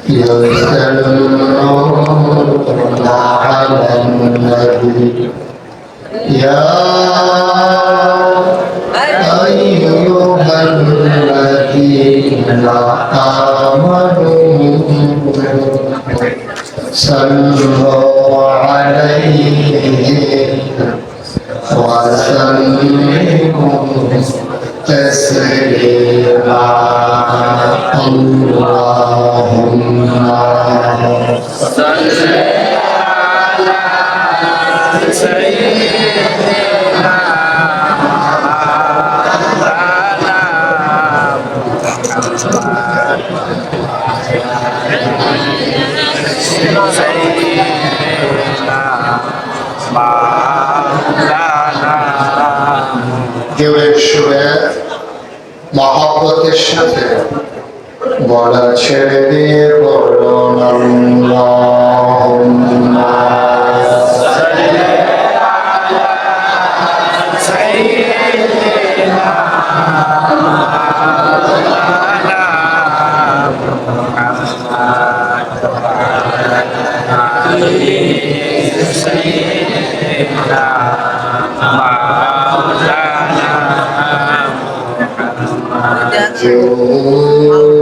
يصلون على النبي يا أيها الذين آمنوا صلوا عليه وسلموا تسليما اللهم صل على سيدنا কেউ একসুরে মহব্বতের সাথে বলা ছেড়ে দিয়ে বলুন আল্লাহুম্মা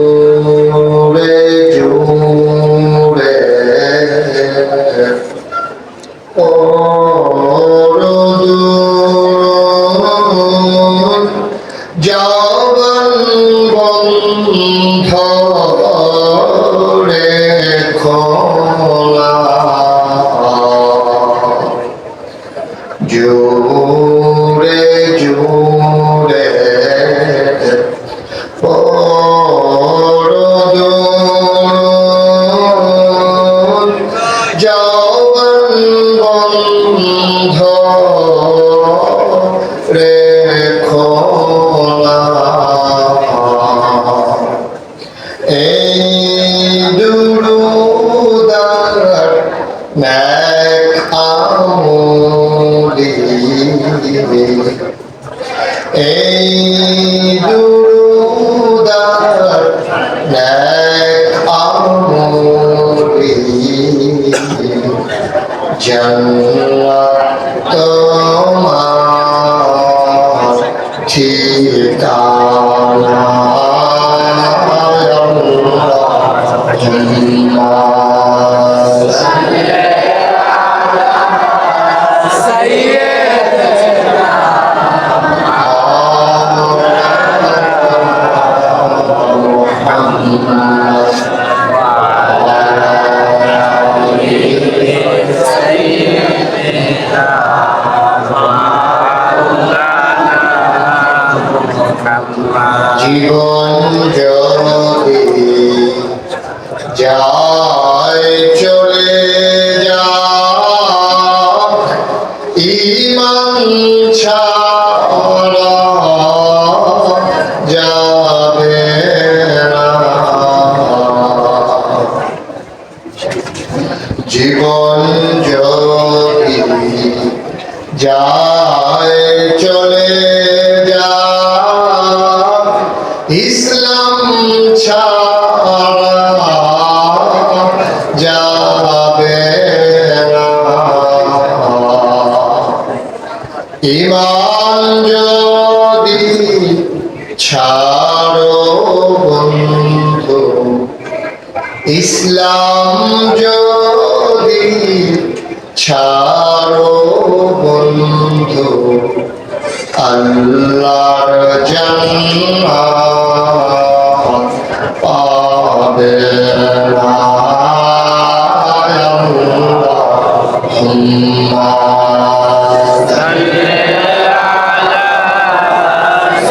জোরে জোরে জবান বন্ধ রেখোনা জোরে জোরে জবান বন্ধ রেখোনা এই দুরুদার নেক আমলি এই দুরুদার নেক আমলি জান্নাত তোমার ঠিকানা জীবন যদি যায় চলে যাক ঈমান ছাড়া যাবে না জীবন যদি যায় চলে যাক ইসলাম ছাড়া যাবে না ঈমান যদি ছাড়ো বন্ধু ইসলাম যদি ছাড়ো বন্ধু আল্লাহর জান্নাত পাবে না আল্লাহুম্মা সাল্লি আলা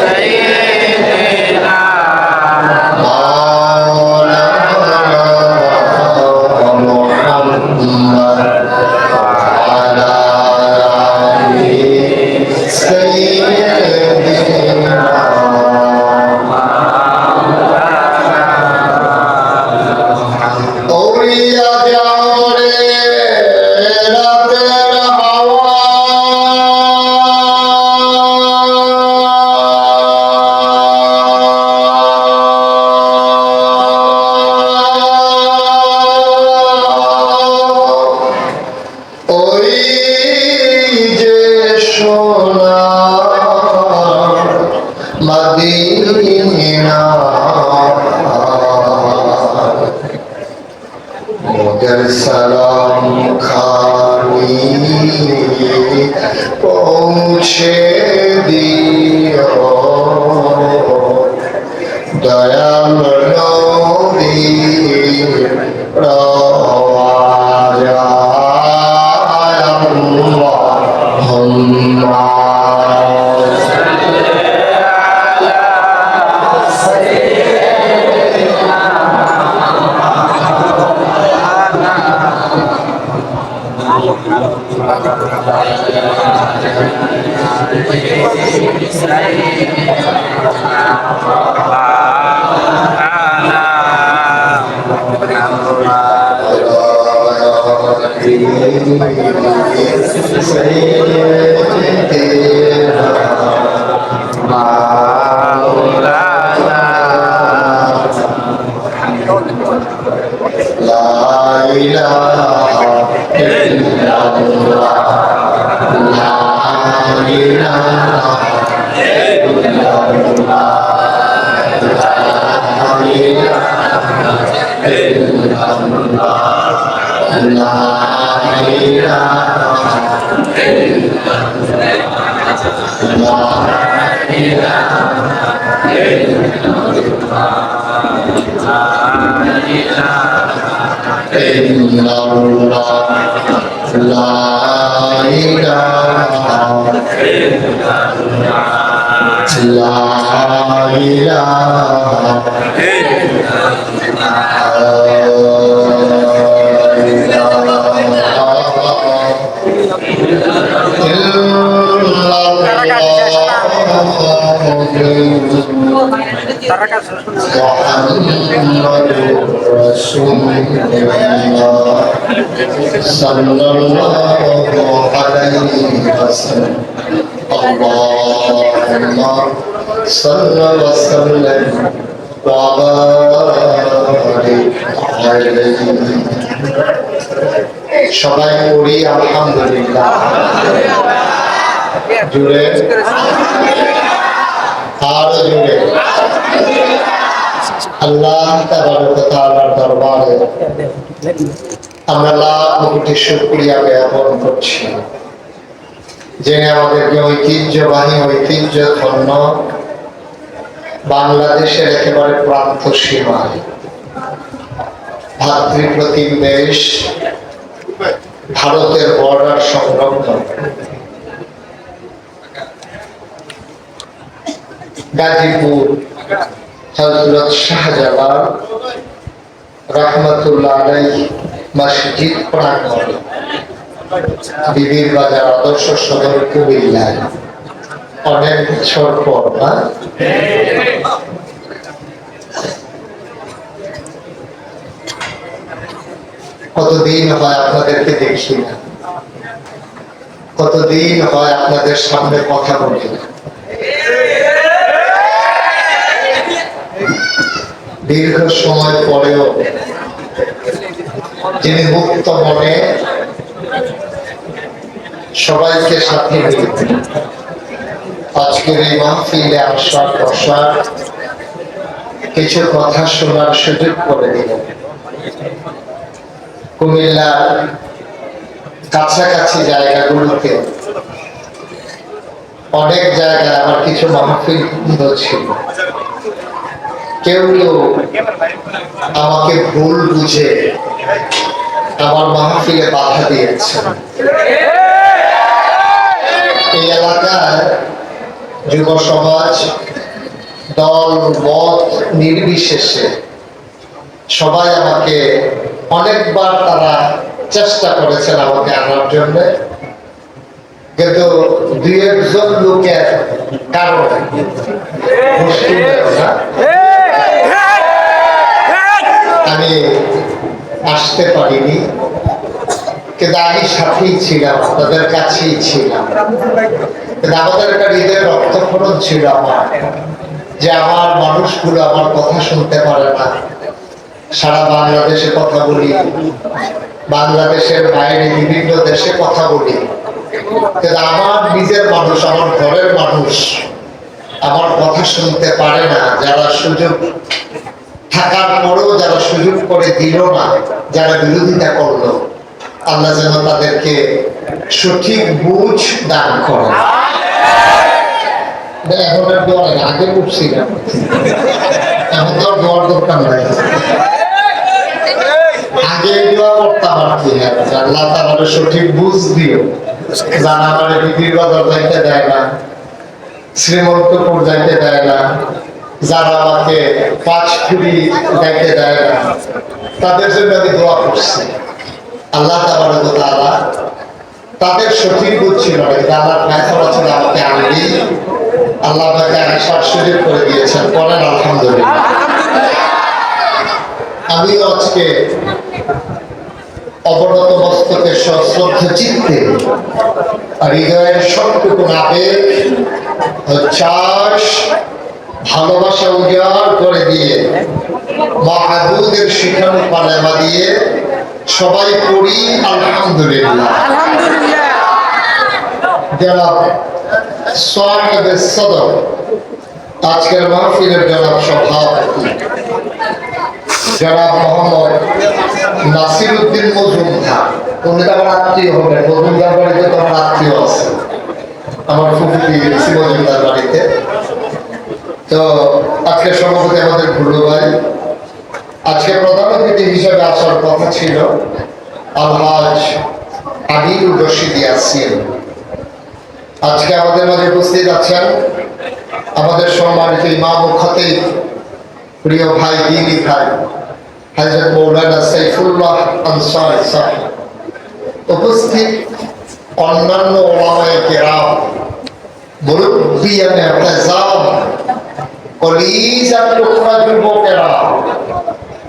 সাইয়্যিদিনা মাওলানা মুহাম্মদ ওয়া আলা আলিহি সাইয়্যিদিনা মদিনা মোদের সালাম খানি পৌঁছে দিও দয়াল নবী রওয়াজায় আল্লাহুম্মা সবাই পড়ি আলহামদুলিল্লাহ জুড়ে আর জুড়ে আল্লাহ তাবারক ওয়া তাআলার দরবারে আমরা লাখ কোটি শুকরিয়া জ্ঞাপন করছি যিনি আমাদেরকে ঐতিহ্য ধন্য বাংলাদেশের একেবারে প্রান্ত সীমায় ভাতৃপ্রতিম দেশ ভারতের বর্ডার সংলগ্ন গাজীপুর হযরত শাহজালাল রাহমাতুল্লাহ আলাইহি মসজিদ প্রাঙ্গণ বিবির বাজার আদর্শ সদর কুমিল্লায় অনেক বছর পর না কতদিন হয় আপনাদেরকে দেখি না, কতদিন হয় আপনাদের সামনে কথা বলি না। দীর্ঘ সময় পরেও যিনি মুক্ত মনে সবাইকে সাথে নিয়ে আজকের এই মাহফিলে আসার বসার কিছু কথা শোনার সুযোগ করে দিলেন। কুমিল্লার কাছাকাছি জায়গাগুলোতে অনেক জায়গায় আমার কিছু মাহফিল ছিল, কেউ কেউ আমাকে ভুল বুঝে আমার মাহফিলে বাধা দিয়েছে। এই এলাকায় যুব সমাজ দল মত নির্বিশেষে সবাই আমাকে অনেকবার তারা চেষ্টা করেছেন আমাকে আনার জন্য, কিন্তু দুই একজন লোকের কারণে আমি আসতে পারিনি। কিন্তু আমি সাথেই ছিলাম, তাদের কাছেই ছিলাম। কিন্তু আমাদের একটা হৃদয়ের রক্তক্ষরণ ছিল আমার, যে আমার মানুষগুলো আমার কথা শুনতে পারে না। সারা বাংলাদেশে কথা বলি, বাংলাদেশের বাইরে বিভিন্ন দেশে কথা বলি, কিন্তু আমার নিজের মানুষ, আমার ঘরের মানুষ আমার কথা শুনতে পারে না, যারা সুযোগ থাকার পরেও যারা সুযোগ করে দিল না, যারা বিরোধিতা করলো, আল্লাহ যেন তাদেরকে সঠিক বুঝ দান করেন। এখন আর দোয়া লাগে, আগে বুঝছিলাম, এখন তো আর দোয়ার দরকার নাই। আগে দোয়া করতাম আর কি, আল্লাহ তাআলা সঠিক বুঝ দিও, জানা আমার বিক্রির বাজার যাইতে দেয় না, শ্রীমন্তপুর যাইতে দেয় না, যারা আমাকে 5 ফুটি যাইতে দেয় না, তাদের জন্য আমি দোয়া করছি। আল্লাহ তাআলা তাদের সঠিক বুঝ ছিল না, কিন্তু আল্লাহর ফয়সালা ছিল আমাকে আনবি। আল্লাহ আমাকে আসার সুযোগ করে দিয়েছেন, পড়েন আলহামদুলিল্লাহ। আমিও আজকে অবনত মস্তকে সশ্রদ্ধ চিত্তে হৃদয়ের সবটুকু আবেগ চাষ ভালোবাসা উজাড় করে দিয়ে মাহবুবের শিখানো পালেমা দিয়ে সবাই পড়ি আলহামদুলিল্লাহ। জনাব সাহেবে সদর আজকের মাহফিলের জনাব সভাপতি জনাব মোহাম্মদ নাসিরউদ্দিন মজুমদার, উনি তো আমার আত্মীয় হবেন, মজুমদার বাড়িতে তো আমার আত্মীয় আছে, আমার ফুফি মজুমদার বাড়িতে। তো আজকে সভাপতি আমাদের ভুলু ভাই, আজকে প্রধান অতিথি হিসেবে আসার কথা ছিল আলহাজ আদিলুর রশিদ ইয়াসিন। আজকে আমাদের মাঝে উপস্থিত আছেন আমাদের সম্মানিত ইমাম ও খতিব, প্রিয় ভাই দিনী ভাই হযরত মাওলানা সাইফুল্লাহ আনসারী সাহেব, উপস্থিত অন্যান্য ওলামায়ে কেরাম, মুরব্বিয়ানে ইহতেজাম, কলিজার টুকরা যুবকেরা,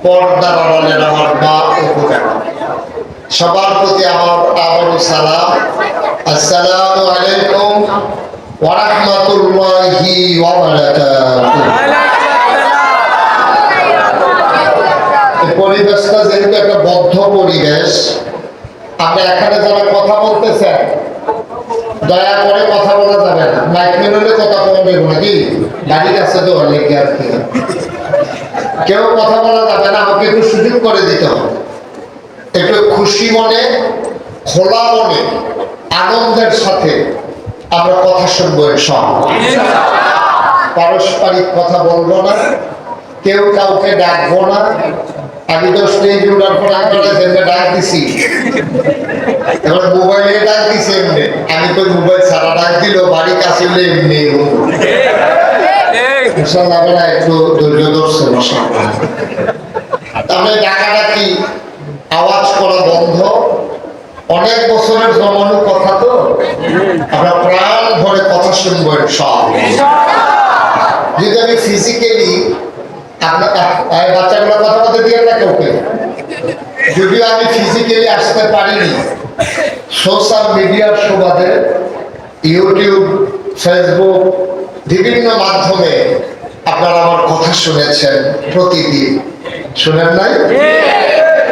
পর্দার আড়ালের আমার মা ও বোনেরা, সবার প্রতি আমার আবারও সালাম। আসসালামু আলাইকুম ওয়া রাহমাতুল্লাহি ওয়া বারাকাতুহু। এই পরিবেশটা যেহেতু একটা বদ্ধ পরিবেশ, আপনি এখানে যারা কথা বলতেছেন দয়া করে কথা বলা যাবে না, মাইক মেলে কথা বলা যাবে নাকি, গাড়ির কাছে তো অনেক আর কি, কেউ কথা বলা যাবে না, আমাকে একটু সুযোগ করে দিতে হবে। একটু খুশি মনে, খোলা মনে, আনন্দের সাথে আমরা কথা শুনবো ইনশাআল্লাহ। পারস্পরিক কথা বলবো না, কেউ কাউকে ডাকবো না। আমি তো স্টেজ উঠার পর আপনারা যেমনি ডাক দিছি, এবার মোবাইলে ডাক দিছি এমনি, আমি তো মোবাইল ছাড়া ডাক দিল বাড়ি কাছে এমনি ইনশাআল্লাহ একটু ধৈর্য ধরছে বসা। তাহলে ডাকাডাকি আওয়াজ করা বন্ধ, অনেক বছরের জমানো কথা, তো আমরা প্রাণ ভরে কথা শুনবো ইনশাআল্লাহ। যদি আমি ফিজিক্যালি বাচ্চাগুলো কথা বলতে দিয়ে না কাউকে, যদিও আমি ফিজিক্যালি আসতে পারিনি, সোশ্যাল মিডিয়ার সুবাদে ইউটিউব, ফেসবুক বিভিন্ন মাধ্যমে আপনারা আমার কথা শুনেছেন, প্রতিদিন শুনেন নাই?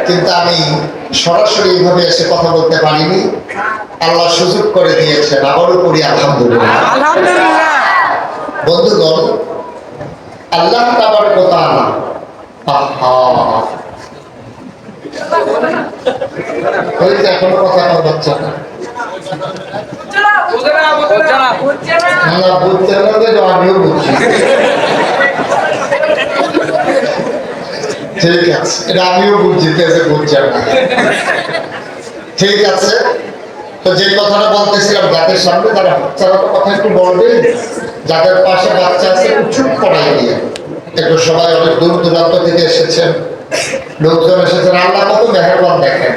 কিন্তু আমি সরাসরি এইভাবে এসে কথা বলতে পারিনি, আল্লাহ সুযোগ করে দিয়েছেন, আবারও করি আলহামদুলিল্লাহ। বন্ধুগণ, আল্লাহ তাবারক ওয়া তাআলা এখনো কথা বলছে না, বুঝছে না যে আমিও বুঝছি। ঠিক আছে, এটা আমিও বুঝছি, বুঝছে না, ঠিক আছে। তো যে কথাটা বলতেছিলাম, যাদের সামনে তারা বাচ্চারা তো কথা একটু বলবে, যাদের পাশে বাচ্চা আছে চুপ করাই দিয়ে, একটু সবাই অনেক দূর দূরান্ত থেকে এসেছেন, লোকজন এসেছেন, আল্লাহ কত মেহেরবান দেখেন,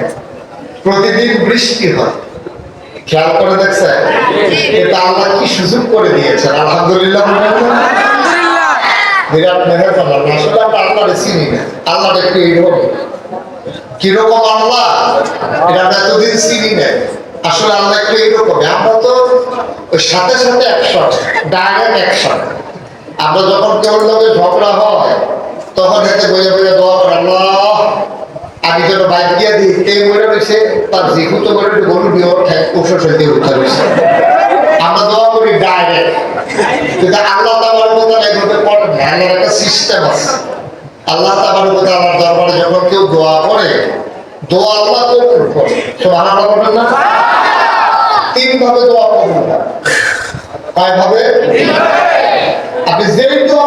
প্রতিদিন বৃষ্টি হয়, খেয়াল করে দেখছেন, এটা আল্লাহ কি সুযোগ করে দিয়েছেন, আলহামদুলিল্লাহ। বিরাট মেহেরবান আল্লাহ, আসলে আমরা আল্লাহরে চিনি না, আল্লাহ একটু এইরকম কিরকম আল্লাহ এটা আমরা এতদিন চিনি না, আসলে আল্লাহ একটু এইরকম। আমরা তো ওই সাথে সাথে অ্যাকশন, ডাইরেক্ট অ্যাকশন। আমরা যখন কেউ লোকে ঝগড়া হয় তখন এতে বইয়ে বইয়ে দোয়া করে, আল্লাহ আমি যেন বাইক দিয়ে দিই, কে মরে রয়েছে তার জিহুতো করে গরু দিয়ে ওষুধ দিয়ে উঠতে রয়েছে, আমরা দোয়া করি ডাইরেক্ট। কিন্তু আল্লাহ তাআলার কথা এইভাবে না, আল্লাহর একটা সিস্টেম আছে। আল্লাহ তাবারক ওয়া তাআলার দরবারে যখন কেউ দোয়া করে, দোয়া আল্লাহ কবুল করে। সুবহানাল্লাহ বলেন না? তিন ভাবে দোয়া কবুল হয়। কয় ভাবে? আপনি যেই দোয়া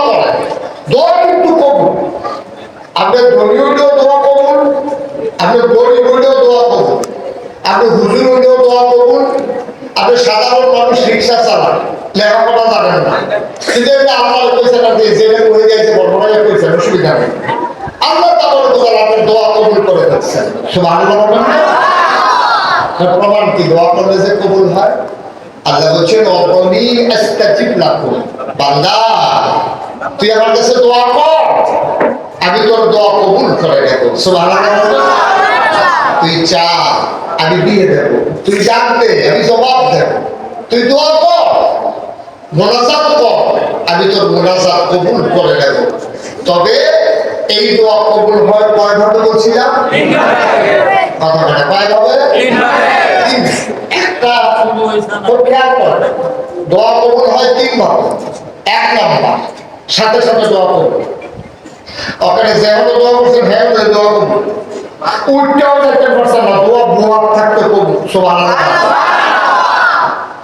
করেন, দোয়া কিন্তু কবুল। আপনি ধনী হইলেও দোয়া কবুল, আপনি গরিব হইলেও দোয়া কবুল, আপনি হুজুর হইলেও দোয়া কবুল, আপনি সাধারণ মানুষ রিক্সা চালান, লেখাপড়া জানেন না, কিন্তু আল্লাহ কইছে না যে জেনে পড়ে গেছে বর্ণনায় কইছে অসুবিধা নেই। আল্লাহ তাবারক ওয়া তাআলা আপনার দোয়া কবুল করে দিচ্ছেন। সুবহানাল্লাহ বলেন না? প্রমাণ কি দোয়া করলে যে কবুল হয়? আল্লাহ বলছেন ওয়াকুনি আস্তাজিব লাকুম, বান্দা তুই আমার কাছে দোয়া কর, আমি তোর দোয়া কবুল করে নেব। সুবহানাল্লাহ। তুই চা, আমি দিয়ে দেব। তুই জানতে, আমি জবাব দেব। তুই দোয়া কর, মোনাজাত কর, আমি তোর মোনাজাত কবুল করে নেব। তবে এই দোয়া কবুল হয় কয় ভাবে বলছিলাম? কথাটা কয় ভাবে? একটা দোয়া কবুল হয় তিন ভাবে। এক নাম্বার, সাথে সাথে দোয়া কবুল। ওখানে যেমন দোয়া করছেন হ্যাঁ দোয়া কবুল, উল্টাও দেখতে পারছেন না, দোয়া বুয়া থাকতে কবুল। সুবহানাল্লাহ।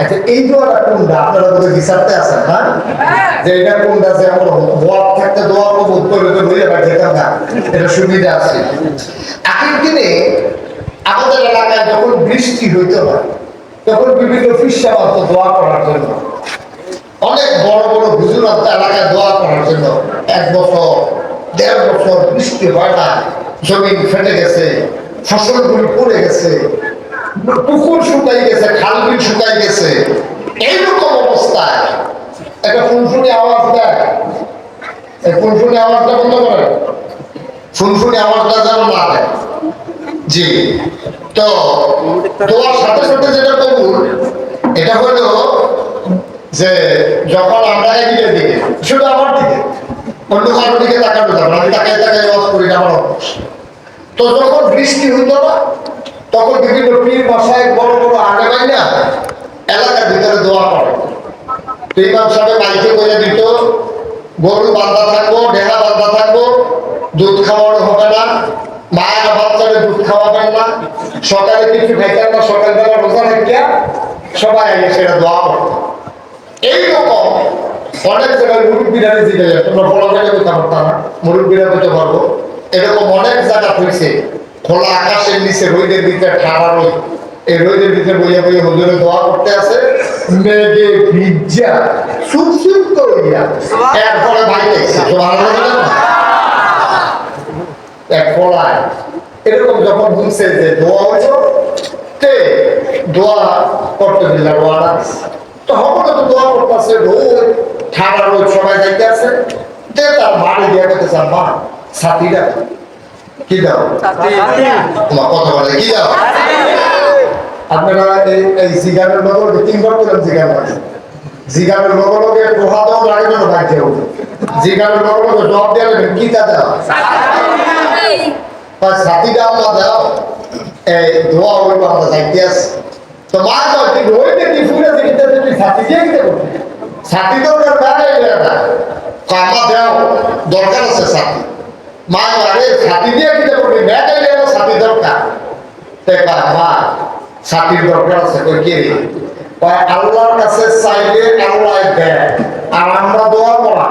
আচ্ছা, এই দোয়াটা কোনটা? আপনারা তো বিচারতে আছেন না যে এটা কোনটা, যে আমরা বুয়া থাকতে দোয়া কবুল করে তো বুঝে পাই যেতাম না, এটা সুবিধা আছে। আগের দিনে আমাদের এলাকায় যখন বৃষ্টি হইতে হয়, তখন বিভিন্ন ফিসা মতো দোয়া করার জন্য, অনেক বড় বড় হুজুর এলাকায় দোয়া করার জন্য 1 বছর 1.5 বছর বৃষ্টি হয় না, জমিন ফেটে গেছে, ফসলগুলি পড়ে গেছে, পুকুর শুকাই গেছে, খালবিল শুকাই গেছে, এইরকম অবস্থায় একটা ফুনফুনি আওয়াজ দেয়। এই ফুনফুনি আওয়াজটা বন্ধ করেন, ফুনফুনি আওয়াজটা যেন না দেয়। জি, তো দোয়ার সাথে সাথে যেটা কবুল, এটা হলো যে যখন আমরা এদিকে দিকে, শুধু আমার দিকে, অন্য কারোর দিকে তাকানো যাবে না, আমি তাকাই তাকাই ওয়াজ করি না, আমার অভ্যাস। তো যখন বৃষ্টি হইতো না, তখন বিভিন্ন পীর বাসায় বড় বড় আগে পাই না এলাকার ভিতরে দোয়া করে। তো ইমাম সাহেব মাইকে করে দিত, গরু বান্ধা থাকবো, ঢেলা বান্ধা থাকবো, দুধ খাওয়ানো হবে না, মায়ের বাচ্চাদের দুধ খাওয়াবেন না, সকালে কিছু খাইতেন না, সকালবেলা রোজা রাখিয়া সবাই সেটা দোয়া করত। এইরকম অনেক জায়গায় মুরব্বীরা জিতে যায়, তোমরা বড় জায়গায় করতে পারতাম না, মুরব্বীরা করতে পারবো। এরকম অনেক জায়গা হয়েছে, খোলা আকাশের নিচে রোদের ভিতরে ঠাড়া রোদ, এই রোদের ভিতরে বইয়া বইয়া হুজুরে দোয়া করতে আছে, মেঘে ভিজা সুপ করিয়া এরপরে বাইরে এক ফলায় এরকম যখন বুঝছে যে দোয়া হইল, তে দোয়া করতে দিলাম, দোয়াটা তো হবে তো দোয়া করতেছে, রোদ ঠান্ডা রোদ সবাই যাইতে আছে, তে তার বাড়ি দিয়ে করতেছে, মা ছাতিটা কি দাও, তোমার কথা বলে কি দাও। আপনারা এই জিগারের লগর 3 বার করে জিগার আছে, জিগারের লগর লগে প্রভাতও লাগে না, বাইরে উঠে জিগারের লগর লগে জব দেওয়া কি তা দাও, ছাতিটা আমরা দাও, এই দোয়া হইব আমরা যাইতে আসি। তো মা তো রইতে কি ফুলে দিতে তুমি ছাতি দিয়ে দিতে করতে, ছাতি তো ওর দাঁড়াই না, কামা দাও দরকার আছে ছাতি। মা আরে ছাতি দিয়ে দিতে করবি, ব্যাটাই গেল ছাতি দরকার, মা ছাতির দরকার আছে, কই কে রে, আল্লাহর কাছে চাইলে আল্লাহ দেয়, আর আমরা দোয়া করা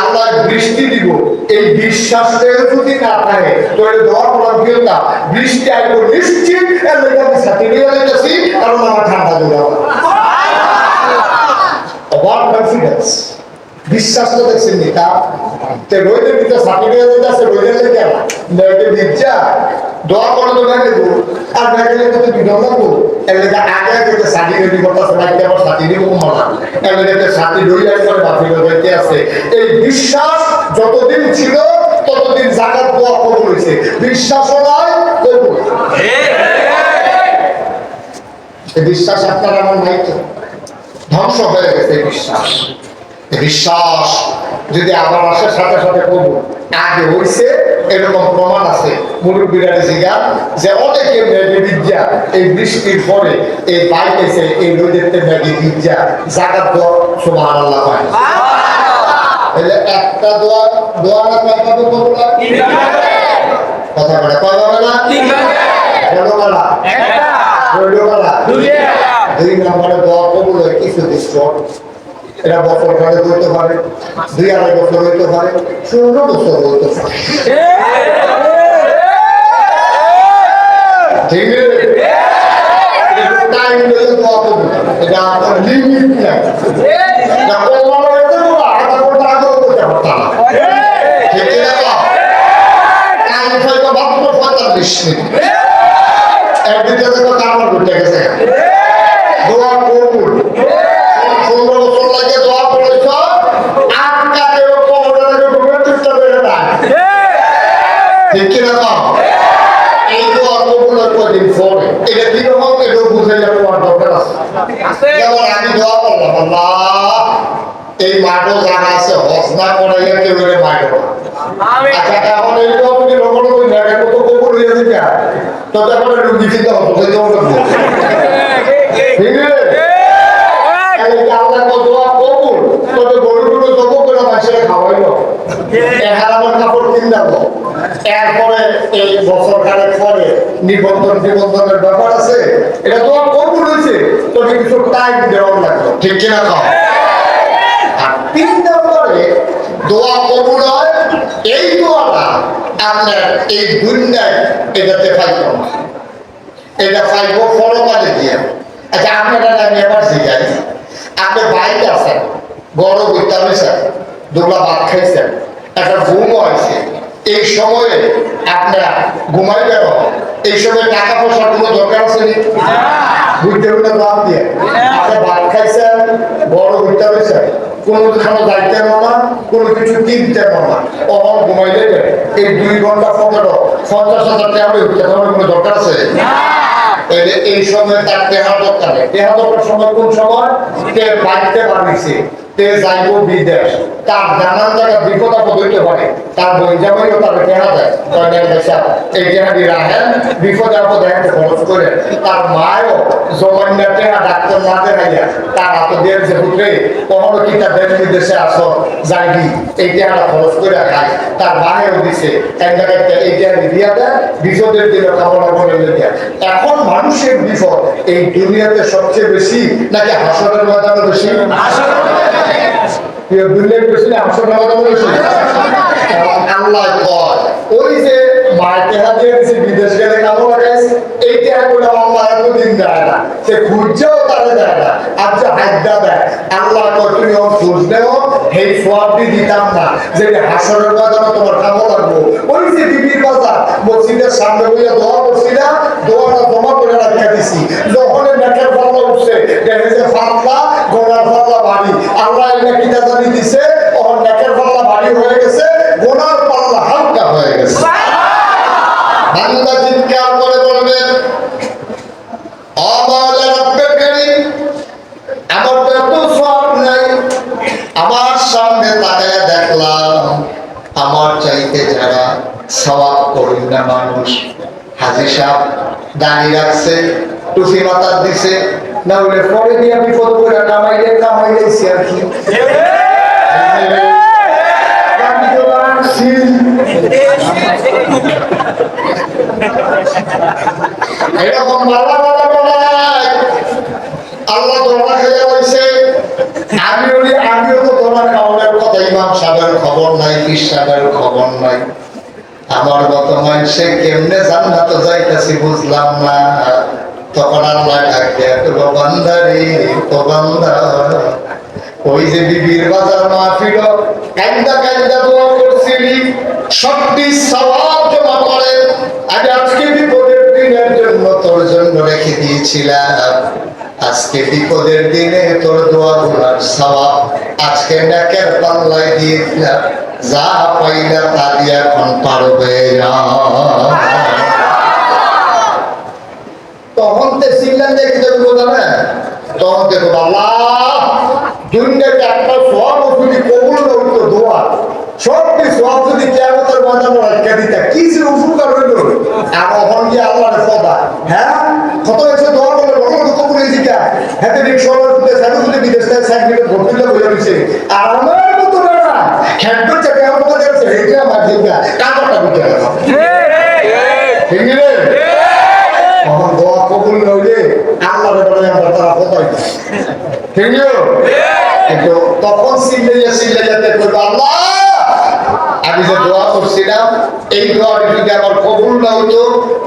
আল্লাহ বৃষ্টি দিব, এই বিশ্বাসটা যদি না থাকে তাহলে দোয়া করার কেউ না, বৃষ্টি আসবো নিশ্চিত, এর লেগে আমি ছাতি নিয়ে যাইতেছি, কারণ আমার ঠান্ডা দূরে হবে। কনফিডেন্স, বিশ্বাসটা দেখছেন নি তা, রোদের ভিতরে ছাতি নিয়ে যাইতেছে, রোদের লেগে মেয়েকে ভিজা দোয়া করে তো না দেবো, আর না গেলে তো বিধব লাগবো, এর লেগে আগে আগে ছাতি রেডি করতেছে, বাড়িতে আবার ছাতি নিবো মানা, এর লেগে ছাতি লই আসলে বাতিল হইতে আছে। এই বিশ্বাস যতদিন ছিল ততদিন জাকাত দোয়া কবুল হয়েছে, বিশ্বাসও নয় কবুল। এই বিশ্বাস আপনার আমার নাই তো, ধ্বংস হয়ে গেছে বিশ্বাস। বিশ্বাস যদি আবার আসার সাথে সাথে কবুল, আগে হইছে এরকম প্রমাণ আছে মুরব্বীরা জিজ্ঞাসা যে অনেকে ম্যাগি বিদ্যা এই বৃষ্টির পরে এই পাইতেছে এই রোদেরতে ম্যাগি বিদ্যা জাকাত দোয়া সুবহানাল্লাহ পায় তাহলে একটা দোয়া দোয়া না কয় পাবে কবুল হয় কথা বলে কয় পাবে না বলো বলা একটা বলো বলা দুই নম্বরে দোয়া কবুল হয় কিছু দিচ্ছ এটা বছর কালে হইতে পারে 2-2.5 বছর হইতে পারে 16 বছর হইতে পারে ঠিক আছে টাইম দিলে দোয়া কবুল এটা আপনার লিমিট নাই না কবুল হইতে না আধা ঘন্টা আগে করতে পারতাম ঠিক আছে টাইম হয়তো মাত্র 45 মিনিট একদিকে দেখো কামড় ঘুরতে গেছে দোয়া কবুল 15 বছর লাগে দোয়া করেছ আটকা কেউ কবরের ঘুরে চুপটা বেড়ে না ঠিক কি না এই দোয়া কবুল কদিন পরে এটা কি রকম এটা বুঝে যাবে তোমার দরকার আছে যেমন আমি দোয়া করলাম আল্লাহ এই মাঠও জানা আছে হজ না করাইয়া কেউ এর মাঠও আচ্ছা এখন এই দোয়া তুমি রকম ওই জায়গায় কত কবুল হয়ে যাবে তো তখন রুগী চিন্তা হতো সেই দোয়া করবো ঠিক আছে আল্লাহ দোয়া কবুল তবে গরুগুলো জব করে মানুষের খাওয়াইলো হারামের কাপড় কিনবো এরপরে এই বছর খানেক পরে নিবন্ধনের ব্যাপার আছে এটা দোয়া কবুল হয়েছে তবে কিছু টাইম দেওয়ার লাগলো ঠিক কিনা খাও আর 3 নম্বরে দোয়া কবুল হয় এই দোয়াটা আপনার এই দুনিয়ায় এটাতে পাইব না এটা পাইব পরকালে দিয়ে আচ্ছা আপনারা আমি আবার জিজ্ঞাসা আপনি বাইরে আছেন বড় বইতে হয়েছেন দুলা ভাত খাইছেন একটা ঘুম হয়েছে এই সময়ে আপনারা ঘুমাইবেন এই সময় টাকা পয়সার কোনো দরকার আছে বুঝতে হবে না বাদ দিয়ে আপনি ভাত খাইছেন বড় বইতে হয়েছেন কোনো খানো যাইতে না কোনো কিছু কিনতে না অহন ঘুমাইলে এই 2 ঘন্টা পকেট 50,000 টাকা উঠতে কোনো দরকার আছে এই সময় তার টেহা দরকার টেহা দরকার সময় কোন সময় তে বাড়িতে বাড়িছে তে যাইব বিদেশ তার নানান জায়গা বিপদ আপদ হইতে পারে তার বই জামাইও তার টেহা দেয় এই টেহাটি রাখেন বিপদ আপদ একটা খরচ করে তার মায়ও জমান্যার টেহা ডাক্তার না দেখাইয়া তার হাত দিয়ে যে পুত্রে কখনো কি তার দেশ বিদেশে আসো যাইবি এই টেহাটা খরচ করে খায় তার মায়েও দিছে এক জায়গায় এই টেহাটি দিয়া দেয় বিপদের দিনে কামনা করে দেয় এখন মানুষের বিপদ এই দুনিয়াতে সবচেয়ে বেশি নাকি হাসরের ময়দানে বেশি দুনিয়ার বেশি না হাসরের ময়দানে বেশি আল্লাহ কয় ওই যে মায়ের টেহা দিয়ে দিছে বিদেশ গেলে কামনা গাইছে এই টেহা করে আল্লাহ এতদিন দেয় না সে খুঁজছেও তারা দেয় না আর যে হাইদা দেয় আল্লাহ কয় তুমি খোঁজ নেও এই সোয়াবটি দিতাম না যে হাসরের ময়দানে তোমার কামনা লাগবো ওই যে বিবির বাজার মসজিদের সামনে বইয়া দোয়া করছি না দোয়াটা জমা করে রাখা দিছি যখন নেকের পাল্লা উঠছে দেখে যে পাতলা গোনার পাল্লা ভারী আল্লাহ এটা কিটা জানি দিছে তখন নেকের পাল্লা ভারী হয়ে গেছে গোনার পাল্লা হালকা হয়ে গেছে বান্দা চিৎকার করে বলবেন ও মাওলা রব্বে কারীম আমার তো এত সওয়াব নাই আমার সামনে তাকায়া দেখলাম আমার চাইতে যারা সওয়াব করেন না মানুষ হাজী সাহেব দাঁড়িয়ে রাখছে টুপি মাথা দিছে না হলে পরে দিয়ে বিপদ করে কামাইলেছি আর কি এরকম আল্লাহ দোয়া খেয়ে বলছে আমিও তো তোমার খাওয়ানোর কথা ইমাম সাহেবের খবর নাই পীর সাহেবের খবর নাই আমার মত মানুষে কেমনে জান্নাত যাইতেছি বুঝলাম না তখন আল্লাহ ডাকে তো বান্দারে তো বান্দা ওই যে বিবির বাজার মাহফিল কান্দা কান্দা দোয়া করছিলি সবটি সওয়াব জমা করে আমি আজকে বিপদের দিনের জন্য তোর জন্য রেখে দিয়েছিলাম আজকে বিপদের দিনে তোর দোয়াগুলোর সওয়াব আজকে নেকের পাল্লায় দিয়ে দিলাম যা পাইলা তা দিয়ে এখন পারবে না তখন তে সিল্লান দেখে যাবে বোঝা না তখন দেখো আল্লাহ দুনিয়াতে একটা সব ওষুধি কবুল হইতো দোয়া সব কিছু যদি কিয়ামতের ময়দানে রাখা দিতা কি যে উপকার হইল আর ওখান গিয়ে আল্লাহর পদা হ্যাঁ কত হয়েছে দোয়া করলে বড় কবুল হয়েছে কে হাতে রিক্সাওয়ালার দিতে সাইকেল বিদেশ থেকে সাইকেলে ভর্তিলে বলে রয়েছে আর আমার মতো না খেটবে চাকে আমার কাছে আছে এটা আমার জিগা কাজটা বুঝে গেল ঠিক রে আমার দোয়া কবুল হইলে আল্লাহর বলে আমরা তারা কোথায় ঠিক না কিন্তু তখন সিল্লাইয়াতে করবে আল্লাহ আমি যে দোয়া করছিলাম এই দোয়াটি যদি আমার কবুল না হতো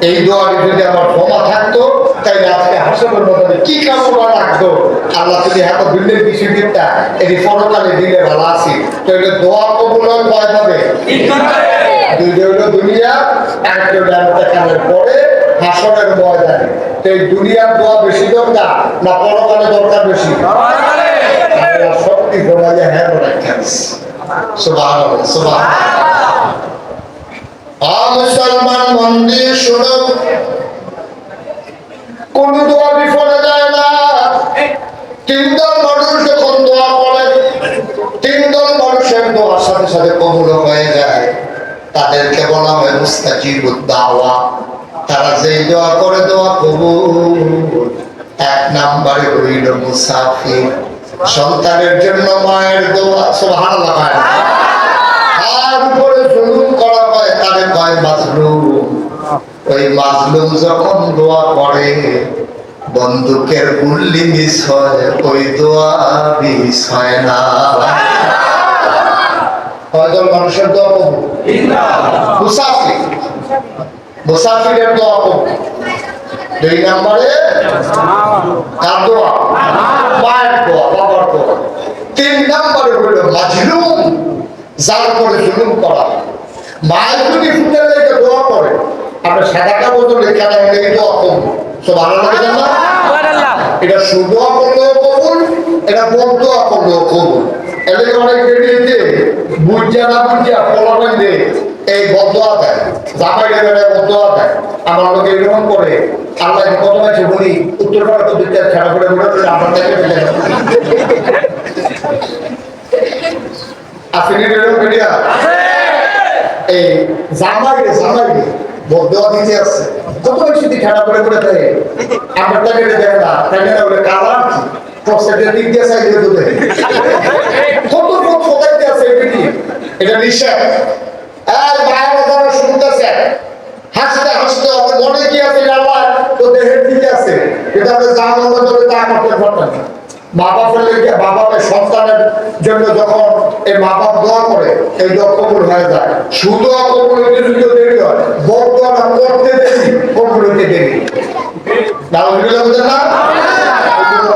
এই দোয়াটি যদি আমার ক্ষমা থাকতো তাইলে আজকে হাসনের মধ্যে কি কামনা রাখতো আল্লাহ যদি এত বিল্লের কিছু দিনটা এটি পরকালে দিলে ভালো আছি তাইলে দোয়া কবুল হয় কয় পাবে দুইটা হইল দুনিয়া একটা দেখানোর পরে হাসনের ময়দানে তো এই দুনিয়ার দোয়া বেশি দরকার না পরকালে দরকার বেশি শক্তি ঘোরাইয়া হ্যাঁ রাখাস মুসলমান মন দিয়ে শুনো কোন দোয়া বিফলে যায় না তিন দল মানুষ যখন দোয়া করে তিন দল মানুষের দোয়ার সাথে সাথে কবুল হয়ে যায় তাদেরকে বলা হয় মুস্তাজিবুদ দাওয়া তারা যেই দোয়া করে দোয়া কবুল এক নম্বরে হইল মুসাফির সন্তানের জন্য মায়ের দোয়া সুবহানাল্লাহ আর উপরে জুলুম করা হয় তারে কয় মাজলুম ওই মাজলুম যখন দোয়া করে বন্দুকের গুল্লি মিস হয় ওই দোয়া মিস হয় না কয়জন মানুষের দোয়া কবুল মুসাফির মুসাফিরের দোয়া কবুল দুই নম্বরে কার দোয়া মায়ের দোয়া বাবার দোয়া তিন নম্বরে হইল মাজলুম যার উপরে জুলুম করা মায়ের যদি ফুটে লেগে দোয়া করে আমরা সাদা কাগজ লেখা দেয় এই দোয়া কবুল সুবহানাল্লাহ না এটা সুদোয়া করলেও কবুল এটা বদদোয়া করলেও কবুল এদিকে অনেক বেরিয়েছে বুঝা না বুঝা ফলাবেন দে এই বদদোয়া দেয় জামাই লেগে বদদোয়া দেয় আমার লোক এরকম করে আল্লাহ কত মাসে বলি উত্তর ভারত দিতে খেলা করে বলে আমরা থেকে ফেলে আপনি এরকম মিডিয়া এই জামাই বদদোয়া দিতে আছে কত বেশি খেলা করে দেয় আমরা তাকে দেখে না তাই না বলে কালার কি প্রসেটের দিক দিয়ে চাই দিয়ে দেবে কত কত ফোটাইতে আছে এটা নিশ্চয় আর বাইরে যারা শুনতেছে হাসতে হাসতে মনে কি আছে আল্লাহ তো দেহের দিকে আছে এটা আমরা যা মনে করে তা করতে পারতাম মা বাপের লেগে মা বাপের সন্তানের জন্য যখন এই মা বাপ দোয়া করে এই দোয়া কবুল হয়ে যায় শুধু কবুল হইতে যদি দেরি হয় বদদোয়াটা করতে দেরি কবুল হইতে দেরি না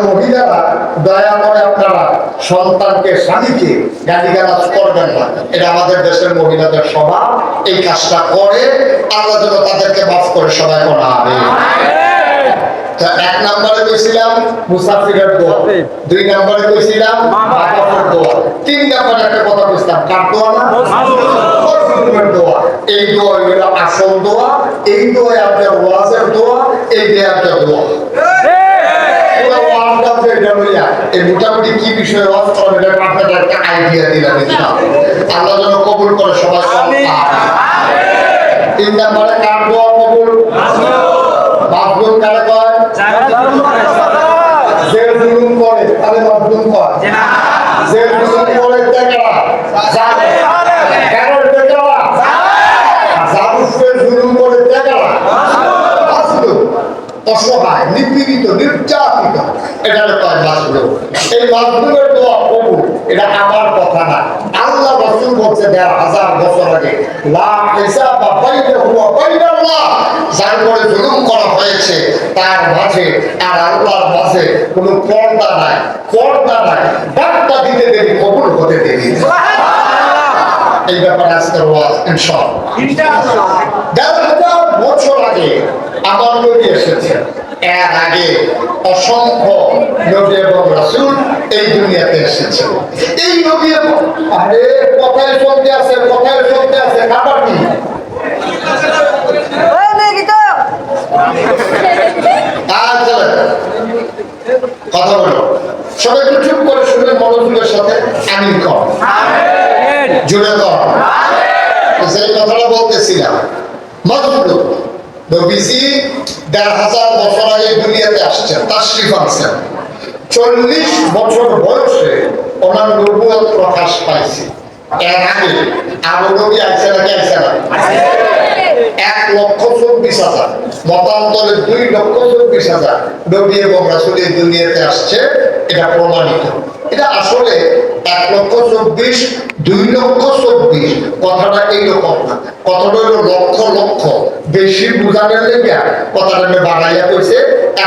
মহিলারা দয়া করে আপনারা সন্তানকে স্বামীকে গালিগালাজ করবেন না এটা আমাদের দেশের মহিলাদের স্বভাব এই কাজটা করে আল্লাহ যেন তাদেরকে মাফ করে সবাই করা হবে এক নম্বরে কইছিলাম মুসাফিরের দোয়া দুই নম্বরে কইছিলাম বাবার দোয়া তিন নম্বরে একটা কথা কইছিলাম কার দোয়া না মুসাফিরের দোয়া এই দোয়া হলো আসল দোয়া এই দোয়া আপনার ওয়াজের দোয়া এই দোয়া আপনার দোয়া এই মোটামুটি কি বিষয়ে ওয়াজ করবেন এটা আপনাদের একটা আইডিয়া দিলাম আল্লাহ যেন কবুল করে সবাই তিন নম্বরে কার দোয়া কবুল মাফলুম কারে কয় যে জুলুম করে তাহলে মাফলুম কয় যে জুলুম করে টাকা যাবে কেন টাকা যাবে জুলুম করে টাকা মাফলুম অসহায় নিপীড়িত নির্যাতিত এটা কয় মাফলুম এই মাফলুমের দোয়া কবুল এটা আমার কথা না আল্লাহ রাসূল বলছে ১,৫০০ বছর আগে লা হিসাবা বাইনাহু ওয়া বাইনাল্লাহ যার উপরে জুলুম করা হয়েছে তার মাঝে আর আল্লাহর মাঝে কোনো পর্দা নাই বার্তা দিতে দেরি কবুল হতে দেরি এই ব্যাপারে আজকের ওয়াজ ইনশাআল্লাহ ১,৫০০ বছর আগে আমার নবী এসেছে এর আগে অসংখ্য নবী এবং রাসূল এই দুনিয়াতে এসেছে এই নবী আরে কথায় চলতে আছে খাবার কি কথা বলো সবাই একটু চুপ করে শুনে মনোযোগের সাথে আমিন কর জুড়ে কর। সেই কথাটা বলতেছিলাম, মজবুত নবীজি ১৫০০ বছর আগে দুনিয়াতে আসছেন, তাশরিফ আনছেন। ৪০ বছর বয়সে ওনার নবুয়ত প্রকাশ পাইছে। এর আগে আরো নবী আইছে নাকি আইছে না? ১,২৪,০০০, মতান্তরে ২,২৪,০০০ নবী এবং রাসূল এই দুনিয়াতে আসছে, এটা প্রমাণিত। এটা আসলে ১,২৪,০০০, ২,২৪,০০০ কথাটা এইরকম না, কথাটা হলো লক্ষ লক্ষ, বেশি বুঝানোর লেগে কথাটা বাড়াইয়া কইছে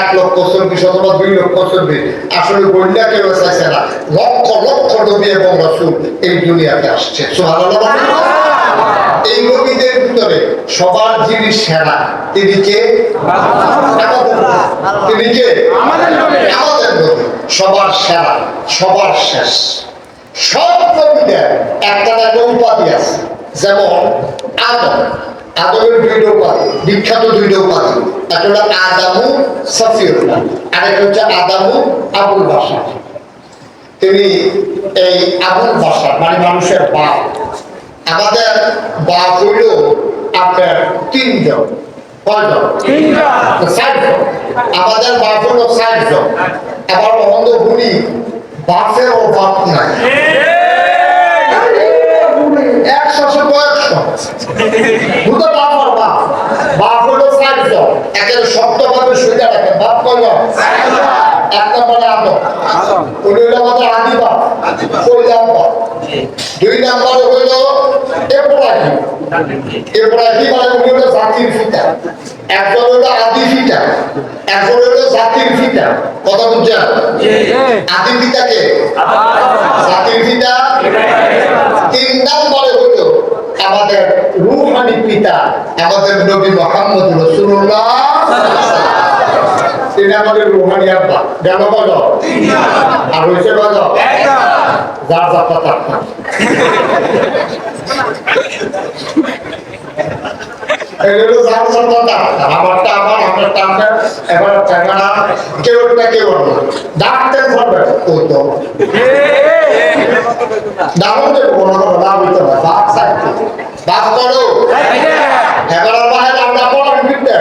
১,২৪,০০০ অথবা ২,২৪,০০০। আসলে বললে কেউ চাইছে না, লক্ষ লক্ষ নবী এবং রাসূল এই দুনিয়াতে আসছে। সুবহানাল্লাহ। এই নবীদের ভিতরে সবার যিনি সেরা, তিনি কে? তিনি কে? আমাদের নবী। সবার সেরা, সবার শেষ। সব নবীদের একটা না একটা উপাধি আছে। যেমন আদম, আদমের ২টা উপাধি, বিখ্যাত ২টা উপাধি। একটা হলো আদামু সফিউল্লাহ, আরেকটা হচ্ছে আদামু আবুল বাশার। তিনি এই আবুল বাশার মানে মানুষের বাপ। আমাদের বাপ হইল আপনার ৩ জন। কয়জন? ৬০ জন। আমাদের বাপ হইল ৬০ জন। আবার অন্ধ ভুলি বাপের ও বাপ নাই, ১০০ দুটো বাপ আর বাপ। বাপ হইল ৬০ জন। একেবারে শক্তভাবে সুবিধা রাখেন, বাপ কয়জন? ১ নম্বরে আদম, উনি হইল আমাদের আদি বাপ, কইলাম বাপ। ২ নম্বরে হইল ইব্রাহিম, ইব্রাহিম মানে উনি হইল জাতির পিতা। একজন হইল আদি পিতা, একজন হইল জাতির পিতা। কথা বুঝছেন? আদি পিতাকে, জাতির পিতা। ৩ নম্বরে হইল আমাদের রূহানি পিতা, আমাদের নবী মুহাম্মদ রাসূলুল্লাহ। ৩ নম্বরে রূহানি আব্বা। গেল কত? আর হয়েছে কত? যার যাত্রা তার না। এগুলো যার যাত্রা তার, আমারটা আমার, আমারটা আমার, এবার ক্যামেরা কেউটা কেউ না। ডাকতে পারবে ও তো দারুণ দেবো না, লাভ হইতে না। বাপ সাইতে বাপ করো, এবার বাইরে আমরা পড়ার ফিরতে,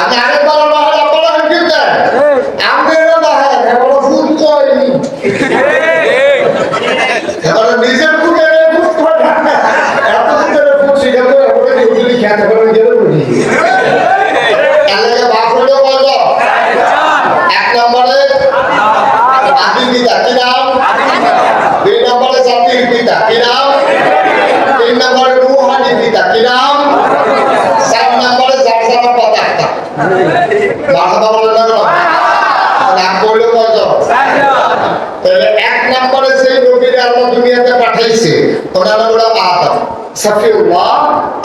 আপনি আরেকবার বাইরে পড়ার ফিরতে, আমি এবার ফুল করিনি, এবার নিজের ফুটে ফুট করে এত ফুটে ফুট শিখে করে যদি খেতে করে গেলে বুঝি এলাকা বাপ হইলেও বলো। ১ নম্বরে আদি পিতা, কি নাম? ২ নম্বরে জাতির পিতা, কি নাম? ৩ নম্বরে রূহানি পিতা, কি নাম? ৪ নম্বরে জারজারা পাতা। মাথা বলে না নাম বললে কত? তাহলে ১ নম্বরে সেই নবীরা আল্লাহ দুনিয়াতে পাঠাইছে, ওনার নাম হলো আদম সফিউল্লাহ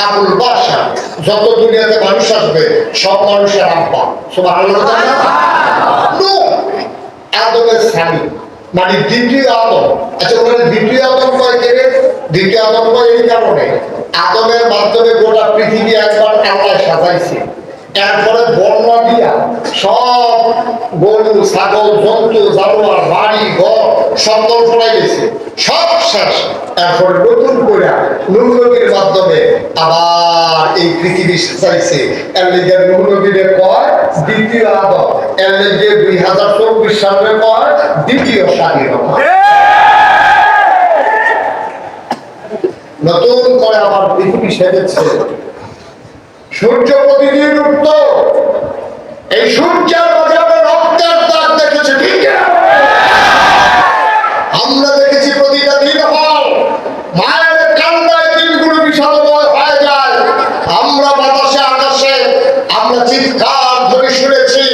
আবুল বাশার। যত দুনিয়াতে মানুষ আসবে সব মানুষের আব্বা। সুবহানাল্লাহ। নূহ আদমের স্বামী, মানে দ্বিতীয় আদম। আচ্ছা, ওখানে দ্বিতীয় আদম কয় কে? দ্বিতীয় আদম কয় এই কারণে, আদমের মাধ্যমে গোটা পৃথিবী একবার আল্লাহ সাজাইছে। এরপরে বর্ণনা দিয়া সব গরু ছাগল জন্তু জানোয়ার বাড়ি ঘর সব দর্শনায় গেছে, সব শেষ। এরপরে নতুন করে নূহ নবীর মাধ্যমে আবার এই পৃথিবী সাজাইছে। এর লেগে নূহ নবীরে কয় দ্বিতীয় আদম, এর লেগে ২০২৪ সালে কয় দ্বিতীয় স্বাধীনতা। নতুন করে আবার পৃথিবী সেজেছে। সূর্য প্রতিদিন উঠত, এই সূর্যের মাঝে আমরা রক্তের দাগ দেখেছি, ঠিক না? আমরা দেখেছি প্রতিটা দিন হল মায়ের কান্নায় দিনগুলো বিষাদময় হয়ে যায়। আমরা বাতাসে আকাশে আমরা চিৎকার ধরে শুনেছি,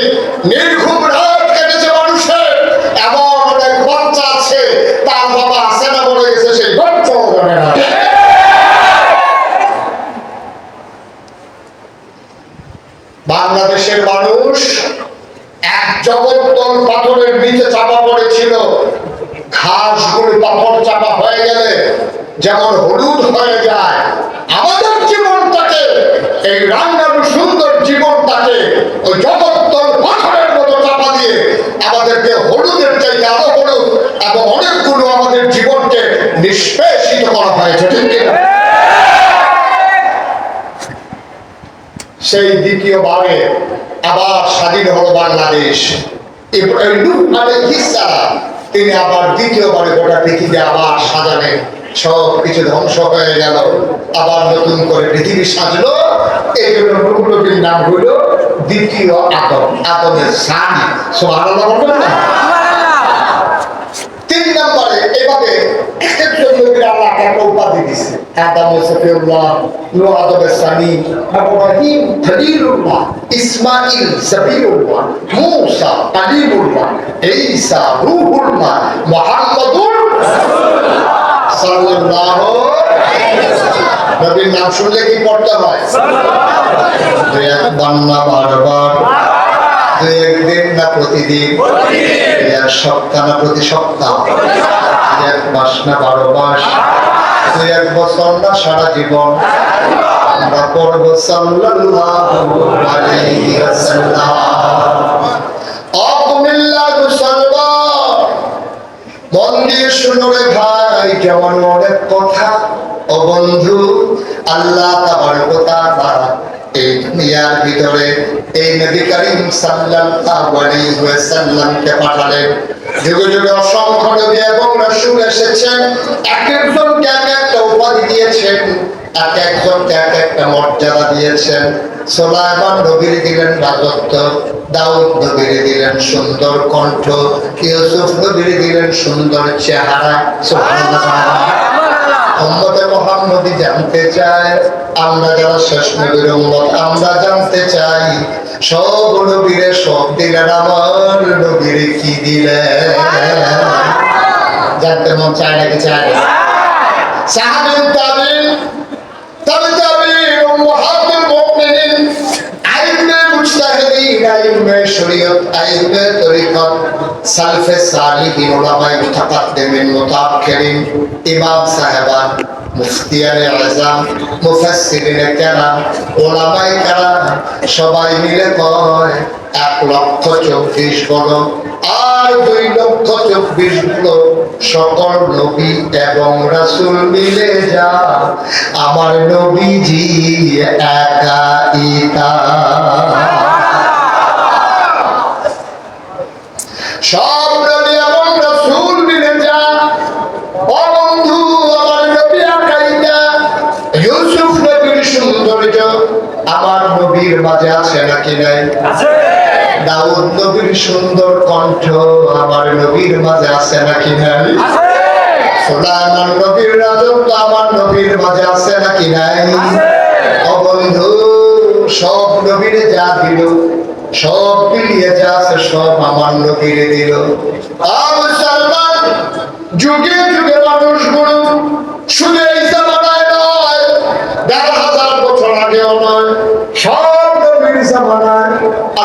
নির্ঘুম রাত কেটেছে মানুষের। এমন অনেক বাচ্চা আছে তার বাবা আছে না বলে গেছে, সেই বাচ্চাও জানে না। বাংলাদেশের মানুষ এক জগদ্দল পাথরের নিচে চাপা পড়েছিল। ঘাসগুলো পাথর চাপা হয়ে গেলে যেমন হলুদ হয়ে যায়, আমাদের জীবনটাকে, এই রাঙ্গানো সুন্দর জীবনটাকে ওই জগদ্দল পাথরের মতো চাপা দিয়ে আমাদেরকে হলুদের চাইতে আরো হলুদ এবং অনেকগুলো আমাদের জীবনকে নিষ্পেষ দ্বিতীয়বারে আবার স্বাধীন হলো বাংলাদেশ। নূহ আলাইহিস সালাম তিনি আবার দ্বিতীয়বারে গোটা পৃথিবী আবার সাজালেন। সব কিছু ধ্বংস হয়ে গেল, আবার নতুন করে পৃথিবী সাজলো। এই জন্য নূহ নবীর নাম হলো দ্বিতীয় আদম, আদমের সানি। সুবহানাল্লাহ বলবেন না? 3 নম্বরে এভাবে একজন নবীর আল্লাহ একটা উপাধি দিয়েছে। আদম সফিউল্লাহ, নূহ আদমের সানি, ইব্রাহিম খলিলুল্লাহ, ইসমাঈল সফিউল্লাহ, মূসা কালিমুল্লাহ, ঈসা রূহুল্লাহ, মুহাম্মাদুর সাল্লাল্লাহু আলাইহি ওয়াসাল্লাম। নবীর নাম শুনলে কি পড়তে হয়? একবার না বারবার, একদিন না প্রতিদিন, এক সপ্তাহ না প্রতি সপ্তাহ, এক মাস না 12 মাস, 1 বছর না সারা জীবন আমরা পড়ব সাল্লাল্লাহু আলাইহি ওয়াসাল্লাম। আকুমিল্লাহ মুসলমান, মন দিয়ে শুনো রে ভাই, কেমন অনেক কথা। ও বন্ধু, আল্লাহ তাবারক ওয়া তাআলা এই দুনিয়ার ভিতরে এই নবী করিম সাল্লাল্লাহু আলাইহি ওয়াসাল্লামকে পাঠালেন। যুগে যুগে অসংখ্য নবী এবং রাসূল এসেছেন, এক একজনকে এক একটা উপাধি দিয়েছেন, এক একজনকে এক একটা মর্যাদা দিয়েছেন। সুলাইমান নবীর দিলেন রাজত্ব, দাউদ নবীর দিলেন সুন্দর কণ্ঠ, ইউসুফ নবীর দিলেন সুন্দর চেহারা। সুবহানাল্লাহ। উম্মতে মুহাম্মদি জানতে চায়, আমরা যারা শেষ নবীর উম্মত, আমরা জানতে চাই সব নবীরে সব দিলেন, আমার নবীরে কি দিলেন? জানতে মন চায় নাকি চায় না? সাহাবী তাবিঈন, তাবিঈন, উম্মাহাতুল মুমিনিন, আইম্মে মুজতাহিদিন, আইম্মে শরীয়ত, আইম্মে তরিকত, সালফে সালিহিন, উলামায়ে মুতাকাদ্দিমিন, মুতাআখিরিন, ইমাম সাহেবান, মুফতিয়ানে আযম, মুফাসসিরিনে কেরাম, উলামায়ে কেরাম সবাই মিলে কয় 1,24,000 বলো আর 2,24,000 বলো, সকল নবী এবং রাসূল মিলে যা আমার নবীজি একাই তা। সব নবী এবং রাসূল মিলে যা, ও বন্ধু আমার নবী একাই তা। ইউসুফ নবীর সৌন্দর্য আমার নবীর মাঝে আছে নাকি নাই? আছে। দাউদ নবীর সুন্দর কণ্ঠ আমার নবীর মাঝে আছে নাকি নাই? আছে। সুলাইমান নবীর রাজত্ব আমার নবীর মাঝে আছে নাকি নাই? আছে। ও বন্ধু, সব নবীরে যা দিল, সব মিলিয়ে যা আছে সব আমার নবীরে দিল। মুসলমান, যুগে যুগে মানুষগুলো শুধু এই জামানায় নয়, 1,500 বছর আগেও নয়, সব নবীর জামানায়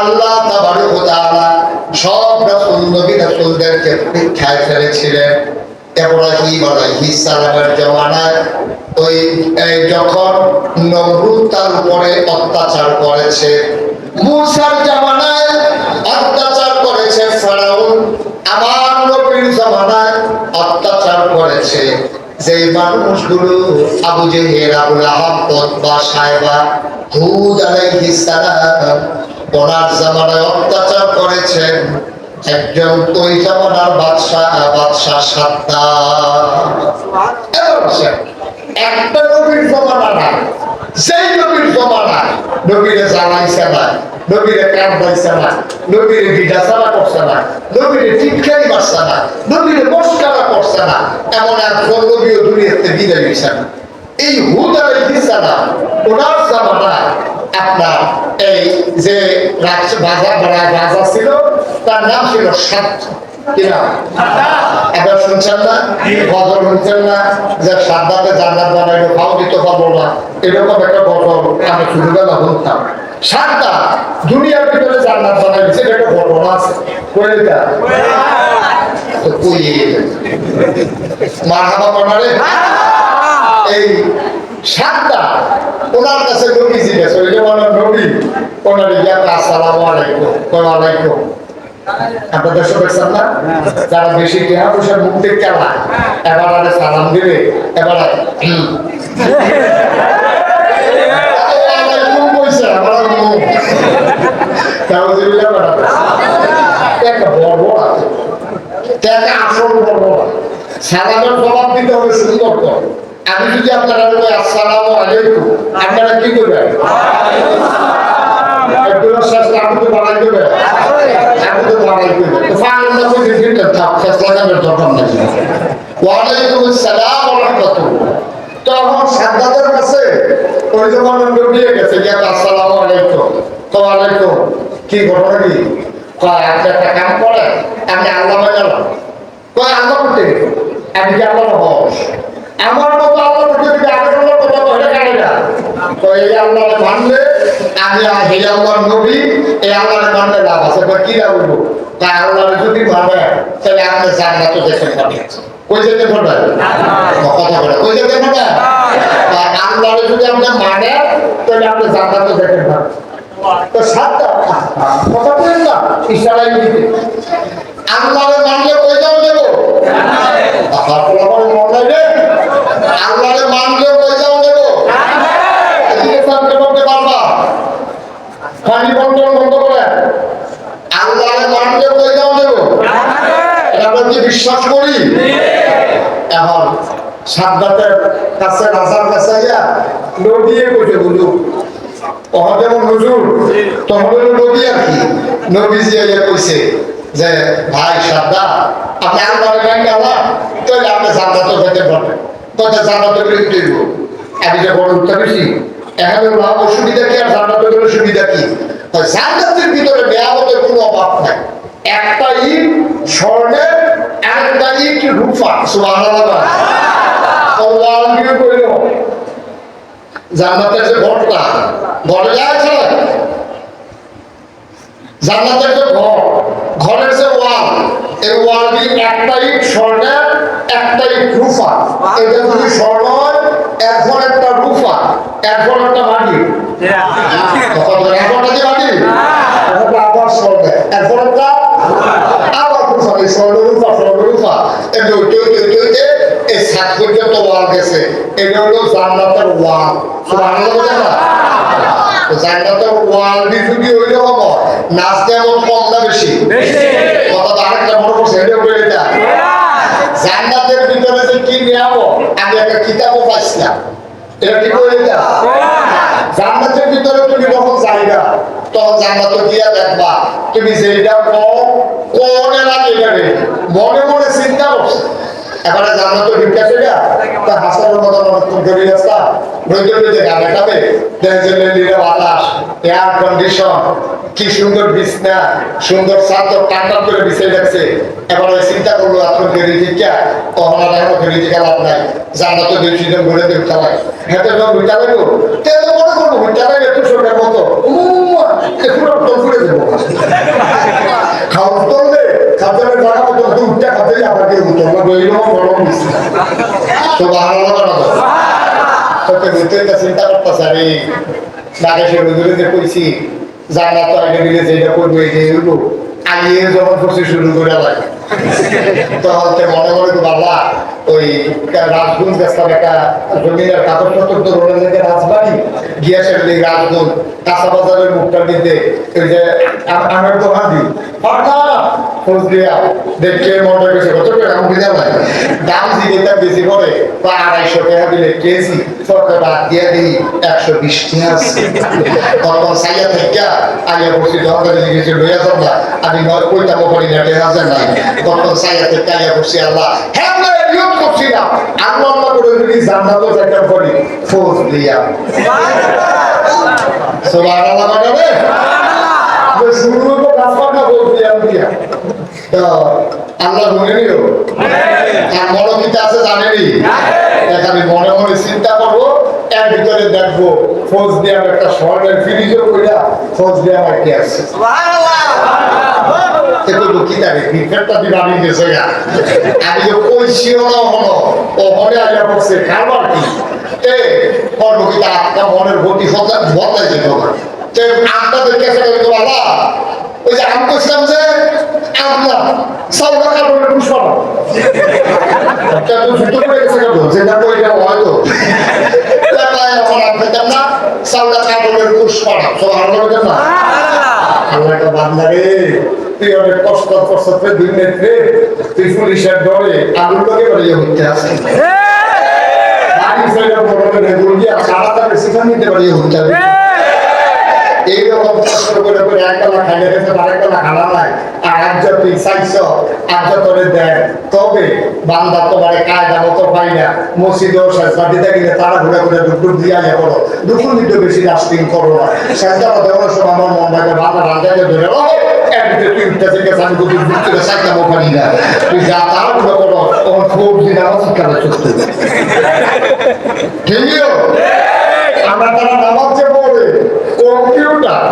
আল্লাহ তাবারক ওয়া তাআলা সব রাসূল নবী রাসূলদেরকে পরীক্ষায় ফেলেছিলেন। ইব্রাহিম আলাইহিস সালামের জামানায় ওই যখন নমরুদ তার উপরে অত্যাচার করেছে, মূসার জামানায় অত্যাচার করেছে ফেরাউন, আমার নবীর জামানায় অত্যাচার করেছে যে মানুষগুলো আবু জেহেল, আবু লাহাব, উতবা, সায়বা, হুদ আলাইহিস সালাম ওনার জামানায় অত্যাচার করেছেন একজন ওই জামানার বাদশা সাদ্দাত। একটা নবীর জমানা না, সেই নবীর জমানা নবীরে জ্বালাইছে না, নবীরে কাঁদাইছে না, নবীরে বিদাচারা করছে না, নবীরে টিটকারি মারছে না, নবীরে মস্কারা করছে না, এমন একজন নবীও দুনিয়াতে বিদায় হইছে না। এই হুদ আলাইহিস সালাম ওনার জামানায় আপনার এই যে রাজা ছিল তার নাম ছিল সাদ্দাত। কি নাম? একবার শুনছেন না? গজল শুনছেন না যে সাদ্দাতে জান্নাত বানাইলো, খাও দিতে পারবো না, এরকম একটা গজল আমি ছোটবেলা শুনতাম। সাদ্দাত দুনিয়ার ভিতরে জান্নাত বানাইছে, এটা একটা ঘটনা আছে। কইটা তো কইয়ে মারহাবা বানারে এই সাদ্দাত ওনার কাছে নবী জিজ্ঞেস ওই যে বলেন নবী, ওনার ইয়া আসসালামু আলাইকুম, ওয়া আলাইকুম। আপনাদের সব দেখছেন না, যারা বেশি টেহা পয়সার মুখ থেকে কেলা এবার আরে সালাম দিবে, এবার আমার মুখ তাওজিবিল্লাহ বাড়াবে একটা বড় আছে একটা আসল বড় সালামের জবাব দিতে হবে সুন্দর করে আমি যদি আপনারা বলি আসসালামু আলাইকুম আপনারা কি করবেন একদম শেষ আপনি তো বাড়াই দেবেন আপনি তো বাড়াই দেবেন তো ফাইনাল না করে দিতে থাক শেষ লাগানোর দরকার নেই ওয়ালাইকুম আসসালাম ওয়া রাহমাতুল্লাহ তখন সাদ্দাতের কাছে ওই যখন ডুবিয়ে গেছে যে আসসালামু আলাইকুম তো আলাইকুম কি ঘটনা কি কয় আপনি একটা কাম করেন আমি আল্লাহ মানালাম কয় আল্লাহ করতে আমি কি আল্লাহ হস আমার মতো আল্লাহ করতে যদি আল্লাহর কথা বলে কাটে না তো এই আল্লাহ মানলে আমি এই আল্লাহর নবী এই আল্লাহর মানলে লাভ আছে কি লাভ হইব তাই আল্লাহর যদি মানে তাহলে আপনি জান্নাত দেখতে পাবেন কই যেতে পারবেন কথা বলে কই যেতে পারবেন আল্লাহর যদি আপনি মানে তাহলে আপনি জান্নাত দেখতে পাবেন তো সাতটা কথা বলেন না ইশারায় দিতে আল্লাহর মানলে কই যাও দেব আল্লাহর মানলে আল্লাহর মানলে কই যাও দেব এদিকে সামনে বলতে পারবা পানি বন্ধ করে আল্লাহর মানলে কই যাও দেব আমরা কি বিশ্বাস করি এখন সাদ্দাতের কাছে রাজার কাছে ইয়া নদিয়ে কইতে বলু যেমন হুজুর তখন নবী আর কি নবীজি কইছে যে ভাই সাদ্দা আপনি আল্লাহর গান গাওয়া তাহলে আপনি জান্নাতে যেতে পারবেন কোথায় জান্নাতে গেলে দিব আমি যে বড় উত্তর বেশি এখানে অসুবিধা কি আর জান্নাতে গেলে সুবিধা কি জান্নাতের ভিতরে নিয়ামতের কোনো অভাব নাই একটা ইট স্বর্ণের একটা ইট রূপা সুবহানাল্লাহ আল্লাহ আমিও কইল জান্নাতের যে ঘরটা ঘরে আছে জান্নাতের যে ঘরের যে ওয়াল এই ওয়াল দিয়ে একটা ইট স্বর্ণের একটা ইট রূপা এটা যদি স্বর্ণ হয় এখন একটা রূপা এখন একটা মাটি এখন যে মাটি আবার স্বর্ণের এখন একটা আবার রূপা এই স্বর্ণ রূপা এই সাত পর্যন্ত ওয়াল গেছে এটা হলো জান্নাতের ওয়াল সুবহানাল্লাহ জান্নাতের ওয়াল দিয়ে যদি হইলে হবো নাচতে এমন কম না বেশি কথা তো আরেকটা বড় করছে এটা বলে এটা জান্নাতের ভিতরে যে কি নেবো আমি একটা কিতাবও পাইছিলাম এটা কি বলে এটা জান্নাতের ভিতরে তুমি যখন যাইবা তখন জান্নাত গিয়া দেখবা তুমি যেটা কোনের আগে যাবে মনে মনে চিন্তা করছো এবারে জান্নাতের ভিতরে সেটা তা হাসার মতো তুমি গড়ি রাস্তা রইতে গাবে খাবে দেখলে নীল বাতাস এয়ার কন্ডিশন কি সুন্দর বিছনা সুন্দর চাদর ঠান্ডা করে বিছিয়ে রাখছে এবারে চিন্তা করলো আপনার গড়ি দিকা তখন আর এখন গড়ি দিকা লাভ নাই জান্নাতে দুইজন ঘুরে দিয়ে উঠালাই হেঁটে যখন উঠা লাগলো তেল মনে করবো উঠা লাগে একটু ছোটের মতো একটু টল করে দেবো খাওয়া তললে খাদ্যের জায়গা মতো উঠতে খাদ্যে আবার দিয়ে উঠো আমরা বইল গরম দিচ্ছি তো ভালো না তোকে ঘুরতে চিন্তা করতেছে আরে নাগেশে রুজুরে কইছি জান্নাত তো আগে দিলে যেটা করবো এই যে এগুলো আগে যখন করছি শুরু করে লাগে তখন মনে করে তো বাবা ওই রাজগুঞ্জ গেছিলাম একটা জমিনের কাগজপত্র তো রোডের থেকে রাজবাড়ি গিয়া সেটা দিই রাজগুঞ্জ কাঁচা বাজারের মুখটার দিতে ওই যে আমের দোকান দিই খোঁজ দিয়া দেখে মনে করেছে কত করে আমি বুঝলাম না দাম দিতে বেশি করে বা 250 টাকা দিলে কেজি সরকার দিয়ে দিই 120 টাকা তখন সাইয়া থেকে আগে বসে দরকার জিজ্ঞেস লইয়া যাব না আমি নয় কইতা করি না টেকা যায় নাই তখন সাইয়া থেকে আগে বসে আল্লাহ হ্যাঁ আমরা নিয়ত করছি না আল্লাহ করে যদি জান্নাত একটা করি ফোর্স দিয়া সুবহানাল্লাহ মানে শুরু হলো রাস্তাটা বলতে দিয়া তো আল্লাহ মনে নিও আর মনোনীত আছে জানেনি আমি মনে মনে চিন্তা করবো এর ভিতরে দেখবো ফৌজ দিয়ে একটা স্বর্ণের ফ্রিজও কইরা ফৌজ দিয়ে আমার কি আছে আমি যে কইছিও না হলো ও মনে আইয়া পড়ছে খাবার কি আত্মা মনের গতি বদলাই যেত আপনাদের কাছে বাবা ওই যে আমি কইছিলাম যে আপনার সাউদা কারণে পুষ্পা যেটা কইটা হয়তো এখন আপনার সাল্লাহ কাবলের কুশ পড়া সব আল্লাহ না আল্লাহ একটা বান্দা রে, তুই অনেক কষ্ট করতে দুই নেত্রে তুই পুলিশের ডরে আলুর লোকে বাড়িয়ে হইতে আছে বাড়ি ছেড়ে বড় করে গুলিয়া সারাটা বেশি নিতে পারি বাড়িয়ে হইতে হবে এইরকম কষ্ট করে করে একবেলা খাইলে গেছে আরেকবেলা খানা নাই আর আজ তুই চাইছ আজ তোরে দেন তবে বান্দা তোমার কায়দা মতো পাই না মসজিদেও সেজদা দিতে গেলে তারা ঘুরে ঘুরে ডুব দিয়া ইয়ে করো দুপুর দিতে বেশি লাস্টিং করো না সেজদাটা দেওয়ার সময় আমার মন লাগে বান্দা রান্দাকে ধরে একদিকে তুই উঠতে থেকে আমি দুপুর ঘুরতে চাইতাম ওখানে না তুই যা তারা ঘুরে করো তখন খুব দিন আমার শিক্ষাটা চলতে ঠিকই আমরা তারা নামাজ যে পড়ে কম্পিউটার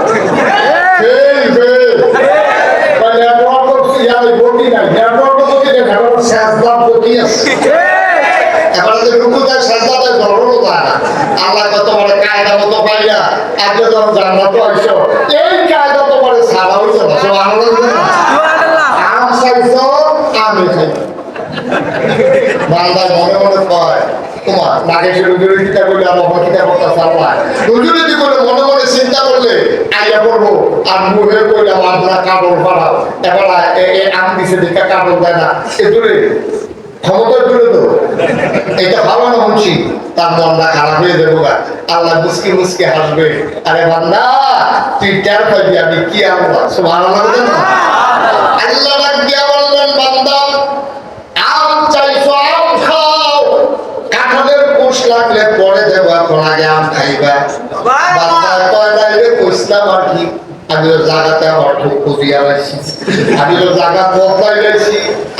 আল্লাহ তোমার কায়দা মতো পাইয়া আজকে যখন জান্নাত আইসো এই কায়দা তোমার সারা হইছে আম চাইছ আমি খাই বান্দা মনে মনে কয় তোমার নাগেশের হুজুরি কিতা করলে আর বাবা কিতা করতে চাল্লা হুজুরি কি করে মনে মনে চিন্তা করলে আইয়া করবো আর মুখে করলে আপনার কাপড় ফাড়াও এবার আম দিছে দেখে কাপড় দেয় না এ দূরে ক্ষমতা দূরে তো এটা ভালো না শুনছি তার মনটা খারাপ হয়ে যাবো গা আল্লাহ মুসকি মুসকি হাসবে আরে বান্দা তুই টের পাইবি আমি কি আল্লাহ সুবহানাল্লাহ আল্লাহ ডাক দিয়া বললেন বান্দা আম চাইছো আম খাও কাঁঠালের কোষ লাগলে পরে দেবো এখন আগে আম খাইবা বান্দা কয় নাইলে কইছিলাম আর কি আমি ওর জায়গাতে আমার খুব খুঁজিয়া রাখছি আমি ওর জায়গা বদলাই রাখছি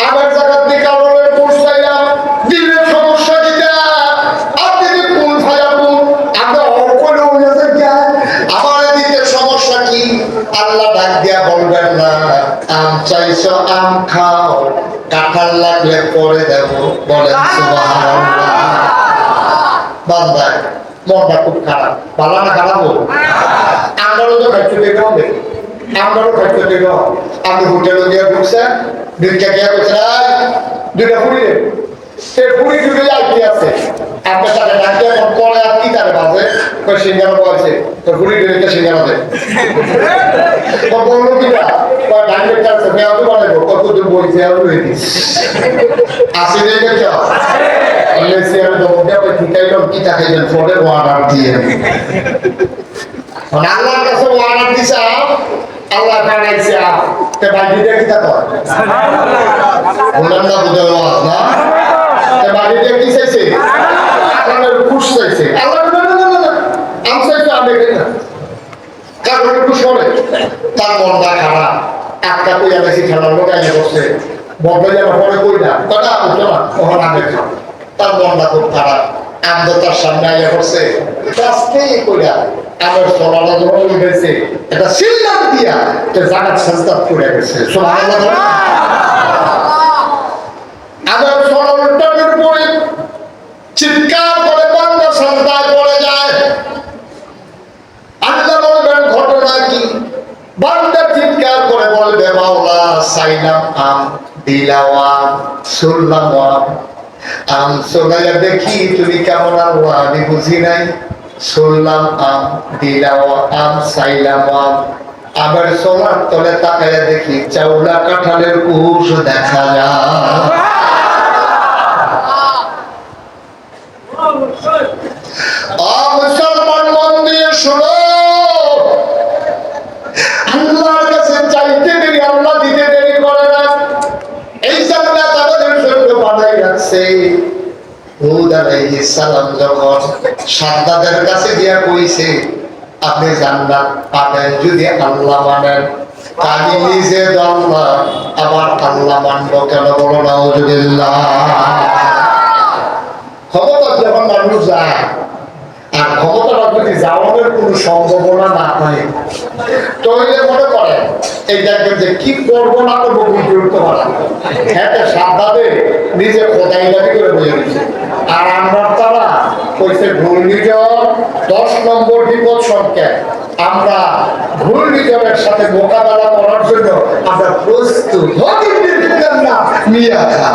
আমার জায়গার দিকে কারণের কোষ চাইলাম দিনের সমস্যা দিতা আপনি কোন ভাইয়াবু আমরা অকলে হয়ে যাচ্ছে আমার দিকে সমস্যা কি আল্লাহ ডাক দিয়া বলবেন না আম চাইছো আম খাও কাঁঠাল লাগলে পরে দেব বলেন সুবহানাল্লাহ বান্দা মনটা খুব খারাপ ভালো না খারাপ আমারও তো খাইতে দেবে হবে আমারও খাইতে দেবে আমি হোটেলে গিয়ে ঢুকছে দুইটা গিয়ে বলছে দুইটা পুরি সে পুরি দুটো আইতে আছে আপনার সাথে ডাকতে এখন পরে আর কি তারে বাজে কই সিঙ্গারা বলছে তো পুরি দুইটা সিঙ্গারা দেয় তো বললো কিনা কয় ডাইরেক্ট আছে ফেয়াও তো বানাবো কত দূর বলছে আর রয়ে দিস আসি দেখে চ লেসি আমি তো মধ্যে আপনি ঠিকাইলাম কি টাকাইলেন ফলে ওয়ার্ডার দিয়ে আল্লাহর কাছে ওয়ার্ডার দিছে আল্লাহ বানাইছে তে বাকি দিয়ে কি তা কয় বললাম না বুঝে ওয়াজ না তে বাকি দিয়ে কি চাইছে আপনার খুশ চাইছে আল্লাহ না না না না আমি চাইছি আমি না কারণ খুশ করে তার মনটা খারাপ একটা কইয়া বেশি খেলার লোক আইলে বসে বদলে যাওয়ার পরে কই না কটা বুঝলো না ওখানে আমি খাও তার মনটা খুব খারাপ আমি তার সামনে আইয়া করছে আজকেই কইরা আমার সোনাটা যখন উঠেছে এটা সিল্লার দিয়া তো জাগাত সাজদাত করে গেছে সুবহানাল্লাহ আমার সোনাটার উপরে চিৎকার করে বান্দা সাজদায় পড়ে যায় আল্লাহ বলবেন ঘটনা কি বান্দা চিৎকার করে বলবে মাওলা সাইলাম আম দিলাওয়াম সুল্লাম আম সোনাইয়া দেখি তুমি কেমন আল্লাহ আমি বুঝি নাই শুনলাম আম দিলাম আম সাইলাম আম আবার সোনার তলে তাকাইয়া দেখি চাউলা কাঁঠালের কুশ দেখা যায় মুসলমান মন দিয়ে শোনো আল্লাহর কাছে চাইতে দেরি আল্লাহ দিতে দেরি করে না এই জান্নাত আমাদের জন্য বানাই রাখছে হুদ আলাইহিস সালাম যখন সাদ্দাদের কাছে গিয়া কইছে আপনি জান্নাত পাবেন যদি আল্লাহ মানেন আমি নিজে আল্লাহ আবার আল্লাহ মানব কেন বলো নাউজুবিল্লাহ ক্ষমতা যখন মানুষ যায় আর ক্ষমতাটা যদি যাওয়ানোর কোনো সম্ভাবনা না হয় তাহলে মনে করেন এই দেখবেন যে কি করবো না করবো বুঝতে উঠতে পারে হ্যাঁ সাবধানে নিজে খোদাই দাবি করে বলে দিচ্ছে আর আমরা তারা কইছে ঘূর্ণিঝড় 10 নম্বর বিপদ সংখ্যা আমরা ঘূর্ণিঝড়ের সাথে মোকাবেলা করার জন্য আমরা প্রস্তুত না মিয়া খা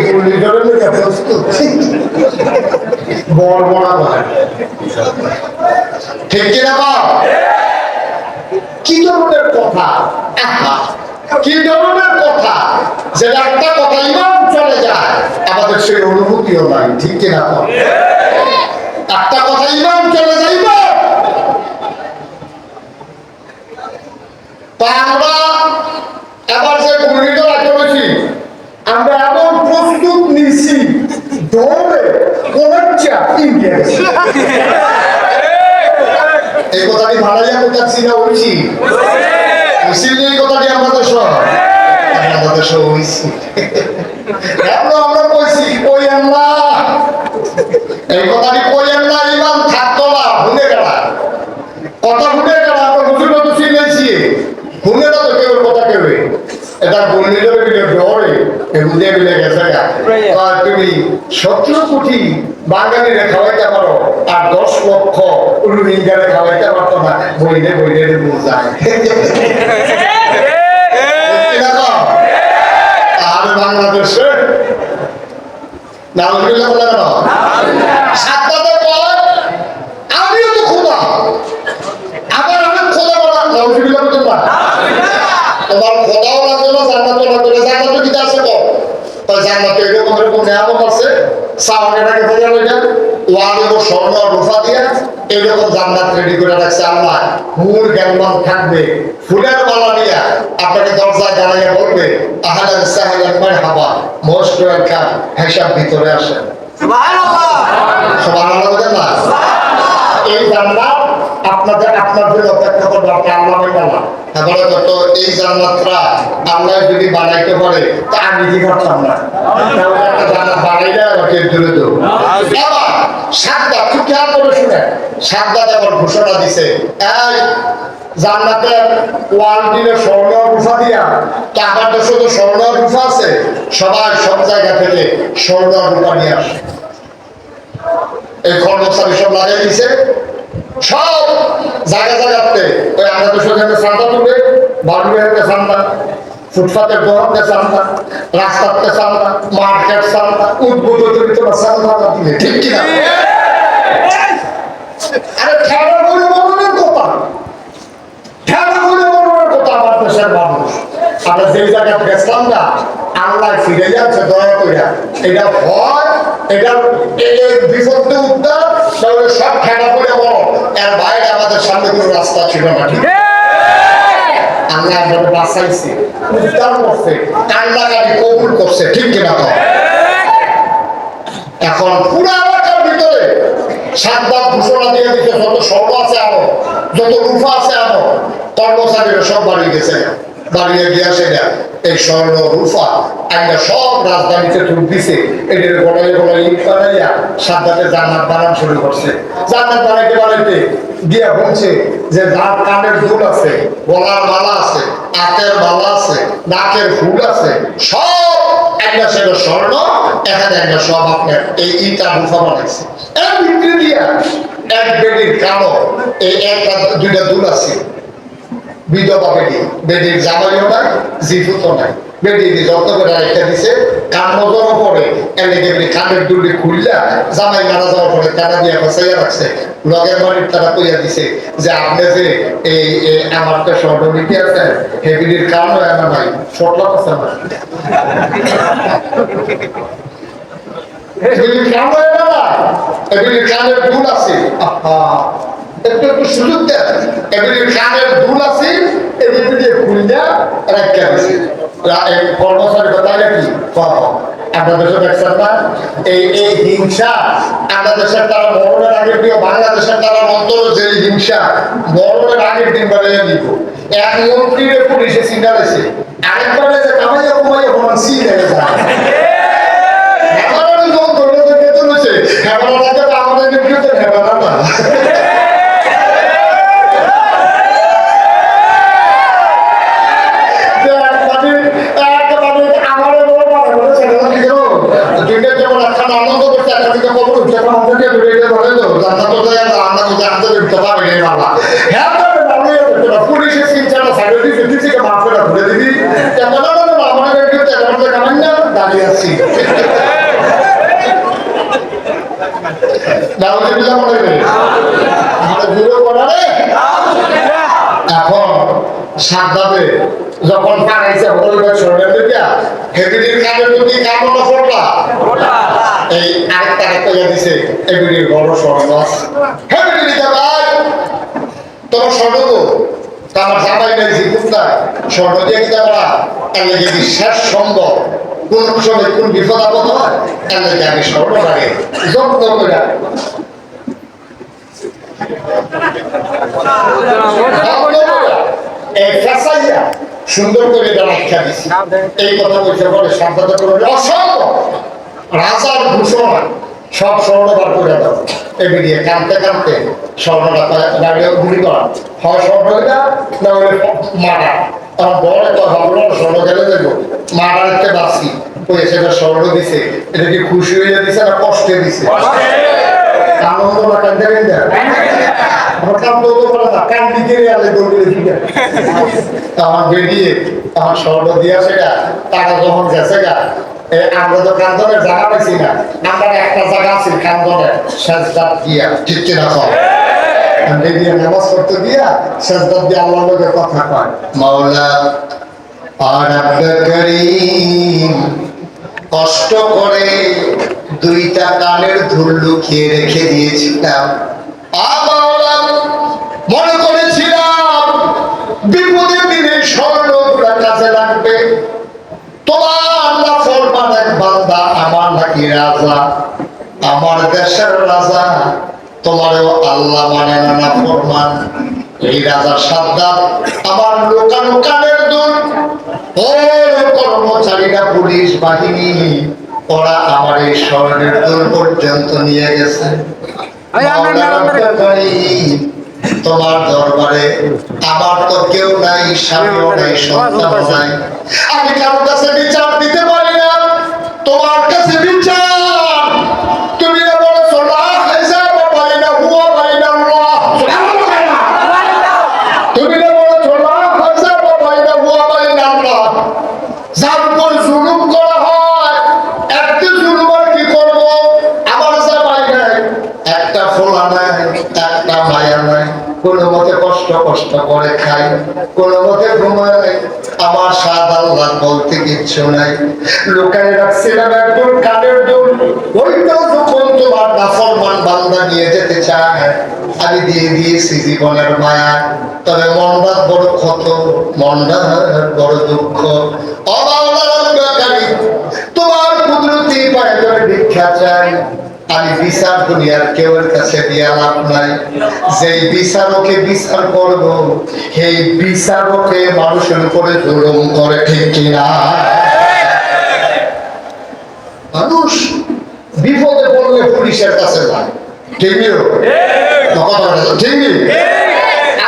ঘূর্ণিঝড়ের প্রস্তুত বর্বরা বলে, ঠিক কিনা বল? কি ধরনের কথা, কি ধরনের কথা, যেটা একটা কথা ইমান চলে যায়, আমাদের সেই অনুভূতিও নাই, ঠিক কিনা বল? একটা কথা ইমান চলে যাইব, তা আমরা এবার যে ঘূর্ণিটা করেছি, আমরা এমন প্রস্তুত নিছি দৌড়ে কোনটা ইন্ডিয়া এই কথাটি ভাড়াইয়া কোথাচ্ছি না বলছি এই কথাটি আমাদের সব আমাদের সব হয়েছি আমরা কইছি কই আমরা এই কথাটি কই আমরা ইমান থাকতো না ভুলে গেল কথা ভুলে গেল আমরা হুজুর মতো চিনেছি ভুলে না তো কেউ কথা কেউ এটা বললে ডরে বুঝে মিলে গেছে তুমি 17 কোটি বাঙালিরে খাওয়াইতে পারো আর 10 লক্ষ রোহিঙ্গারে খাওয়াইতে পারতো না বইলে বইলে বোঝায় আর বাংলাদেশে নাউজুবিল্লাহ বলে না সাতটাতে কয় আমিও তো খোদা আবার আমি খোদা বলা নাউজুবিল্লাহ বলে না তোমার খোদাও লাগবে না জান্নাতও লাগবে না জান্নাতও কি আছে তো তাই জান্নাতে এরকম এরকম নিয়ামত আছে সাউন্ডটাকে বোঝা লইয়া ওয়ালে ও স্বর্ণ রূপা দিয়া এরকম জান্নাত রেডি করে রাখছে আল্লাহ হুর জ্ঞানবান থাকবে ফুলের মালা দিয়া আপনাকে দরজায় দাঁড়াইয়া বলবে আহলান সাহলান মারহাবা মোস্ট ওয়েলকাম হিসাব ভিতরে আসেন সুবহানাল্লাহ সুবহানাল্লাহ বলেন না এই জান্নাত আপনাদের আপনাদের অপেক্ষা করবে আপনি আল্লাহ বললাম তারপরে তো এই জান্নাতটা আল্লাহ যদি বানাইতে পারে তা আমি কি করতাম না তাহলে একটা জান্নাত বানাইলে আমাকে দূরে দেব এবার সাতটা খুব খেয়াল করে শুনে সাতটা আবার ঘোষণা দিছে এই জান্নাতের ওয়াল দিলে স্বর্ণ রূপা দিয়া টাকার দেশে তো স্বর্ণ রূপা আছে সবাই সব জায়গা থেকে স্বর্ণ রূপা নিয়ে আসে এই কর্মচারী সব লাগিয়ে দিছে সব জায়গা জায়গাতে ওই আমরা তো সেখানে চাঁদা তুলে বাড়িতে চাঁদা ফুটপাতের দোকানতে চাঁদা রাস্তাতে চাঁদা মার্কেট চাঁদা উদ্বোধন চাঁদা দিলে ঠিক কিনা আরে ঠেলা করে মরণের কথা ঠেলা করে মরণের কথা আমার দেশের মানুষ আমরা যেই জায়গাতে গেছিলাম না আল্লাহ ফিরে যাচ্ছে দয়া করিয়া এটা হয় এটা বিপদে উদ্ধার তাহলে সব ঠেলা করে বড় এর বাইরে আমাদের সামনে কোনো রাস্তা ছিল না ঠিক আল্লাহ আমাদের বাঁচাইছে উদ্ধার করছে কান্নাকাটি কবুল করছে ঠিক কিনা তো এখন পুরো এলাকার ভিতরে সাতবার ঘোষণা দিয়ে দিচ্ছে যত স্বর্ণ আছে আরো যত রূপা আছে আরো কর্মচারীরা সব বাড়িয়ে গেছে বাড়িয়ে গিয়া সেটা এই স্বর্ণ রূপা একটা সব রাজধানীতে ঠুক দিছে এদের গোটাই গোটাই ইট বানাইয়া সাদ্দাতে জান্নাত বানান শুরু করছে জান্নাত বানাইতে বানাইতে গিয়া বলছে যে যার কানের দুল আছে গলার মালা আছে হাতের মালা আছে নাকের ফুল আছে সব একটা সেটা স্বর্ণ এখানে একটা সব আপনার এই ইটা রূপা বানাইছে এর ভিতরে দিয়া এক বেডির কালো এই একটা দুইটা দুল আছে বিধবা বেডি বেডির জামাইও নাই জিফুতও নাই বেডি যত করে রেখে দিছে কান নজরও পড়ে এলেকে কানের দুলি খুললা জামাই মারা যাওয়ার পরে তারা দিয়ে ফসাইয়া রাখছে লগের বাড়ির তারা কইয়া দিছে যে আপনি যে এই আমার তো স্বর্ণনীতি আছে হেবিলির কারণও এমন নাই শর্টলাপ আছে আমার হেবিলির কারণও এমন না হেবিলির কানের দুল আছে একটু একটু সুযোগ দেন এগুলির কানের দুল আছে এগুলি দিয়ে খুললা রাখা দিছে কর্মচারী কথা কি আপনার দেশে দেখছেন না এই হিংসা আমাদের দেশের তারা মরণের আগের দিন বাংলাদেশের তারা অন্তর যে হিংসা মরণের আগের দিন বানিয়ে দিব এক মন্ত্রীর পুলিশে সিগনালেছে আরেকবারে যে কামাইয়া কুমাইয়া ভ্রমণ সিগনালে যায় হেমানো যখন ধরে বেতন হয়েছে হেমানো লাগে আমাদের বিরুদ্ধে হেমানা না আনন্দ করতে একটা দিকে কবর উঠছে আমাদেরকে বেরিয়ে বলে তো জান্নাত তো যায় আমরা তো জানতে উঠতে পারবে না বাবা হ্যাঁ তবে ভালোই করতে না পুলিশের সিনচারা সাইডে দিতে দিতে মাফ করে ঘুরে দিবি কেমন না আমাদের কিন্তু আমাদের কামান না দাঁড়িয়ে আছি নাউজুবিল্লাহ মনে করে আমাদের দূরে পড়া রে। এখন সাদ্দামে যখন পাড়াইছে হলুদের সরকার দিকা হেবিডির কাজের প্রতি কামনা ফোটলা এই আরেকটা দিছে হেবিডির বড় স্বর্ণ হেবিডি দিতে ভাই তোমার স্বর্ণ তো আমার জামাই নাই জিকুতা স্বর্ণ দিয়ে কি আমরা এর লেগে বিশ্বাস সম্ভব কোন সময় কোন বিপদ আপদ হয় এর লেগে আমি স্বর্ণ লাগে যত্ন করে সুন্দর করে ব্যাখ্যা দিচ্ছি এই কথা বলতে বলে সাবধান করবে অসম্ভব রাজার ঘোষণা সব স্বর্ণ বার করে দাও এবিডিয়ে কাঁদতে কাঁদতে স্বর্ণটা দাঁড়িয়ে গুলি করা হয় স্বর্ণটা না হলে মারা আমার বড় একটা ভাবলো স্বর্ণ গেলে দেখবো মারা একটা বাঁচি ওই সেটা স্বর্ণ দিছে এটা কি খুশি হয়ে দিছে না কষ্টে দিছে আনন্দ না কাঁদতে কাঁদতে আমার কাম করতে পারে না কান দিকে আলে দৌড়ে দিকে আমার বেরিয়ে আমার স্বর্ণ দিয়া সেটা টাকা যখন গেছে গা আমরা তো কান্দনের জায়গা পাইছি না আমরা একটা জায়গা আছি কান্দনের সেজদাত দিয়া ঠিক কিনা সব বেরিয়ে নামাজ পড়তে দিয়া সেজদাত দিয়ে আল্লাহর লগে কথা কয় মাওলা আর রব্বে করিম কষ্ট করে দুইটা কানের ধুল লুকিয়ে রেখে দিয়েছিলাম মনে করেছিলাম বিপদের দিনে স্বর্ণগুলা কাজে লাগবে তোমার না ফরমান এক বান্দা আমার নাকি রাজা আমার দেশের রাজা তোমারও আল্লাহ মানে না ফরমান এই রাজার সাদ্দাত আমার লোকানো কানের দুল ওর কর্মচারীরা পুলিশ বাহিনী ওরা আমার এই স্বর্ণের দুল পর্যন্ত নিয়ে গেছে তোমার দরবারে আমার তো কেউ নাই স্বামীও নাই সন্তানও নাই আমি কারোর কাছে বিচার দিতে পারি না তোমার কাছে বিচার তুমি বলেছো লা হিসাবা বাইনা হুয়া বাইনা আল্লাহ তুমি বলেছো লা হিসাবা বাইনা হুয়া বাইনা আল্লাহ যার উপর জুলুম করা হয় একটা জুলুম আর কি করব আমার জামাই নাই একটা ফোলা নাই একটা মায়া নাই কোনো মতে কষ্ট করে খাই কোনো মতে ঘুমায় নাই আমার স্বাদ আল্লাহ বলতে কিচ্ছু নাই লুকায় রাখছিলাম একদম কানের দুল ওইটাও যখন তোমার নাফরমান বান্দা নিয়ে যেতে চায় আমি দিয়ে দিয়েছি জীবনের মায়া তবে মনটা বড় ক্ষত মনটা বড় দুঃখ অবাউলাকারী তোমার কুদরতি পায়ে ধরে ভিক্ষা চাই আমি বিচার দুনিয়ার কেউ কাছে দিয়া লাভ নাই যেই বিচারকে বিচার করব সেই বিচারকে মানুষের উপরে জুলুম করে ঠিক কিনা মানুষ বিপদে পড়লে পুলিশের কাছে যায় ঠিকই ঠিকই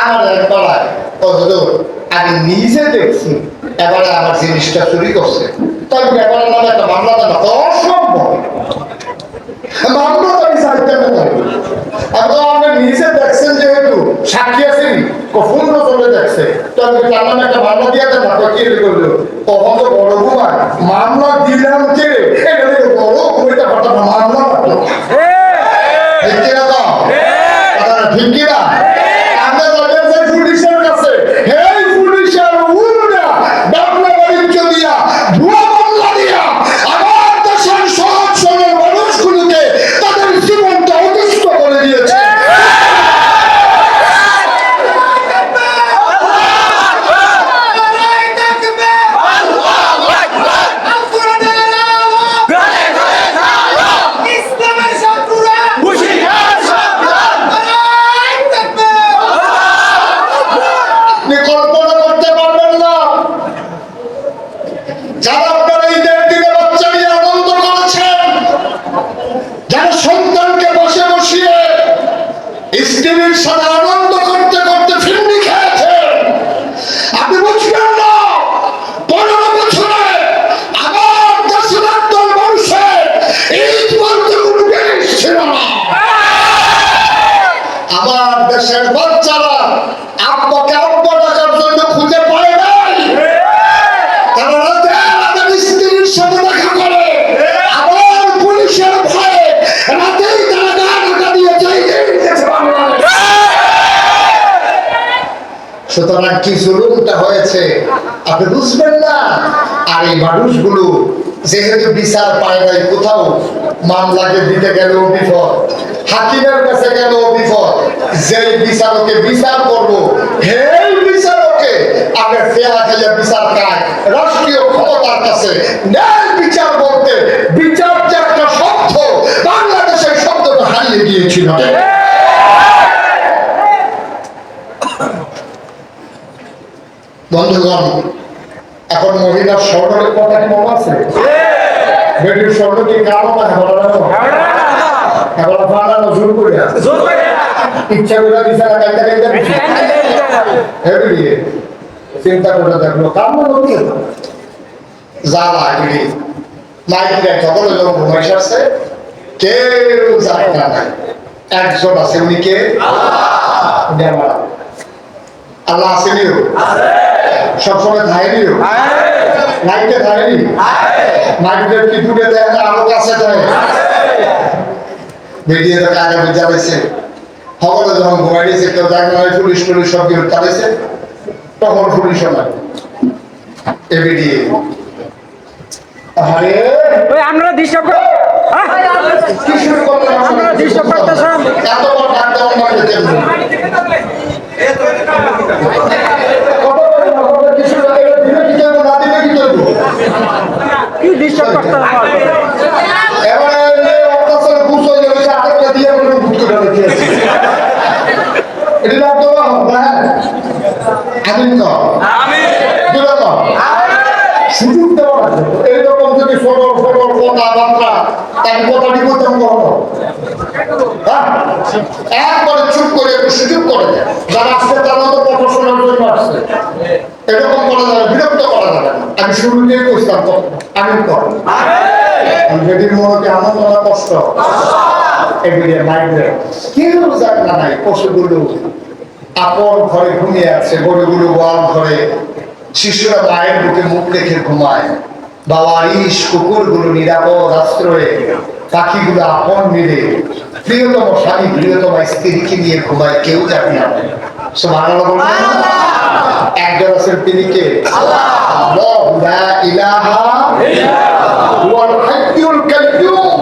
আমার একবার আমি নিজে দেখছি এবারে আমার জিনিসটা চুরি করছে তবে এবারে নামে একটা মামলা দেন অসম্ভব নিজে দেখছেন যেহেতু সাক্ষী আছেন কখন চলে দেখছে তো আমি তার নামে একটা মামলা দিয়ে দেন না কি করলো কখন তো বড় ঘুমায় মামলা দিলাম কে বড় ঘুমিটা হঠাৎ মামলা ঠিক কিনা তো ঠিক কিনা আমরা যাবেন পুলিশের কাছে হে পুলিশের উল্টা ডাবলা বাণিজ্য দিয়া ভুয়া মামলা দিয়া আমার দেশের সহজ সরল মানুষগুলোকে তাদের জীবনটা অতিষ্ঠ করে দিয়েছে দেশের বাচ্চারা আব্বাকে আব্বা ডাকার জন্য খুঁজে পায় নাই তারা রাতের স্ত্রীর সাথে দেখা করে আবার পুলিশের ভয়ে রাতেই তারা গা ঢাকা দিয়ে কি জুলুমটা হয়েছে আপনি বুঝবেন না। আর এই মানুষগুলো যেহেতু বিচার পায় নাই, কোথাও মামলাকে দিতে গেলেও বিপদ, হাকিমের কাছে গেলেও বিপদ, যে বিচারকে বিচার করবো সেই বিচারকে আগে ফেরা খাইয়া বিচার পায় রাষ্ট্রীয় ক্ষমতার কাছে। ন্যায় বিচার বলতে বিচার যে একটা শব্দ, বাংলাদেশের শব্দটা হারিয়ে গিয়েছিল। বন্ধুগণ, এখন মহিলার স্বর্ণের কথা কি মনে আছে? বেটির স্বর্ণ কি কারো না এখন বানানো শুরু করে ইচ্ছা করে বিছানা কাইতে কাইতে চিন্তা করে দেখলো কারণ যা লাগবে মাইকে সকলে লোক ঘুমাইছে আছে, কেউ যায় না, একজন আছে, উনি কে? আল্লাহ আসেনিও, সবসময় ধাইনিও, লাইটে ধাইনি, মাইকের কি দূরে দেয় না আরো কাছে দেয়, বেরিয়ে তাকে আগে বুঝাইছে। সকলে যখন ঘুমাই দিয়েছে, কেউ জানে না, পুলিশ টুলিশ সব বিরোধ চালাইছে, তখন পুলিশ নয় এ বেরিয়ে আমরা ডিস্টার্ব কি শুরু করলেন? আমরা ডিস্টার্ব করতেছেন। এত বড় ডাক দেওয়ার মানে কেমন? কি ডিস্টার্ব করতে সুযোগ দেওয়া এইরকম যদি সরল সরল কথাবার্তা তাকে কথাটি বলতে একবারে চুপ করে একটু সুযোগ করে দেয়। যারা আসছে তারা তো প্রফেশনাল জন্য আসছে, এরকম করা যাবে, বিরক্ত করা যাবে না। আমি শুরুতেই বুঝতাম আমি যেদিন মনে আনন্দ না কষ্ট এগুলি মাইগ্রেন কেউ যাক না নাই। পশুগুলো আপন ঘরে ঘুমিয়ে আছে, গরুগুলো গোয়াল ঘরে, শিশুরা মায়ের বুকে মুখ রেখে ঘুমায়, বাবার ইস কুকুরগুলো নিরাপদ আশ্রয়ে, পাখিগুলো আপন মিলে প্রিয়তম স্বামী প্রিয়তম স্ত্রীকে নিয়ে ঘুমায়, কেউ যাবে না। সুবহানাল্লাহ বলবেন। একজন আছেন, তিনি কে? আল্লাহ, লা ইলাহা হুয়াল হাইয়ুল কাইয়্যুম।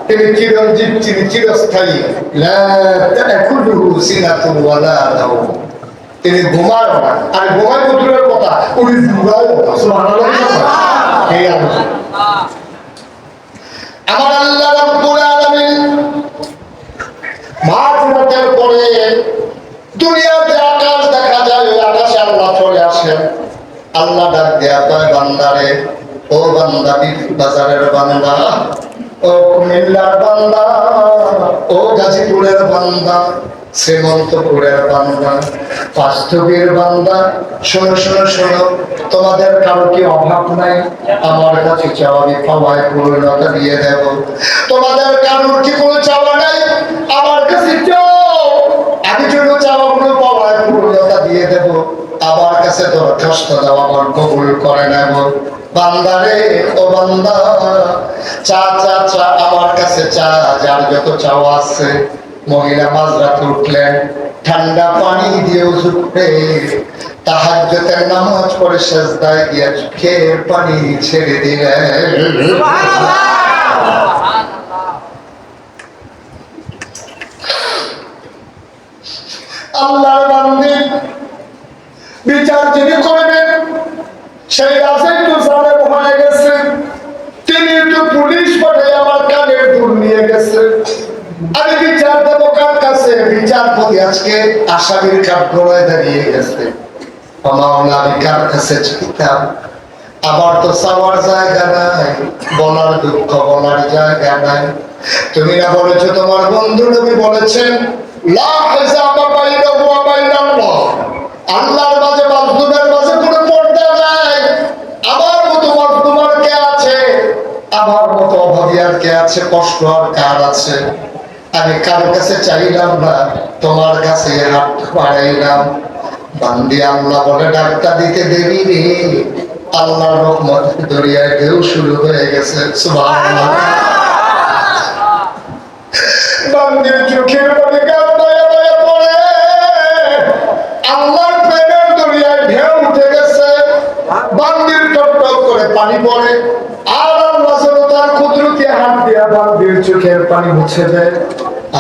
তিনি চিরঞ্জীব, তিনি চিরস্থায়ী। লা তাকুলুহু সিনাতুন ওয়ালা নাওম। তিনি ঘুমায় না, আর ঘুমায় দূরের কথা, উনি ঘুমায় না। সুবহানাল্লাহ। এই আমার আল্লাহ রাব্বুল আলামিন মাগফিরাতের পরে দুনিয়াতে আকাশ দেখা যায়, ওই আকাশে আল্লাহ চলে আসেন। আল্লাহ ডাক দেয়া কয়, বান্দারে, ও বান্দা, বাজারের বান্দা, ও কুমিল্লার বান্দা, ও গাজীপুরের বান্দা, শ্রীমন্তপুরের বান্দা, পাঁচটুকির বান্দা, শোনো শোনো শোনো, তোমাদের কারো কি অভাব নাই? আমার কাছে চাওয়া, আমি পাওয়ায় পূর্ণতা দিয়ে দেব। তোমাদের কারোর কি কোনো চাওয়া নাই? আমার কাছে চাও, আমি জন্য চাওয়া কোনো পাওয়ায় পূর্ণতা দিয়ে দেব। আমার কাছে দরখাস্ত দাও, আমার কবুল করে নেব। বান্দারে, ও বান্দা, চা চা চা, আমার কাছে চা, যার যত চাওয়া আছে। মহিলা মাঝরাতে উঠলেন, ঠান্ডা পানি দিয়ে উযু করে তাহাজ্জুদের নামাজ পড়ে সেজদায় গিয়ে চোখের পানি ছেড়ে দিলেন। আল্লাহর বান্দী বিচার যিনি করবেন, সেই রাজা একটু জালেম হয়ে গেছে। তিনি একটু পুলিশ পাঠিয়ে আমার কানের দুল নিয়ে গেছে। আমি বিচার দেবো কার কাছে? বিচারপতি আজকে আসামির কাঠগড়ায় দাঁড়িয়ে গেছে। মাওলা, আমি কার কাছে চাইতাম? আমার তো চাওয়ার জায়গা নাই, বলার দুঃখ বলার জায়গা নাই। তুমি না বলেছো, তোমার বন্ধু নবী বলেছেন, লা হিজাবা বাইনাহু ওয়া বাইনাল্লাহ, আল্লাহর মাঝে মাজলুমের মাঝে কোনো পর্দা নাই। আমার মতো মাজলুম আর কে আছে? আমার মতো অভাবী আর কে আছে? কষ্ট আর কার আছে? আমি কারোর কাছে চাইলাম না, তোমার কাছে হাত বাড়াইলাম। বান্দি, আল্লাহ বলে ডাক্তার দিতে দেরি রে, আল্লাহর রহমত দরিয়ায় ঢেউ শুরু হয়ে গেছে। সুবহানাল্লাহ। বান্দির চোখের পানি কাঁদতে পড়ে, আল্লাহর প্রেমের দরিয়ায় পানি পড়ে আর আল্লাহ যেন তার কুদরতি হাত দিয়ে বান্দির চোখের পানি মুছে দেয়।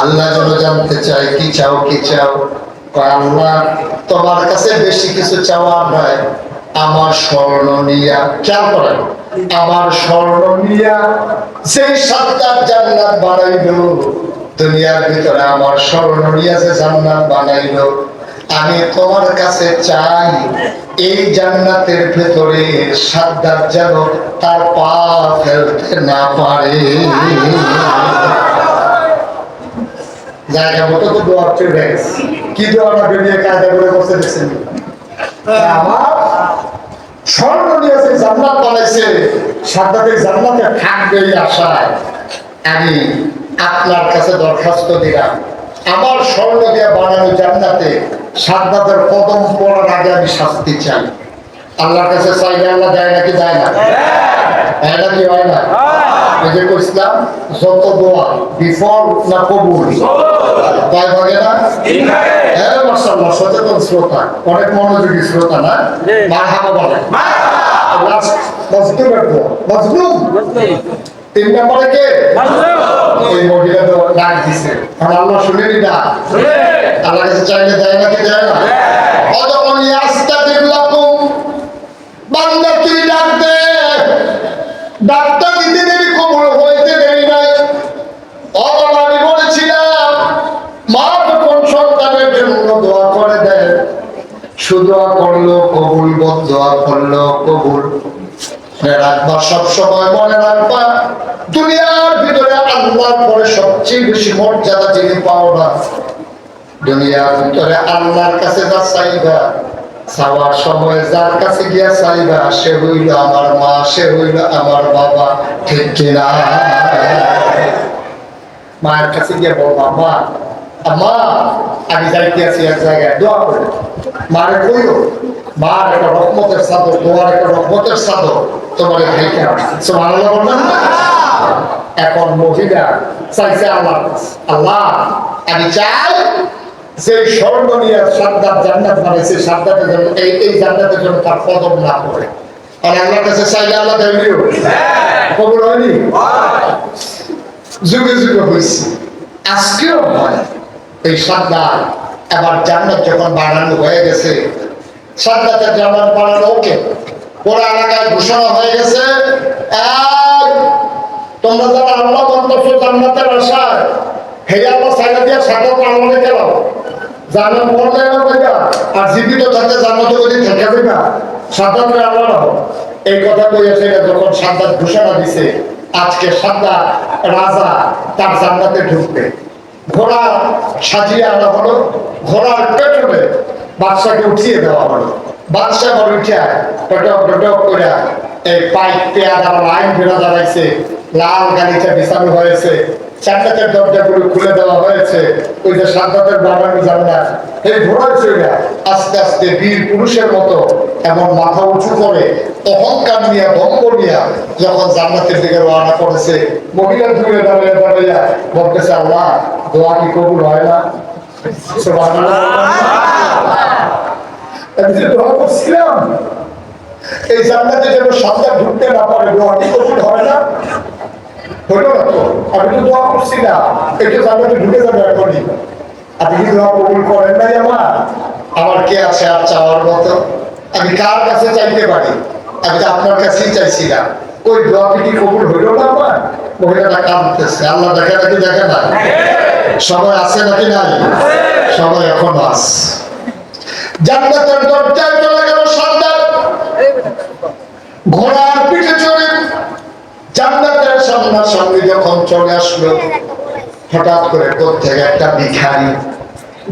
আল্লাহ যেন জানতে চাই কি চাও কি চাও। কয় আল্লাহ তোমার কাছে বেশি কিছু চাওয়ার নয়, আমার স্বর্ণ নিয়া, খেয়াল করেন, আমার স্বর্ণ নিয়া সেই সাতটার জান্নাত বানাইলো, দুনিয়ার ভিতরে আমার স্বর্ণ নিয়া যে জান্নাত বানাইলো, আমি তোমার কাছে চাই এই জান্নাতের ভেতরে সাদ্দাত যেন তার পা ফেলতে না পারে। জায়গা মতো তো দোয়া চলে গেছে। কি দোয়াটা বেরিয়ে কায়দা করে বসে দেখছেন? আমার স্বর্ণ নিয়ে যে জান্নাত বানাইছে, সাদ্দাতের জান্নাতে থাকবে এই আশায় আমি আপনার কাছে দরখাস্ত দিলাম, আমার স্বর্ণ দিয়ে বানানো জান্নাতে সাদ্দাতের কদম পড়ার আগে আমি শাস্তি চাই। আল্লাহর কাছে চাইলে আল্লাহ দেয় নাকি দেয় না? দেয় নাকি হয় না? ওই যে কইছিলাম যত দোয়া বিফল না কবুল, কয় ভাগে না? হ্যাঁ মাশাআল্লাহ, সচেতন শ্রোতা, অনেক মনোযোগী শ্রোতা না? মারহাবা বলে। লাস্ট মজলুমের দোয়া, মজলুম 3 নম্বরে কে? ওই মহিলা তো ডাক দিছে, আর আল্লাহ শুনেনি না? আল্লাহর কাছে চাইলে দেয় নাকি দেয় না? অযখন ইয়াস্তাজিব লাকুম, বান্দা তুই ডাক দে, ডাকটা দিতে দেরি কবুল হইতে দেরি নাই। অবাবা আমি বলেছিলাম মা যখন সন্তানের জন্য দোয়া করে দেয়, সুদোয়া করলো কবুল, বদদোয়া করলো কবুল। মনে রাখবা, সবসময় মনে রাখবা, দুনিয়ার ভিতরে আল্লাহর পরে সবচেয়ে বেশি মর্যাদা যিনি পাও না, দুনিয়ার ভিতরে আল্লাহর কাছে যা চাইবা, চাওয়ার সময় যার কাছে গিয়া চাইবা, সে হইল আমার মা, সে হইল আমার বাবা, ঠিক কিনা? মায়ের কাছে গিয়ে বলবা, মা মা আমি যাইতে আছি এক জায়গায়, দোয়া করে। মারে কইও, মার একটা রহমতের চাদর, তোমার একটা রহমতের চাদর তোমার খাইতে হবে। সুবহানাল্লাহ বলবেন না? এখন মহিলা চাইছে আল্লাহ, আল্লাহ আমি চাই যে স্বর্ণ নিয়ে সাদ্দাত জান্নাত বানাইছে, সাদ্দাতের জন্য এই জান্নাতের জন্য তার কদম না পড়ে। আর আল্লাহর কাছে চাইলে আল্লাহ দেয়নিও, কবুল হয়নি? যুগে যুগে হয়েছে, আজকেও হয়। এই সাদ্দাত এবার জান্নাত যখন বানানো হয়ে গেছে, সাদ্দাতের জান্নাত বানানো ওকে, পুরা এলাকায় ঘোষণা হয়ে গেছে, তোমরা যারা আল্লাহ বলতেছো জান্নাতের আশায়, হে আল্লাহ চাইলে দিয়ে সাদ্দাত আল্লাহকে গেলাম, জান্নাত পড়লে না আর জীবিত থাকতে জান্নাতে ওই দিন থেকে যাবে, সাদ্দাতের আল্লাহ না। এই কথা কইয়াছে যখন সাদ্দাত ঘোষণা দিছে, আজকে সাদ্দাত রাজা তার জান্নাতে ঢুকবে, ঘোড়া সাজিয়ে আনা হলো, ঘোড়ার পেছনে বাদশাকে উঠিয়ে দেওয়া হলো। বাদশা বড় উঠিয়া টটক টটক করে এই পাইপ পেয়াদা লাইন ফেরা দাঁড়াইছে, লাল গালিচা বিছানো হয়েছে, জান্নাতের দরজাগুলো খুলে দেওয়া হয়েছে। ওই যে সাদ্দাতের বানানো জান্নাত, এই ঘোড়ায় চলে আস্তে আস্তে বীর পুরুষের মতো এমন মাথা উঁচু করে অহংকার নিয়ে দম্ভ নিয়ে যখন জান্নাতের দিকে রওনা করেছে, মহিলা দূরে দাঁড়িয়ে দাঁড়িয়ে বলতেছে, আল্লাহ দোয়া কি কবুল হয় না? সুবহানাল্লাহ। আমি যে দোয়া করছিলাম এই জান্নাতে যেন সাদ্দাত ঢুকতে না পারে, দোয়া কি কবুল হয় না? হলো না তো? আমি তো দোয়া করছি না, এটা জান্নাতে ঢুকে যাবে এখনই। আপনি কি দোয়া কবুল করেন নাই? আমার কে আছে আর চাওয়ার মতো? আমি কার কাছে চাইতে পারি? আমি তো আপনার কাছেই চাইছিলাম। ওই দোয়া কি কবুল হইল না? আমার মহিলাটা কাঁদতেছে, আল্লাহ দেখে নাকি দেখে না? সময় আছে নাকি নাই? সময় এখন আছে। জান্নাতের দরজায় চলে গেল সাদ্দাত, ঘোড়ার পিঠে চড়ে জান্নাতের সামনাসামনি যখন চলে আসলো, হঠাৎ করে কোত্থেকে একটা ভিখারি,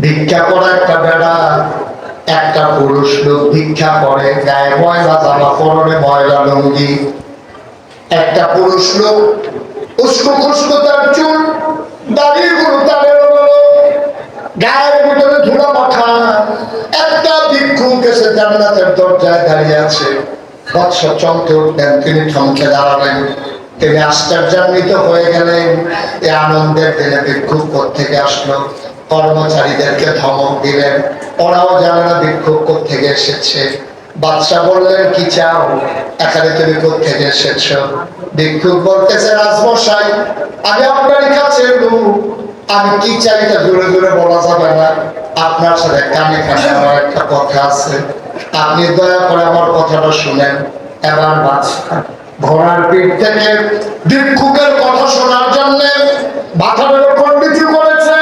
ভিক্ষা করা একটা বেড়া, একটা পুরুষ লোক ভিক্ষা করে, গায়ে ময়লা জামা, পরনে ময়লা লুঙ্গি, একটা পুরুষ লোক উস্কো খুস্কো তার চুল, দাড়িগুলো তার এলোমেলো, গায়ের ভিতরে ধুলা মাখা, একটা ভিক্ষুক এসে জান্নাতের দরজায় দাঁড়িয়ে আছে। বৎস চমকে উঠলেন, তিনি থমকে দাঁড়ালেন, তিনি আশ্চর্যান্বিত হয়ে গেলেন। এই আনন্দের দিনে ভিক্ষুক কোত্থেকে আসলো, কর্মচারীদেরকে ধমক দিলেন, ওরাও জানে না ভিক্ষুক কোত্থেকে এসেছে। বাদশাহ বললেন, কি চাও? এখানে তুমি কোত্থেকে এসেছো? ভিক্ষুক বলতেছে, রাজমশাই, আমি আপনার কাছে এলুম, আমি কি চাই তা জোরে জোরে বলা যাবে না, আপনার সাথে কানে কানে আমার একটা কথা আছে, আপনি দয়া করে আমার কথাটা শুনেন। এবার বাদশাহ ঘোড়ার পিঠ থেকে ভিক্ষুকের কথা শোনার জন্য মাথার উপর নিচু করেছে,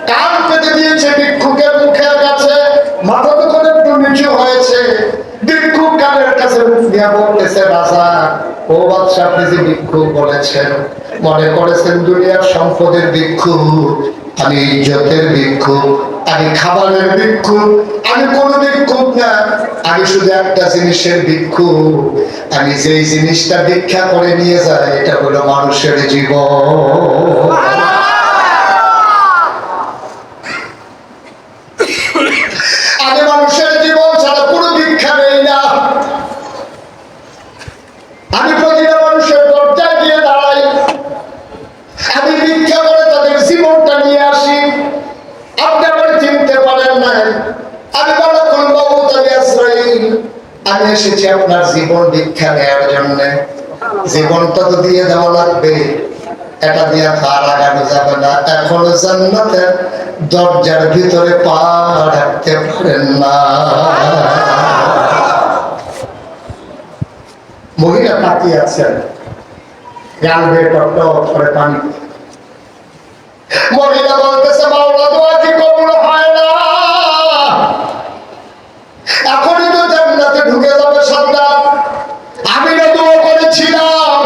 কান পেতে দিয়েছে ভিক্ষুকের মুখের কাছে, মাথা তো করে একটু নিচু হয়েছে। ভিক্ষুক কানের কাছে মুখ দিয়া বলতেছে, রাজা ও বাদশাহ, আপনি যে ভিক্ষুক বলেছেন, মনে করেছেন দুনিয়ার সম্পদের ভিক্ষুক, আমি ইজ্জতের ভিক্ষুক, আমি খাবারের ভিক্ষুক, আমি কোন ভিক্ষুক না, আমি শুধু একটা জিনিসের ভিক্ষুক। আমি যেই জিনিসটা ভিক্ষা করে নিয়ে যাই, এটা হলো মানুষের জীবন। আমি মানুষের জীবন ছাড়া কোনো ভিক্ষা নেই না। আমি প্রতিটা মানুষের দরজায় গিয়ে দাঁড়াই, আমি ভিক্ষা করে তাদের জীবনটা নিয়ে আসি। আপনি আমার চিনতে পারেন না, আমি বালাকুল মাউত, আমি আজরাইল। আমি এসেছি আপনার জীবন ভিক্ষা নেওয়ার জন্য। জীবনটা তো দিয়ে দেওয়া লাগবে, এটা দিয়ে তার আগানো যাবে না। এখনো জান্নাতের দরজার ভিতরে পা রাখতে পারেন না। মহিলা তাকিয়ে আছেন, গাল বেয়ে টপ করে পানি। মহিলা বলতেছে, মাওলা দোয়া কি কবুল হয় না? এখনই তো জান্নাতে ঢুকে যাবে সাদ্দাত। আমি না দোয়া করেছিলাম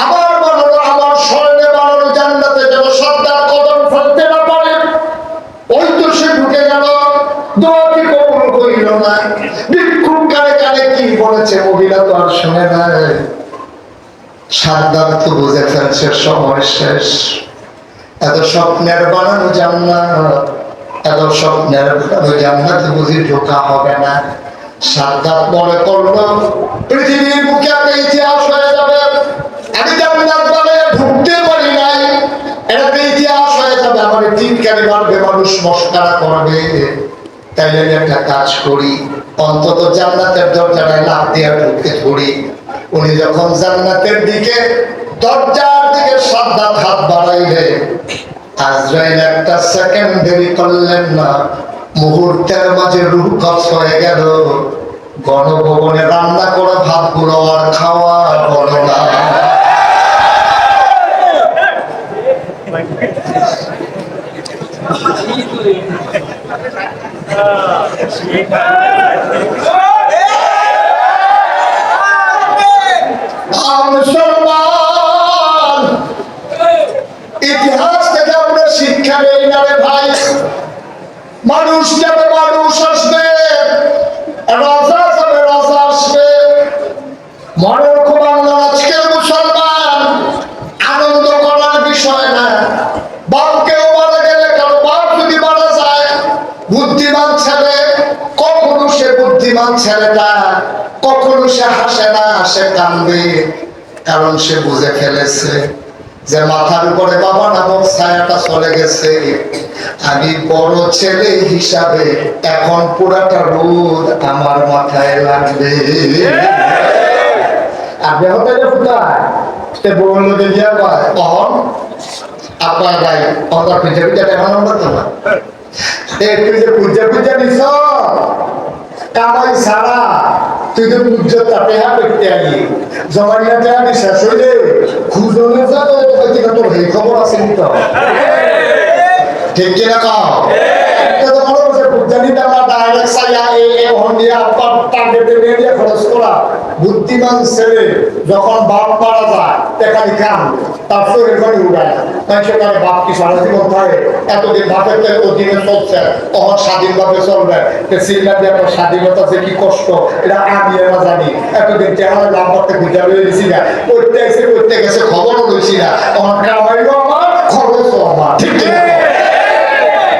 আমার বানানো, আমার স্বর্ণে বানানো জান্নাতে যেন সাদ্দাত কদম ফেলতে না পারে। ওই তো সে ঢুকে গেল, দোয়া কি কবুল হইল না। ভিক্ষুক কানে কানে কি বলেছে, মহিলা তো আর শুনে না। সাদ্দাত তো বুঝে ফেলছে সময় শেষ। এত স্বপ্নের বানানো জান্নাত, এত স্বপ্নের বানানো জান্নাতে বুঝি ঢোকা হবে না। সাদ্দাত মনে করলো পৃথিবীর বুকে একটা ইতিহাস হয়ে যাবে, আমি জান্নাত বানায় ঢুকতে পারি নাই, এটা একটা ইতিহাস হয়ে যাবে, আমার টিটকারি মারবে, মানুষ মস্কারা করবে। তাইলে আমি একটা কাজ করি, অন্তত জান্নাতের দরজাটায় লাফ দিয়ে ঢুকতে ধরি। উনি যখন জান্নাতের দিকে, দরজার দিকে সাদ্দাত হাত বাড়াইলে, আজরাইল একটা সেকেন্ড দেরি করলেন না, মুহূর্তের মাঝে রূহ কবজ হয়ে গেল। গণভবনে রান্না করা ভাতগুলো আর খাওয়া হলো না। মুসলমান, ইতিহাস থেকে আমরা শিক্ষা নেই না রে ভাই। মানুষ যাবে, মানুষ আসবে, রাজা যাবে, রাজা আসবে। মনে রাখো বাংলা, আজকের মুসলমান আনন্দ করার বিষয় না। বাপ কেউ মারা গেলে, কারো বাপ যদি মারা যায়, বুদ্ধিমান ছেলে কখনো সে বুদ্ধিমান ছেলেটা কখনো সে হাসে না, সে কান্দে, কারণ সে বুঝে ফেলেছে যে মাথার উপরে বাবা নামক ছায়াটা চলে গেছে। আমি বড় ছেলে হিসাবে এখন পুরাটা রোদ আমার মাথায় লাগবে। আপনি হতে ফুটায় বললো যে কখন আপনার গাই অন্তর পিঠে পিঠে এখন আমরা তো না তুই যে পূজা পূজা নিছ কামাই ছাড়া, তুই তো পূজা তাতে করতে আনি জমানিয়াতে আমি শেষ হইলে খুঁজনে যাবে, তোর এই খবর আছে তো ঠিক কিনা কাও বুদ্ধিমান ছেলে যখন বাপ মারা যায় এখানে কাম তার শরীর ঘরে উড়ায় না, তাই সেখানে বাপ কি সারা জীবন থাকে? এতদিন বাপের অধীনে চলছে, তখন স্বাধীনভাবে চলবে। স্বাধীনতা যে কি কষ্ট এটা আমি এরা জানি। এতদিন চেহারা লাম্বারতে বুঝা লয়ে গেছি না, করতে এসে করতে গেছে, খবরও লইছি না, তখন কামাইও আমার, খরচও আমার। ঠিক কিনা?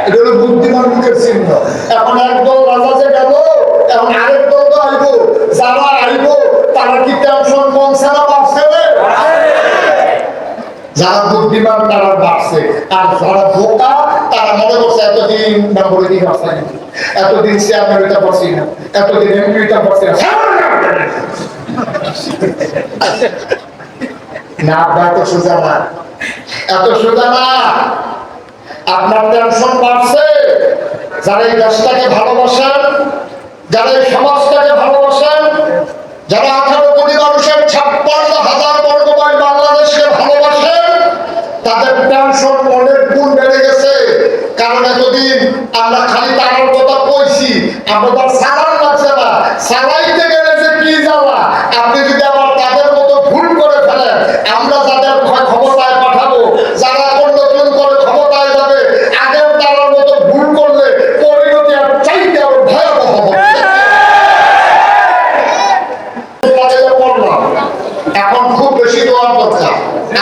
এটা হলো বুদ্ধিমান লোকের চিহ্ন। এখন একদল রাজা যে গেল, এখন আরেক দল তো আইব, যারা আইব তারা কি টেনশন মন ছাড়া বাপ ছেলে? যারা বুদ্ধিমান তারা বাড়ছে, আর যারা বোকা তারা মনে করছে এতদিন নম্বরে কি পারছে, এতদিন চেয়ারম্যান হইতে পারছি না, এতদিন এমপি হইতে পারছি না। না আপনার তো সোজা না, এত সোজা না। আপনার টেনশন বাড়ছে। যারা এই দেশটাকে ভালোবাসেন, যারা এই সমাজটাকে ভালোবাসেন, যারা 18 কোটি মানুষের 56,000 বর্গ মাইল বাংলাদেশকে ভালোবাসেন, তাদের টেনশন অনেক গুণ বেড়ে গেছে। কারণ এতদিন আমরা খালি তার কথা কইছি, আমরা তার সালান লাগছে না, সালাইতে গেলে যে কি জ্বালা। আপনি যদি আবার তাদের মতো ভুল করে ফেলেন, আমরা যাদের ক্ষমতায় পাঠাবো, যারা এখন নতুন করে ক্ষমতায় যাবে, আগের তার মতো ভুল করলে পরিণতি আর চাইতে আরো ভয়াবহ হবে। এখন খুব বেশি দোয়ার দরকার।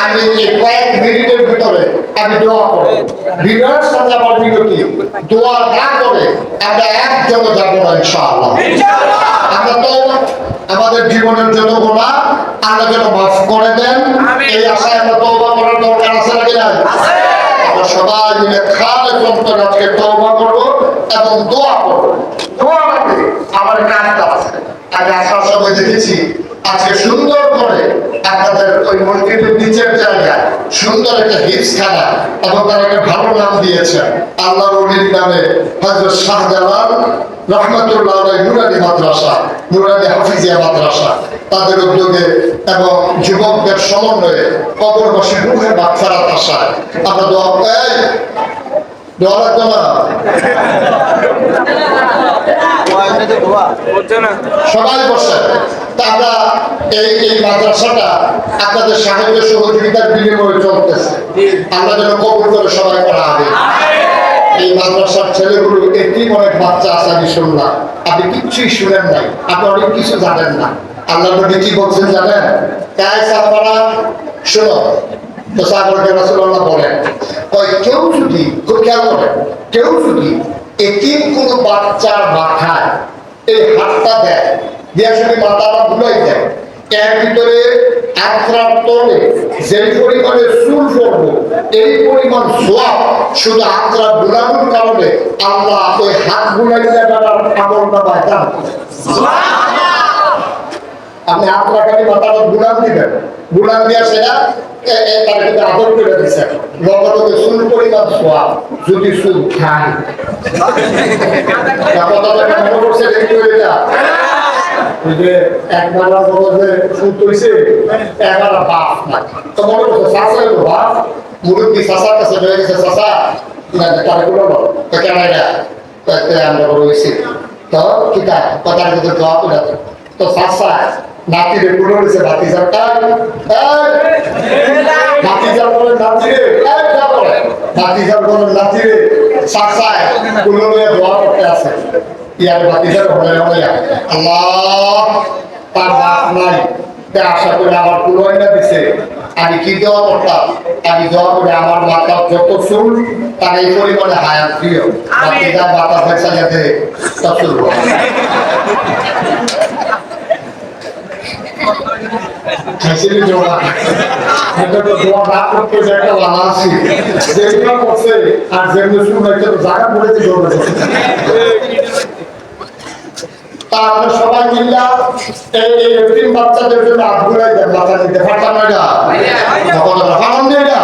আমি এই কয়েক মিনিটের ভিতরে আমি দোয়া করব। বিনয়ের সাথে আমার বিনতি, দোয়া না করে আমরা একজনও যাব না ইনশাআল্লাহ। আমরা তো আমাদের জীবনের যত গুনাহ আল্লাহ যেন মাফ করে দেন, এই আশায় আমরা তওবা করার দরকার আছে নাকি না? আমরা সবাই মিলে খালে অন্তরে আজকে তওবা করব এবং দোয়া করব। দোয়া মানে আমার কাজটা আছে। আমি আসার সময় দেখেছি আজকে সুন্দর করে আপনাদের ওই মসজিদের নিচের জায়গায় সুন্দর একটা হিপসখানা এবং তার একটা ভালো নাম দিয়েছেন, আল্লাহর ওলির নামে হযরত শাহজালাল রহমাতুল্লাহ আলাইহি নুরানি মাদ্রাসা, নুরানি হাফিজিয়া মাদ্রাসা, তাদের উদ্যোগে এবং যুবকদের সমন্বয়ে কবরবাসী রূহের মাগফিরাত আশায় আমরা দোয়া করি। দোয়া লাগবে না? সবাই বসে। তা আমরা এই মাদ্রাসাটা আপনাদের সাহায্য সহযোগিতার বিনিময়ে চলতেছে। আমরা যেন কবুল করে সবাই করা হবে। এই মাদ্রাসার ছেলেগুলো এটিম অনেক বাচ্চা আছে, আমি শুনলাম। আপনি কিচ্ছুই শুনেন নাই, আপনি অনেক কিছু জানেন না। আল্লাহ নবী কি বলছেন জানেন? তাই সাহাবারা শোনো, তো সাহাবায়ে রাসূলুল্লাহ বলেন, ওই কেউ যদি, খুব খেয়াল করেন, কেউ যদি এতিম কোনো বাচ্চার মাথায় এই হাতটা দেয়, দিয়ে শুধু মাথাটা বুলাই দেয়, এর ভিতরে আত্রার তলে যে পরিমাণে চুল পড়বো, এই পরিমাণ সোয়াব শুধু আত্রা বুলানোর কারণে আল্লাহ ওই হাত বুলাই দেবার আমলটা বাঁচান। আপনি আত্রা খালি মাথাটা বুলান দিবেন, বুলান দিয়া সেটা তার ভিতরে আদর করে দিচ্ছেন, লগতে চুল পরিমাণ সোয়াব যদি চুল খায়। মনে করছে দেখি এটা যে একবার বলতে সুদ হইছে, একবার বাপ না, তো মনে করছে চাষা হইলো বাপ, মুরব্বী চাষার কাছে হয়ে গেছে, চাষা তার গুলো তো কেন এটা আমরা বড় হয়েছি, তো কিতা কথার ভিতরে দোয়া করে তো চাষা নাতিরে গুলো হয়েছে, ভাতিজারটা ভাতিজার বলেন নাতিরে, ভাতিজার বলেন নাতিরে, চাষায় গুলো দোয়া করতে আছে। ইয়ার ভাতিজার বলে আল্লাহ তার বাপ নাই, আশা করে আমার পুরোটা দিছে, আমি কি দোয়া করতাম, আমি দোয়া করে আমার মাথার যত চুল তার এই পরিমাণে হায়াত দিও, ভাতিজার বাতা ফেসা যাতে তা চুল খাইছিলি দোয়া, এটা তো দোয়া না করতে যে একটা বানা আছে, যেগুলো করছে আর যেগুলো শুনে একটা জায়গা পড়েছে দৌড়ে। তা আমরা সবাই মিল্লা এই এতিম বাচ্চাদের জন্য হাত ঘুরাই দেন, মাথা দিতে পারতাম না। এটা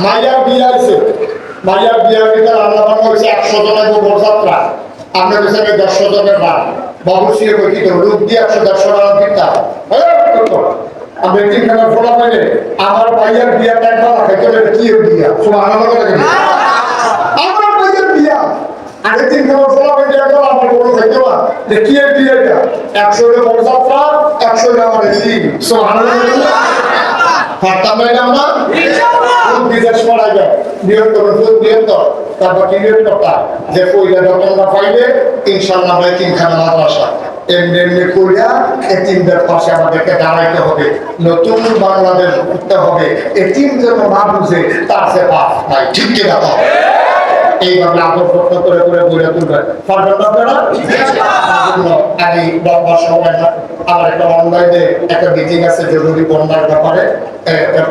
মাইয়ার বিয়ে আছে, মাইয়ার বিয়ের ভিতরে রান্না বান্না হয়েছে 100 জনের বরযাত্রা, আমরা পেছনে 100 জনের রান বাবু শুয়ে কি করবো, লোক দিয়ে 100-150 টাকা কিনতাম। আমি এতিমখানা ফোলা পাইলে আমার ভাইয়ার বিয়াটা একবার ভেতরে কি বিয়া, আমার ভাইয়ের বিয়া আর এতিমখানা ফোলা পাইলে একবার আমার বড় থাকতে পার যে কি বিয়েটা 100 বরযাত্রা 100 আমার এতিম, পারতাম না আমরা বিদেশ করা যায় নিয়ম করে নিয়ম কর, তারপর কি নিয়ম করতাম যে পয়লা বেতনটা পাইলে ইনশাল্লাহ আমরা এতিমখানা মাদ্রাসা এমনি এমনি করিয়া এতিমদের পাশে আমাদেরকে দাঁড়াইতে হবে, নতুন বাংলাদেশ করতে হবে। এতিম যেন না বুঝে তার সে পাপ নাই, ঠিক কিনা? এইভাবে আদর যত্ন করে করে গড়ে তুলবেন। পারবেন না আপনারা? আমি লম্বা সময় না, আমার একটা অনলাইনে একটা মিটিং আছে জরুরি বন্যার ব্যাপারে,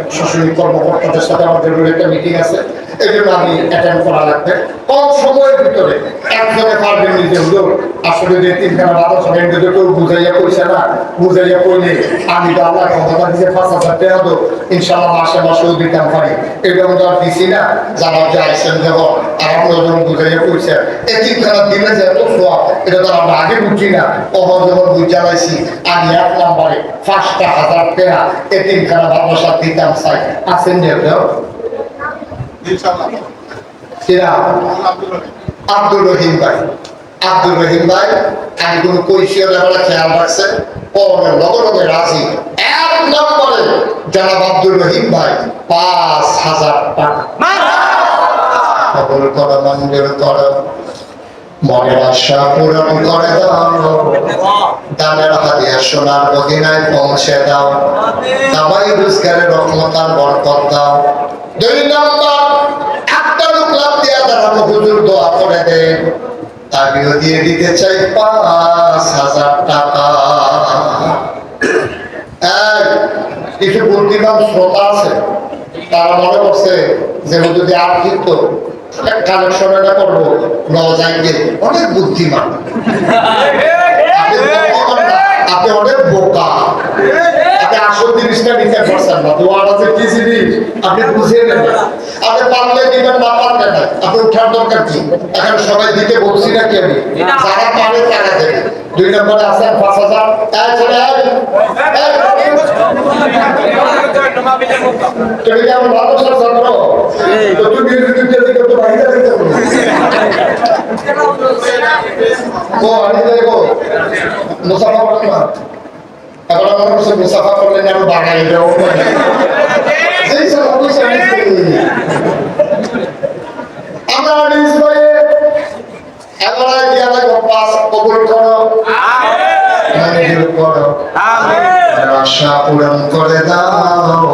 প্রশাসনিক কর্মকর্তাদের সাথে আমার জরুরি একটা মিটিং আছে, এই জন্য আমি অ্যাটেন্ড করা লাগবে। কম সময়ের ভিতরে একজনে পারবেন নিজে হুজুর আসলে যে তিনখানা বাধা সবাই যদি কেউ বুঝাইয়া কইছে না, বুঝাইয়া কইলে আমি তো আল্লাহ ক্ষমতা দিতে 5,000 টাকা দেবো, ইনশাল্লাহ মাসে মাসেও দিতাম পারি। এরকম তো আর দিছি না, যারা যে আইসেন যাব আর আপনার যখন বুঝাইয়া কইছে এই তিনখানা দিলে যে এত সোয়া, এটা তো আমরা আগে বুঝি না, কখন যখন বুঝা লাইছি আমি 1 নম্বরে 5,000 টাকা এই তিনখানা ভালোবাসা দিতাম চাই। আছেন যে আব্দুর রহিম ভাই, আব্দুর রহিম ভাই আমি কোন কৈশীয় ব্যাপারে খেয়াল রাখছেন, পরের লগে লগে রাজি 1 নম্বরে জনাব আব্দুর রহিম ভাই 5,000 টাকা। কবুল করো, মঞ্জুর করো, মনের আশা পূরণ করে দাও, দানের হাদিয়া সোনার মদিনায় পৌঁছে দাও, কামাই রোজগারের রহমতার বরকত দাও। 2 নম্বর একটা লোক লাভ দিয়া দাঁড়ানো হুজুর দোয়া করে দেন, আমিও দিয়ে দিতে চাই 5,000 টাকা। কিছু বুদ্ধিমান শ্রোতা আছে, তারা মনে করছে যে যদি আর কিন্তু কালেকশন এটা করবো নজাইকে অনেক বুদ্ধিমান, আপনি অনেক বোকা, আপনি আসল জিনিসটা নিতে পারছেন না। দোয়াটা যে কি জিনিস আপনি বুঝিয়ে নেবেন, আপনি পারলে দিবেন, না পারলে না, আপনি উঠার দরকার কি? এখন সবাই দিতে বলছি না কি আমি, যারা পারে তারা দেবে। 2 নম্বরে আছেন 5,000। তুমি কেমন ভালোবাসার ছাত্র, তুমি তো বাহিরে দিতে পারো ও আমি দেখো মুসাফা করতে না, এখন আমার কাছে মুসাফা করলে না আমি বাঙালি দেবো আমরা নিজ ভাইয়ে এবার দিয়া লাগো 5 কবুল করো, মঞ্জুর করো, আশা পূরণ করে দাও,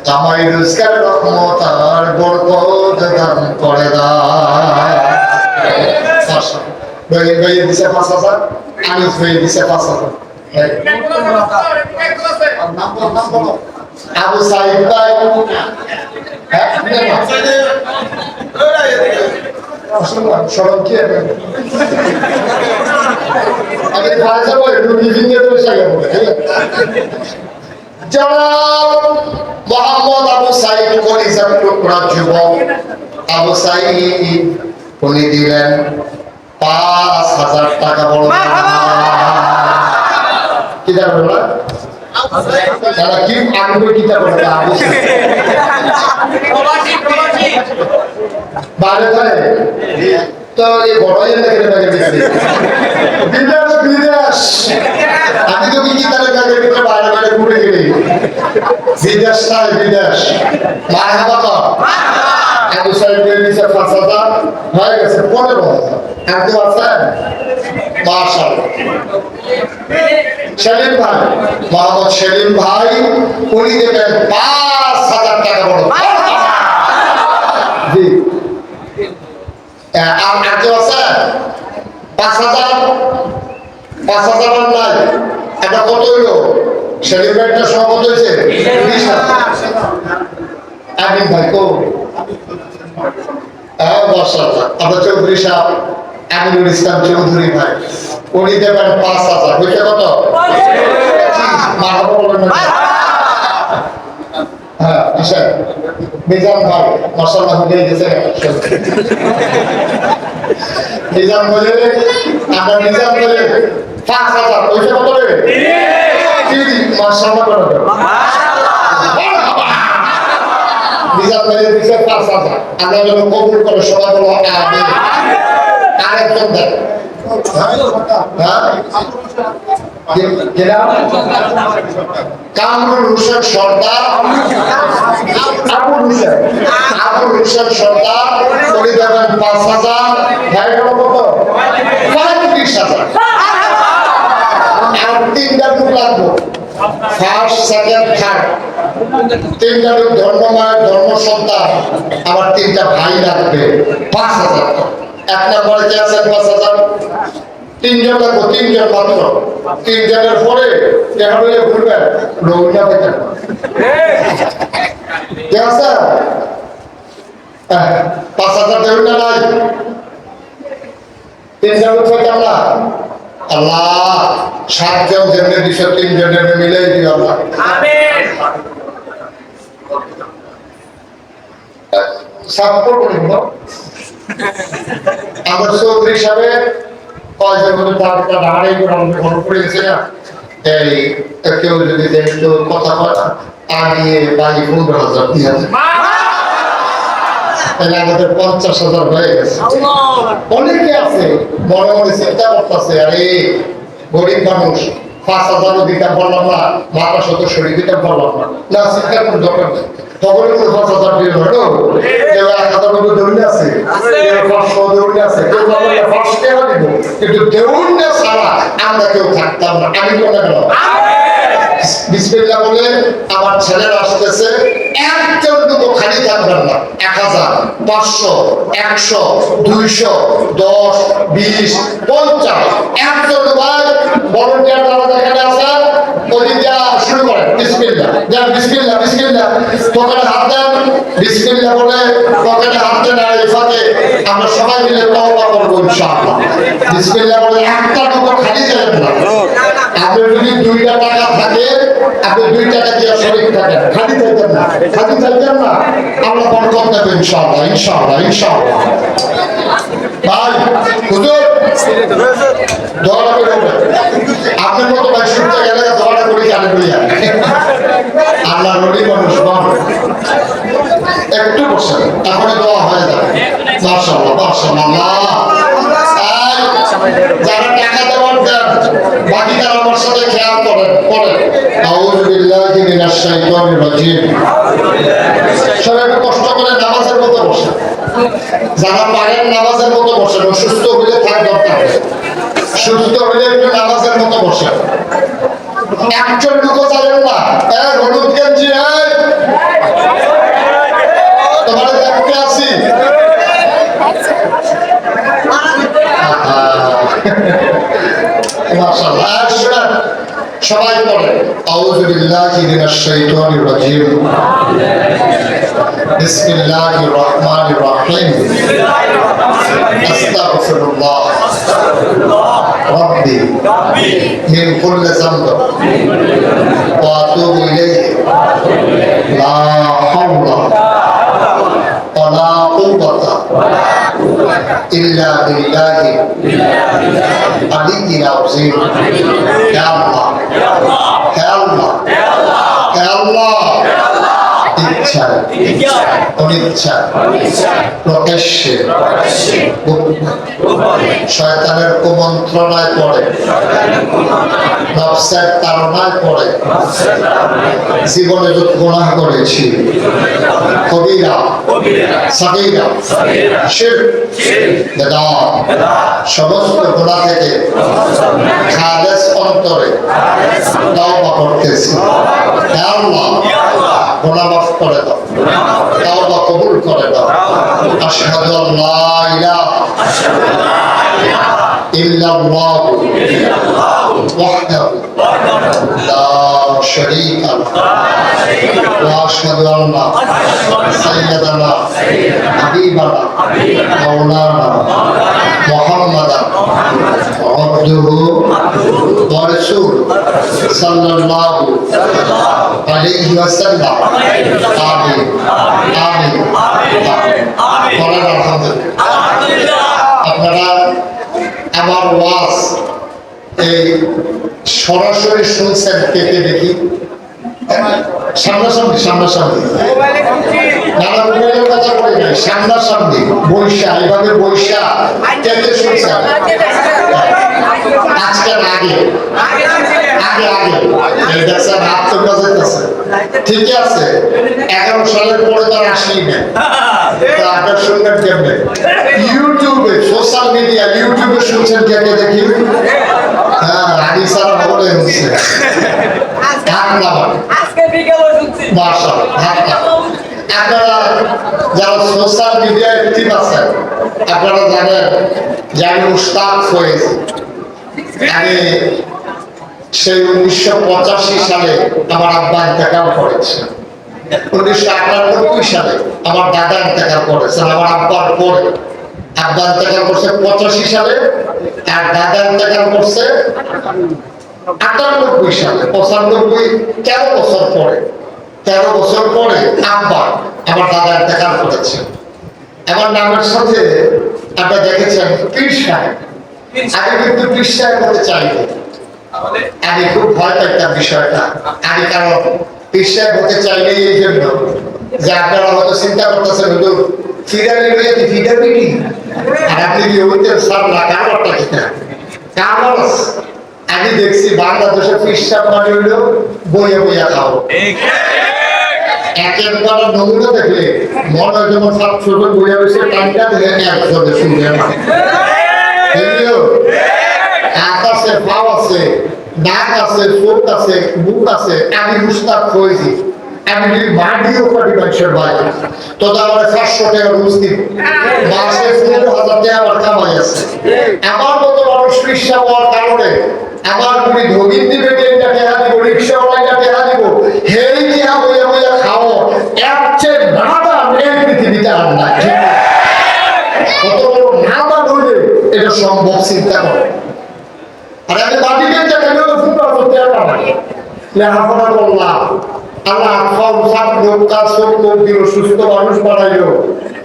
কামাই রোজগার রহমত আর বরকত দান করে দাও। রহিম ভাই দিছে 5,000, আনিস ভাই দিছে 5,000। আবু সাইদ ভাই, সরম কি আমি ভাষা বলি মিটিংয়ে বসে গেল। জনাব মোহাম্মদ আবু সাইদ কলিজার টুকরা যুবক আবু সাইদ উনি দিলেন 5,000 টাকা। বড় কি জানো না তারা কি আগ্রহ কিতা করে বাইরে যায় তো এই বড়ই বিদেশ বিদেশ আমি তো কি তাহলে বাইরে বাইরে বাইরে ঘুরে গেলি বিদেশ নাই বিদেশ মায় হাবা তো আবু সাইদ দিয়েছে 5,000 হয়ে গেছে 15,000। আর কেউ আছেন? মাশাআল্লাহ সেলিম ভাই, মোহাম্মদ সেলিম ভাই উনি দেবেন 5,000 টাকা। বড় জি আর কেউ আছে? 5,000 নাই, এটা কত হইলো? সেলিম ভাইটা সহ কত হয়েছে? 20,000। আমিন ভাই কো মাশাআল্লাহ আমরা চৌধুরী সাহেব আমিনুল ইসলাম চৌধুরী ভাই উনি দেবেন 5,000। হইছে কত? হ্যাঁ আসেন নিজাম ভাই মাশাআল্লাহ হয়ে গেছে। নিজাম বলে আমরা নিজাম বলে 5,000। হইছে কত রে? মাশাআল্লাহ করে নিজাম ভাই দিছে 5,000। আমরা যেন কবুল করে সবাই বলো আমিন। আরেকজন দেন কামরুল হোসেন সর্দার, আবুল হোসেন সর্দার উনি দেবেন 5,000। হ্যাঁ কত? 35,000। আর 3টা গ্রুপ লাগবো, ফার্স্ট সেকেন্ড থার্ড তিনটা লোক ধর্মমায়ের ধর্ম সন্তান, আমার তিনটা ভাই লাগবে 5,000 টাকা। এক নম্বরে কে আছেন 5,000? তিনজন লাগবো, তিনজন মাত্র। তিনজনের পরে দেখা হলে ঘুরবেন রৌনা পেতেন কে আছে? 5,000 দেবেন না নাই? তিনজন থেকে আমরা আল্লাহ 7 জন যেমনি 203 জনের মিলে দিও আল্লাহ। সাপোর্ট করব আমার চৌধুরী সাহেব কয়জন করে টাকা ধারাই করে আমাকে ফোন করেছে না, এই কেউ যদি একটু কথা বলে আমি বাড়ি 15,000 দিয়ে তাহলে আমাদের 50,000 হয়ে গেছে। অনেকে আছে মনে মনে চিন্তা করতেছে, আরে গরিব মানুষ 5,000 দিতে পারলাম না, মাথা শত শরীর দিতে পারলাম না, না চিন্তা কোনো দরকার নেই। তখন 5,000 দিয়ে হলো কেউ 1,000 দৌড়ে আছে, কেউ 500 দৌড়ে আছে, কেউ 5 টাকা দিব, কিন্তু দেউন্ডা ছাড়া আমরা কেউ থাকতাম না। আমি কোন বিসমিল্লাহ বলে আমার ছেলেরা আসতেছে, একজন দুটো খালি থাকবেন না। 1,000, 500, 100, 200, 10, 20, 50 একজন ভাই ভলান্টিয়ার যারা এখানে আছেন ওদিকে শুরু করেন। বিসমিল্লাহ দেন, বিসমিল্লাহ, বিসমিল্লাহ, পকেটে হাত দেন, বিসমিল্লাহ বলে পকেটে হাত দেন। আর এই ফাঁকে আমরা সবাই মিলে তওবা করবো ইনশাআল্লাহ। বিসমিল্লাহ বলে একটা দুটো খালি যাবেন না। আপনার যদি 2 টাকা থাকে আপনি 2 টাকা দিয়ে শরীর থাকেন, খালি থাকবেন না, খালি থাকবেন না, আমরা বরকত দেব ইনশাআল্লাহ, ইনশাআল্লাহ, ইনশাআল্লাহ। ভাই হুজুর দোয়া করে আপনার মতো ভাই শুনতে গেলে দোয়াটা করি জানে করিয়া আল্লাহ নবী মানুষ একটু বসে এখন দোয়া হয়ে যাবে। মাশাআল্লাহ, মাশাআল্লাহ। যারা টাকা দেওয়ার দেন বাকি তারা আমার সাথে খেয়াল করেন করেন। আউযু বিল্লাহি মিনাশ শাইতানির রাজিম। সবাই একটু কষ্ট করে নামাজের মতো বসে, যারা পারেন নামাজের মতো বসেন, অসুস্থ হলে থাক দরকার, সুস্থ হলে একটু নামাজের মতো বসেন। একজন ঢুকো যাবেন না, হলুদ গেঞ্জি তোমার দেখতে আসি সবাই পড়ে আউযু বিল্লাহি মিনাশ শাইতানির রাজিম বিসমিল্লাহির রহমানির রহিম আস্তাগফিরুল্লাহ রাব্বি মিন কুল্লি যামব ওয়া আতুবু ইলাইহি লা হাওলা ওয়া লা কুওয়াতা ইল্লা বিল্লাহি আলিয়্যিল আযীম। ইয়া আল্লাহ, হে আল্লাহ, হে আল্লাহ, ইচ্ছা অনিচ্ছা প্রকাশ্যে শয়তানের কুমন্ত্রণায় পড়ে, নফসের তাড়নায় পড়ে জীবনে যত গুনাহ করেছি, কবিরা সাগীরা শিরক বেদাত সমস্ত গুনাহ থেকে খালেস অন্তরে তওবা করতেছি। হে আল্লাহ, গুনাহ মাফ করে দাও, তওবা কবুল করে দাও। আশহাদু আল্লা ইলাহা ইল্লাল্লাহু ওয়াহদাহু লা শারীকা লাহু ওয়া আশহাদু আন্না সাইয়্যিদানা হাবিবানা মাওলানা মুহাম্মাদান আবদুহু ওয়া রাসূলুহু সাল্লাল্লাহু আলাইহি ওয়াসাল্লাম। আমিন, আমিন, আমিন। আলহামদুলিল্লাহ। আপনারা আমার ওয়াজ এই সরাসরি শুনছেন, কেটে দেখি সামনাসামনি, সামনাসামনি নানা মোবাইলের কথা বলি নাই, সামনাসামনি বৈশা এইভাবে বৈশা কেটে শুনছেন আজকের আগে আগে আগে এই দেখছেন হাত তো বাজাইতেছে। ঠিক আছে, 11 সালের পরে তো আসি না, তো আপনার শুনবেন কেমনে? ইউটিউবে সোশ্যাল মিডিয়া ইউটিউবে শুনছেন, কেটে দেখি হ্যাঁ আগে সারা খবরে হচ্ছে হাত নামান আজকে বিকেলে শুনছি মাশাআল্লাহ হাত নামান। আপনারা যারা সোশ্যাল মিডিয়া অ্যাক্টিভ আছেন আপনারা জানেন যে আমি উস্তাদ হয়েছি। আমি সেই 1985 সালে আমার আব্বা ইন্তেকাল করেছে, 1998 সালে আমার দাদা ইন্তেকাল করেছেন আমার আব্বার পরে। আব্বা ইন্তেকাল করছে 85 সালে আর দাদা ইন্তেকাল করছে 98 সালে। 95 13 বছর পরে, 13 বছর পরে আব্বা আমার দাদা ইন্তেকাল করেছে। আমার নামের সাথে আপনারা দেখেছেন পীর সাহেব। আগে কিন্তু পীর সাহেব হতে চাইনি, আমি খুব ভয় পাইতাম বিষয়টা। আমি কারণ পীর সাহেব হতে চাইনি এই জন্য যে আপনারা হয়তো চিন্তা করতেছেন হুজুর ফিরালি হয়ে কি ফিরাবি কি, আর আপনি কি হইতেন সার না কারবারটা কিনা কারবার। আমি দেখছি বাংলাদেশের পীর সাহেব মানে হইল বইয়া বইয়া খাও। এক একবার নমুনা দেখলে মনে হয় যেমন সব ছোট বইয়া বসে টাইমটা দেখে একজনে শুনবে না। হাত আছে, পাও আছে, নাক আছে, চোখ আছে, মুখ আছে। আমি মুস্তাক হয়েছি, আমি যদি মাটিও পারি মানুষের বাইরে তো আমার 500 টাকা রোজ দিব, মাসে 15,000 টাকা আমার কামাই আছে। আমার মতো মানুষ রিক্সা হওয়ার কারণে আমার তুমি ধগিন দিবে ট্রেনটা টেহা দিব, রিক্সাওয়ালাটা টেহা দিব, হেই টেহা বইয়া বইয়া খাও। এর চেয়ে নাদা এই পৃথিবীতে আর নাই। কত বড় নাদা হইলে এটা সম্ভব চিন্তা করো। আর আমি বাড়িতে কেন ফুটা করতে পারি লেখাপড়া করলাম, আল্লাহ সব সব লোক কাজ সব লোক দিল, সুস্থ মানুষ বানাইলো।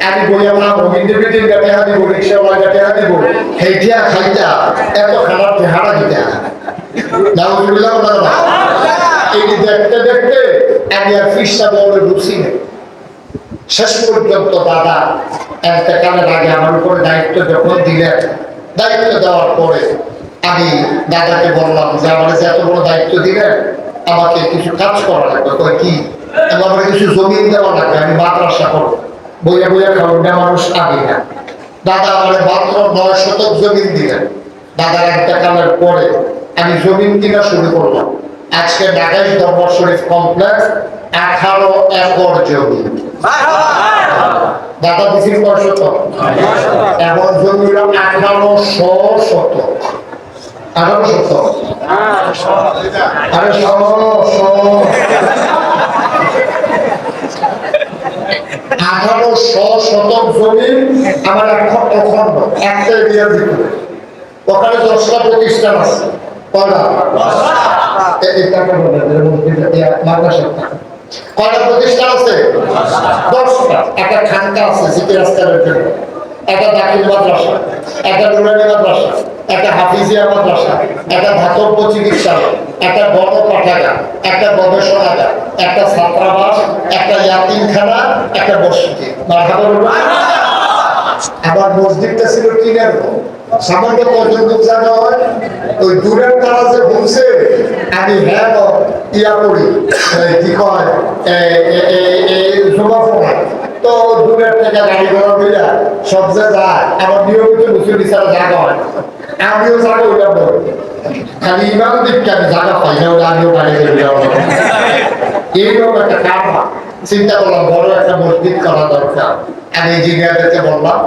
আমি বইয়া খাবো, ইন্ডিপেন্ডেন্ট টেহা দিব, রিক্সাওয়ালা টেহা দিব, হেইটা খাইটা এত খারাপ চেহারা দিতে নাউজুবিল্লাহ না। এই দেখতে দেখতে আমি আর ফিসটা বড় ঢুকছি না। শেষ পর্যন্ত দাদা ইন্তেকালের আগে আমার উপরে দায়িত্ব যখন দিলেন, দায়িত্ব দেওয়ার পরে আমি দাদাকে বললাম যে আমার যে এত বড় দায়িত্ব দিলেন আমাকে কিছু কাজ করা লাগবে। কয় কি? আমার কিছু জমি দেওয়া লাগবে, আমি মাদ্রাসা করবো, বইয়া বইয়া খাবো না মানুষ আগে না। দাদা আমার মাত্র 9 শতক জমিন দিলেন। দাদার ইন্তেকালের পরে আমি জমিন কিনা শুরু করলাম। আজকে ঢাকায় দরবার শরীফ কমপ্লেক্স 18 একর জমি দাদা দিছিল 9 শতক, এখন জমি হলো 1800 শতক। 1800 শতক, আরে 1800 শতক জমি আমার অখণ্ড একটা এরিয়ার ভিতরে। ওখানে 10টা প্রতিষ্ঠান আছে। কয়টা? কয়টা প্রতিষ্ঠান আছে? 10টা। একটা খানকা আছে সিটি রাস্তার জন্য, একটা দাখিল মাদ্রাসা, একটা নুরানি মাদ্রাসা, একটা হাফিজিয়া মাদ্রাসা, একটা ধাতব্য চিকিৎসালয়, একটা গণ পাঠাগার, একটা গবেষণাগার, একটা ছাত্রাবাস, একটা ইয়াতিমখানা, একটা মসজিদ। আবার মসজিদটা ছিল টিনের সামান্য পর্যন্ত জানা হয়। ওই দূরের তারা যে বলছে আমি হ্যাঁ ইয়া করি কি কয় জমা পড়া, তো দূরের থেকে গাড়ি ঘোড়া মিলা সব যে যায় আমার নিয়মিত মুসলিম হিসাবে জায়গা হয়। আমিও জায়গা ওইটা বলি, খালি ইমাম দিককে আমি জায়গা পাই না, ওটা আমিও গাড়ি এইরকম একটা কারবার। চিন্তা করলাম বড় একটা মসজিদ করা দরকার। আমি ইঞ্জিনিয়ারদেরকে বললাম,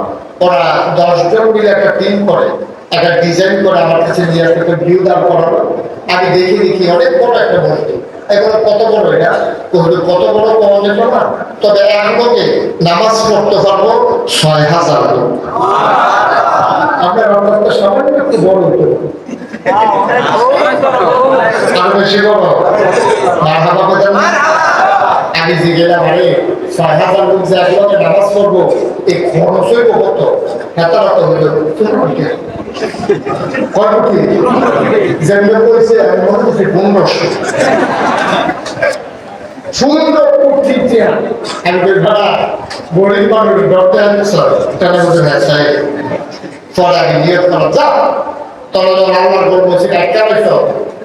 ওরা 10 জন মিলে একটা টিম করে একটা ডিজাইন করে আমার কাছে নিয়ে আসতে, ভিউ দাঁড় করালো। আমি দেখি অনেক বড় একটা মসজিদ। এগুলো কত বড়, এটা কত বড় পাওয়া যেত না, তবে একদিকে নামাজ পড়তে পারবো 6000 লোক। আপনার অর্থাৎ সামান্য একটু বড় হতো, আরো বেশি বড়। আমি জিগেলাম আরে 6000 লোক যে একসাথে নামাজ পড়বো এই খরচই কত? এত হইল কয়টি যেগুলো করেছে আমি মনে করছি 1500 সুন্দর কুর্তি চেয়ার। আমি ভাড়া গরিব মানুষ ডক্টর টাকা মধ্যে ব্যবসায় পরে আমি নিয়োগ করা যা তোরা যখন আল্লাহর গোল মসজিদ একটা হইত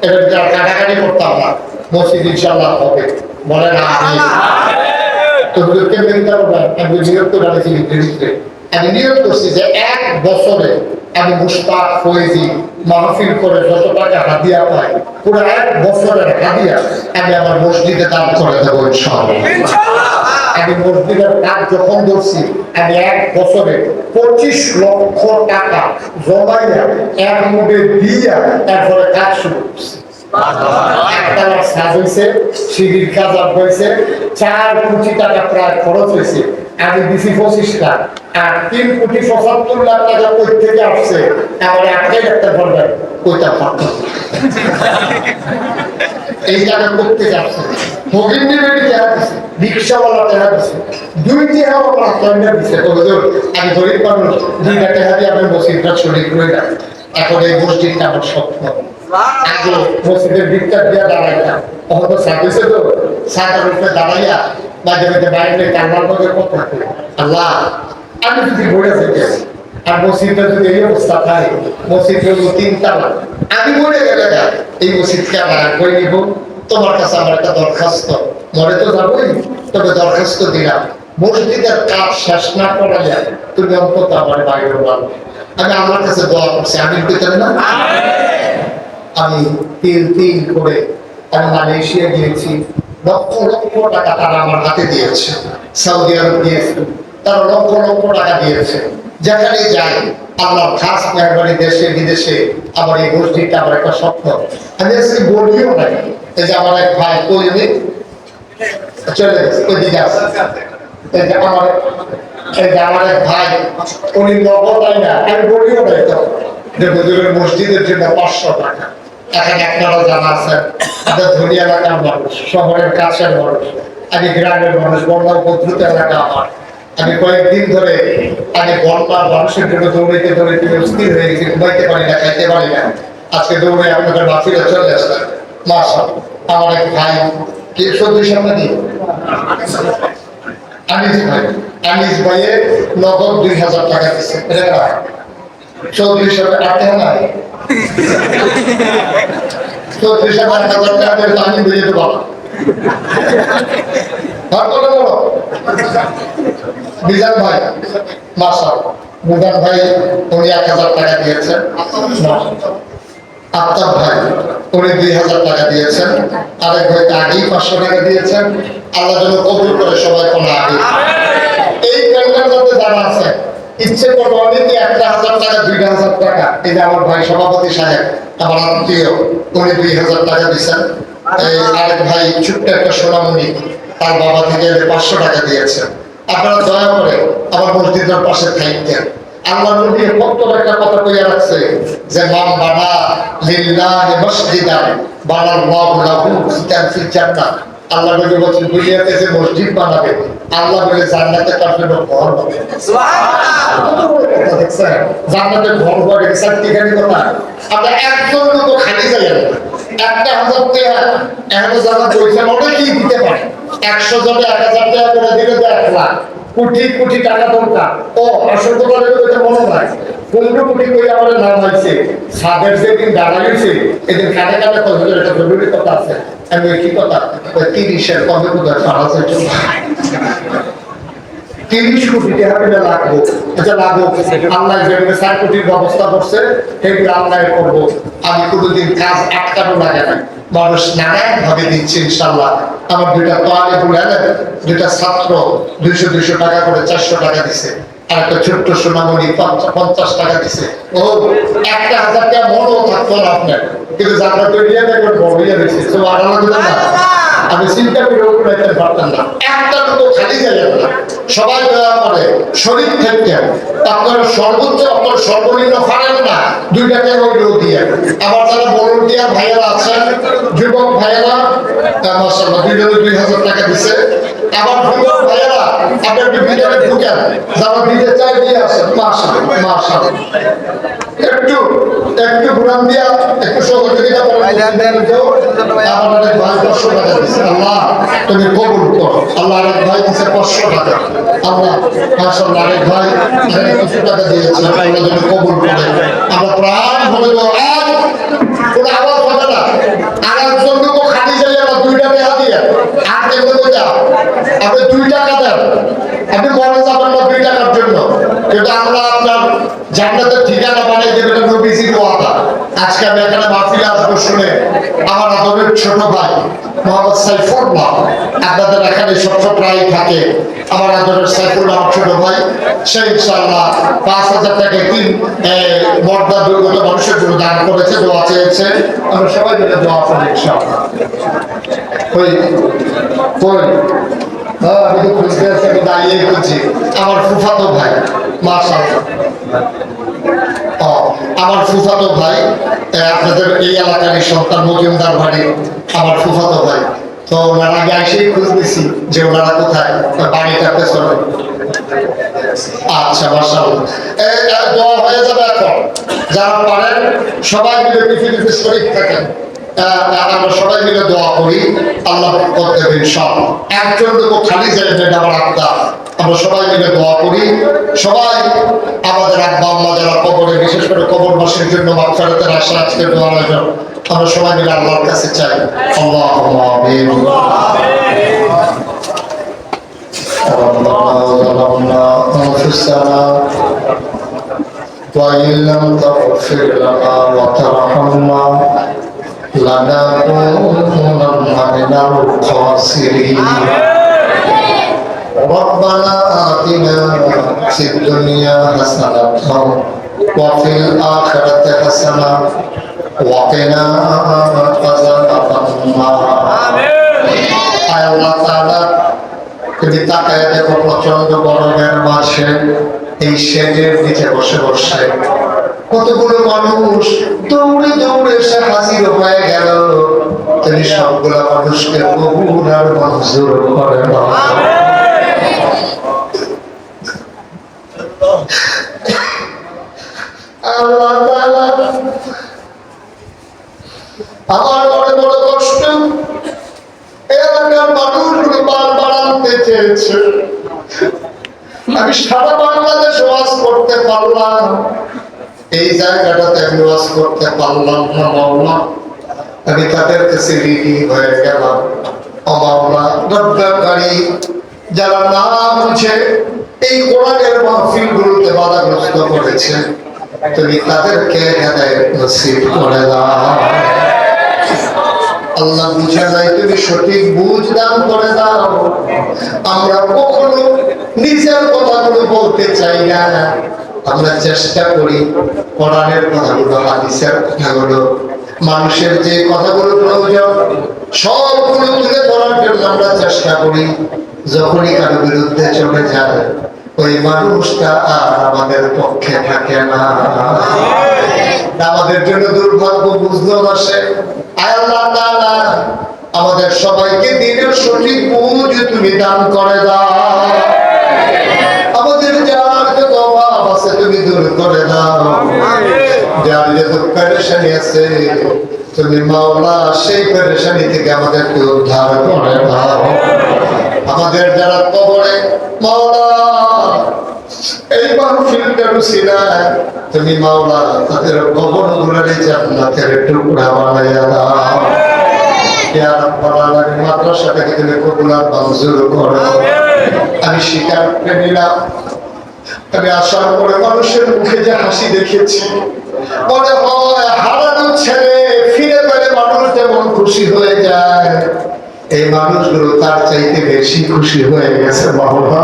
এটা কাটাকাটি করতাম না, মসজিদ ইনশাল্লাহ হবে। বলে না আমি তোদেরকে মেনতে পারবেন, আমি নিয়োগ করে আনেছি আমি নিয়োগ করছি যে 1 বছরে আমি মুশতাক ফয়েজি মাহফিল করে যত টাকা হাদিয়া পাই পুরো 1 বছরের হাদিয়া আমি আমার মসজিদে দান করে দেবো ইনশাআল্লাহ। আমি মসজিদের কাজ যখন ধরছি আমি 1 বছরে 25 লক্ষ টাকা জমাইয়া এক মুঠে দিয়া তারপরে কাজ শুরু করছি। একতলার ছাদ হয়েছে, সিঁড়ির কাজ হয়েছে, 4 কোটি টাকা প্রায় খরচ হয়েছে। আমি দিছি 25 লাখ আর 3 কোটি 75 লাখ টাকা কই থেকে আসছে আমার একটাই একটা বলবেন কইটা পারতো এই টাকা করতে যাচ্ছে ভগিনী বেটি টাকা দিচ্ছে, রিক্সাওয়ালা টাকা দিচ্ছে, 2 টাকা আমার আপনার দিচ্ছে। আমি গরিব মানুষ, 2 টাকা দিয়ে আমি মসজিদটা শরীর করে গেল। এখন এই মসজিদটা আমার স্বপ্ন। আগে মসজিদের ভিতর দিয়ে দাঁড়াইতাম, তখন তো সার্ভিসে তো সাঁতার উপরে দাঁড়াইয়া মাঝে মাঝে বাইরে কান্নার মধ্যে কথা আল্লাহ আমি যদি বলে যেতে আর মসজিদটা যদি এই অবস্থা থাকে, মসজিদ হল 3 তলা, আমি বলে গেলে এই মসজিদকে আমরা করে নিব। তোমার কাছে আমার একটা দরখাস্ত, মরে তো যাবোই, তবে দরখাস্ত দিলাম মসজিদের কাজ শেষ না করাইয়া তুমি অন্তত আমার বাইরে বলো। আমি আমার কাছে দোয়া করছি, আমি পেতেন না। আমি 3 করে আমি মালয়েশিয়া গিয়েছি, লক্ষ লক্ষ টাকা তারা আমার হাতে দিয়েছে। সৌদি আরব দিয়েছে, তারা লক্ষ লক্ষ টাকা দিয়েছে। যেখানে যাই আল্লাহর খাস মেহরবানি, দেশে বিদেশে আমার এই মসজিদটা আমার একটা স্বপ্ন। আমি আজকে বলিও নাই, এই যে আমার এক ভাই কইনি চলে গেছে ওইদিকে আছে, এই যে আমার এক ভাই উনি নগদাই না, আমি বলিও নাই তো যে হুজুরের মসজিদের জন্য 500 টাকা। এখন আপনারা জানা আছেন আমাদের ধনী এলাকার মানুষ, শহরের কাছের মানুষ, আমি গ্রামের মানুষ, বন্যা উপদ্রুত এলাকা আমার। আমি কয়েকদিন ধরে আমি বন্যার মানুষের জন্য দৌড়াইতে দৌড়াইতে অস্থির হয়ে গেছি, ঘুমাইতে পারি না, খাইতে পারি না। আজকে দৌড়ে আপনাদের মাফিলে চলে আসলাম। মাশাআল্লাহ, আমার এক ভাই কি সত্যি সামনে দিয়ে আনিস ভাইয়ে নগদ 2000 টাকা দিচ্ছে। এটা চৌধুরী সাহেব আটটা না 34,000 টাকা দিয়ে আমি দিয়ে দেবো। মিজান ভাই মাশাআল্লাহ, মিজান ভাই উনি 1000 টাকা দিয়েছেন। আফতাব ভাই উনি 2000 টাকা দিয়েছেন। আরেক ভাই আগেই 500 টাকা দিয়েছেন। আল্লাহ যেন কবুল করে সবাই কোনো আগে। এই প্যান্ডেল মধ্যে যারা আছে ইচ্ছে করবো অনেকে 1000 টাকা 2000 টাকা, এই যে আমার ভাই সভাপতি সাহেব আমার আত্মীয় উনি 2000 টাকা দিচ্ছেন। এই আরেক ভাই ছোট্ট একটা সোনামণি তার বাবা থেকে 500 টাকা দিয়েছেন। আপনারা দয়া করে আমার মসজিদের পাশে থাকতেন। আল্লাহ নবী কত একটা কথা কইয়া রাখছে যে মান বানা লিল্লাহি মসজিদান বানাল্লাহু লাহু বাইতান ফিল জান্নাহ। আল্লাহ নবী বলেন দুনিয়াতে যে মসজিদ বানাবে আল্লাহ বলে জান্নাতে তার জন্য ঘর হবে। সুবহানাল্লাহ, দেখছেন জান্নাতে ঘর হবে সার্টিফিকেট কথা। আমরা একজন লোক খালি যাই না, 1000 টাকা এখন যারা পয়সা অনেকেই দিতে পারে, 100 জনে 1000 টাকা করে দিলে তো 1 লাখ। কোটি কোটি টাকা দরকার। ও আসল করে এটা মনে হয় 15 কোটি করে আমাদের নাম হয়েছে। সাদের যেদিন দাঁড়াইছে এদিন কানে কানে কথা একটা জরুরি কথা আছে। আমি কি কথা 30-এর কবে কোথায় ফারাজের জন্য 30 কোটি টাকা পেলে লাগবো। এটা লাগবো আল্লাহ যেভাবে 4 কোটির ব্যবস্থা করছে সেগুলো আল্লাহ করবো। আমি কোনোদিন কাজ আটকানো লাগে না, মানুষ নানান ভাবে দিচ্ছে ইনশাল্লাহ। আমার 2টা তোয়ালে বুলালেন, 2টা ছাত্র 200 টাকা করে 400 টাকা দিছে। আর একটা ছোট্ট সোনামণি 50 টাকা দিছে। ও 1000 টাকা মনও থাকতো না আপনার, কিন্তু যারা তৈরি দেখবেন বড়িয়া দিচ্ছে। তো আমি চিন্তা করে উঠতে পারতাম না, একটা লোক খালি যায় না। সবাই দয়া করে শরীর থেকে আপনার সর্বোচ্চ আপনার সর্বনিম্ন পারেন না 2 টাকা হইলেও দিয়ে। আবার যারা ভলান্টিয়ার ভাইয়েরা আছেন, যুবক ভাইয়েরা মাশাআল্লাহ 2000 টাকা দিছে। আবার যুবক ভাইয়েরা আপনার ভিতরে ঢুকেন, যারা দিতে চাই দিয়ে আসেন। মাশাআল্লাহ মাশাআল্লাহ, একটু ঘুরান দিয়া একটু সহযোগিতা করেন। আমাদের ভাই 500 টাকা দিচ্ছে। আল্লাহ তুমি কবুল করো। আল্লাহ আরেক ভাই দিচ্ছে 500 টাকা। আল্লাহ মাশাআল্লাহ আরেক ভাই 200 টাকা দিয়েছে। আল্লাহ তুমি কবুল করে। আমরা প্রাণ ভরে আজ কোনো আওয়াজ হবে না। আর একজন লোক খালি যাই আমরা 2 টাকা দিয়ে আর কেন বলতে আপনি 2 টাকা দেন, আপনি মরে যাবেন না 2 টাকার জন্য। কিন্তু আমরা আপনার জান্নাতের ঠিকানা বানিয়ে দেবে এটা নবীজির ওয়াদা। আজকে আমি এখানে মাহফিলে আসবো শুনে আমার আদরের ছোট ভাই মোহাম্মদ সাইফুল্লাহ আপনাদের এখানে সবসময় থাকে, আমার আদরের সাইফুল্লাহ ছোট ভাই, সে ইনশাআল্লাহ 5,000 টাকা তিন বর্দা দুর্গত মানুষের জন্য দান করেছে, দোয়া চেয়েছে। আমরা সবাই মিলে দোয়া করি ইনশাআল্লাহ। ওই আমি তো খুঁজতে আছি, আমি দাঁড়িয়ে খুঁজছি আমার ফুফাতো ভাই, মাশাআল্লাহ আমার ফুফাতো ভাই, আপনাদের এই এলাকারই সন্তান মজুমদার বাড়ি আমার ফুফাতো ভাই। তো ওনারা আগে এসেই খুঁজতেছি যে ওনারা কোথায়, বাড়িটা পেছনে। আচ্ছা মাশাআল্লাহ, দোয়া হয়ে যাবে এখন। যারা পারেন সবাই মিলে পৃথিবীতে শরীক থাকেন, আমরা সবাই মিলে দোয়া করি, আল্লাহ বরকত দেবেন সব। একজন লোক খালি যায় না আমার আত্মা, আমরা সবাই মিলে দোয়া করি। সবাই আমাদের আব্বা আম্মা যারা কবরে, বিশেষ করে কবরবাসীর জন্য মাগফিরাতের আশা আজকে দোয়া আয়োজন, আমরা সবাই মিলে আল্লাহর কাছে চাই। আল্লাহুম্মা আমিন। ربنا ظلمنا أنفسنا وإن لم تغفر لنا وترحمنا لنكونن من الخاسرين ربنا آتنا في الدنيا حسنة وفي الآخرة حسنة وقنا عذاب النار আল্লাহ তাআলা তুমি তাকায় দেখো প্রচন্ড গরমের মাসে এই শেডের নিচে বসে বসে কতগুলো মানুষ দৌড়ে দৌড়ে এসে হাজির হয়ে গেল। তুমি সবগুলো মানুষকে কবুল আর মঞ্জুর করে দাও। আল্লাহ তাআলা আমার বড় বড় কষ্ট এলাকার মানুষগুলো বারবার আনতে চেয়েছে, আমি সারা বাংলাদেশ ওয়াজ করতে পারলাম, এই জায়গাটাতে আমি ওয়াজ করতে পারলাম না মাওলা। আমি তাদের কাছে ঋণী হয়ে গেলাম। ও মাওলা রব্বাকারী, যারা না বুঝে এই কোরআনের মাহফিলগুলোতে বাধাগ্রস্ত করেছে, তুমি তাদেরকে হেদায়েত নসিব করে দাও। আল্লাহ বুঝে নাই, তুমি সঠিক বুঝ দান করে দাও। আমরা কখনো নিজের কথাগুলো বলতে চাই না, আমরা চেষ্টা করি কোরআনের কথাগুলো, হাদিসের কথাগুলো, মানুষের যে কথাগুলো প্রয়োজন সবগুলো তুলে ধরার জন্য আমরা চেষ্টা করি। যখনই কারো বিরুদ্ধে চলে যায় ওই মানুষটা আর আমাদের পক্ষে থাকে না, আমাদের জন্য দুর্ভাগ্য বুঝলো না সে। আল্লাহ তাআলা আমাদের সবাইকে দিনের সঠিক বুঝ তুমি দান করে দাও। আমাদের যার যত অভাব আছে তুমি দূর করে দাও, যার যত পেরেশানি আছে তুমি মাওলা সেই পেরেশানি থেকে আমাদেরকে উদ্ধার করে দাও। আমাদের যারা কবরে মাওলা এই মাহফিলটার উসিলায় তুমি মাওলা তাদের কবরগুলোর জান্নাতের টুকরা বানাইয়া দাও। ইয়া রাব্বাল আলামিন, মাদ্রাসাটাকে তুমি কবুল আর মঞ্জুর করো। আমি স্বীকার করে নিলাম, আমি আসার পরে মানুষের মুখে যে হাসি দেখেছি, মনে হয় হারানো ছেলে ফিরে পেলে মানুষ যেমন খুশি হয়ে যায়, এই মানুষগুলো তার চাইতে বেশি খুশি হয়ে গেছে বাবা।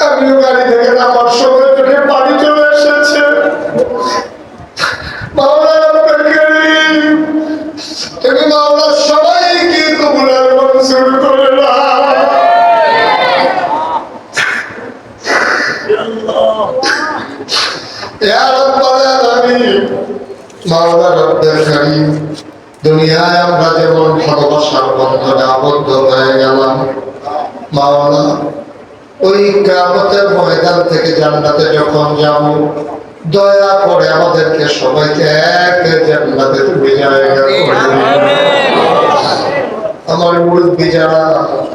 আমিও গাড়ি থেকে নামার সময় চোখে পানি চলে এসেছে। তুমি মাওলা সবাইকে কবুল আর মঞ্জুর করে নাও। ইয়া রাব্বাল আলামিন, মাওলা রব্বুল কারীম, দুনিয়ায় আমরা যেমন ভালোবাসার বন্ধনে আবদ্ধ হয়ে গেলাম, মাওলা ওই কিয়ামতের ময়দান থেকে জান্নাতে যখন যাব, দয়া করে আমাদেরকে সবাইকে এক জান্নাতে তুমি জায়গা করে দিও। আমার মুরব্বি যারা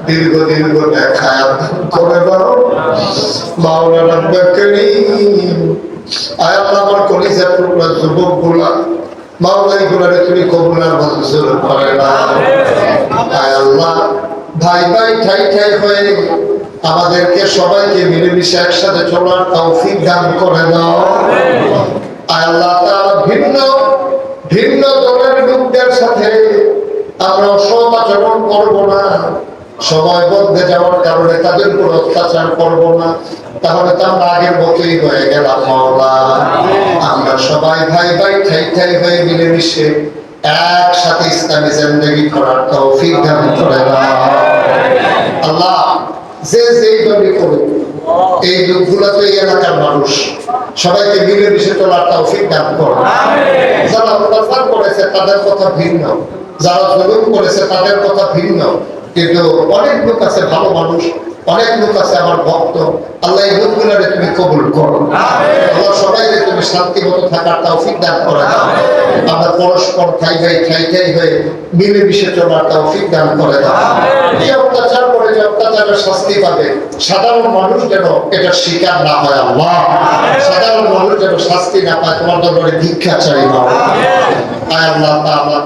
দীর্ঘ দীর্ঘ হায়াত করে দাও মাওলা রব্বুল কারীম। আয় আল্লাহ, আমার কলিজার টুকরা যুবকগুলা মাওলা এগুলারে তুমি কবুল আর মঞ্জুর করে নাও। আয় আল্লাহ, ভাই ভাই ঠাই ঠাই হয়ে আমাদেরকে সবাইকে মিলেমিশে একসাথে চলার তৌফিক দান করে দাও। আল্লাহ তাআলা ভিন্ন ভিন্ন দলের লোকদের সাথে আমরা অসৎ আচরণ করবো না, সময় বদলে যাওয়ার কারণে তাদের উপর অত্যাচার করবো না, তাহলে তো আমরা আগের মতোই হয়ে গেলাম। মাওলা আমরা সবাই ভাই ভাই ঠাই ঠাই হয়ে মিলেমিশে একসাথে ইসলামী জিন্দেগি করার তৌফিক দান করে দাও। আল্লাহ যে যেই দলই করুক, এই লোকগুলো তো এই এলাকার মানুষ, সবাইকে মিলেমিশে চলার তৌফিক দান করো। যারা অত্যাচার করেছে তাদের কথা ভিন্ন, যারা জুলুম করেছে তাদের কথা ভিন্ন, কিন্তু অনেক লোক আছে ভালো মানুষ, অনেক লোক আছে আমার ভক্ত। আল্লাহ এই লোকগুলোরে তুমি কবুল করো। আল্লাহ সবাইকে তুমি শান্তি মতো থাকার তৌফিক দান করে দাও। আমরা পরস্পর ঠাই ঠাই হয়ে মিলেমিশে চলার তৌফিক দান করে দাও। যে অত্যাচার করে যে অত্যাচারের শাস্তি পাবে, সাধারণ মানুষ যেন এটা শিকার না হয়। আল্লাহ সাধারণ মানুষ যেন শাস্তি না পায়, তোমার দরবারে ভিক্ষা চাই। আয় আল্লাহ তাআলা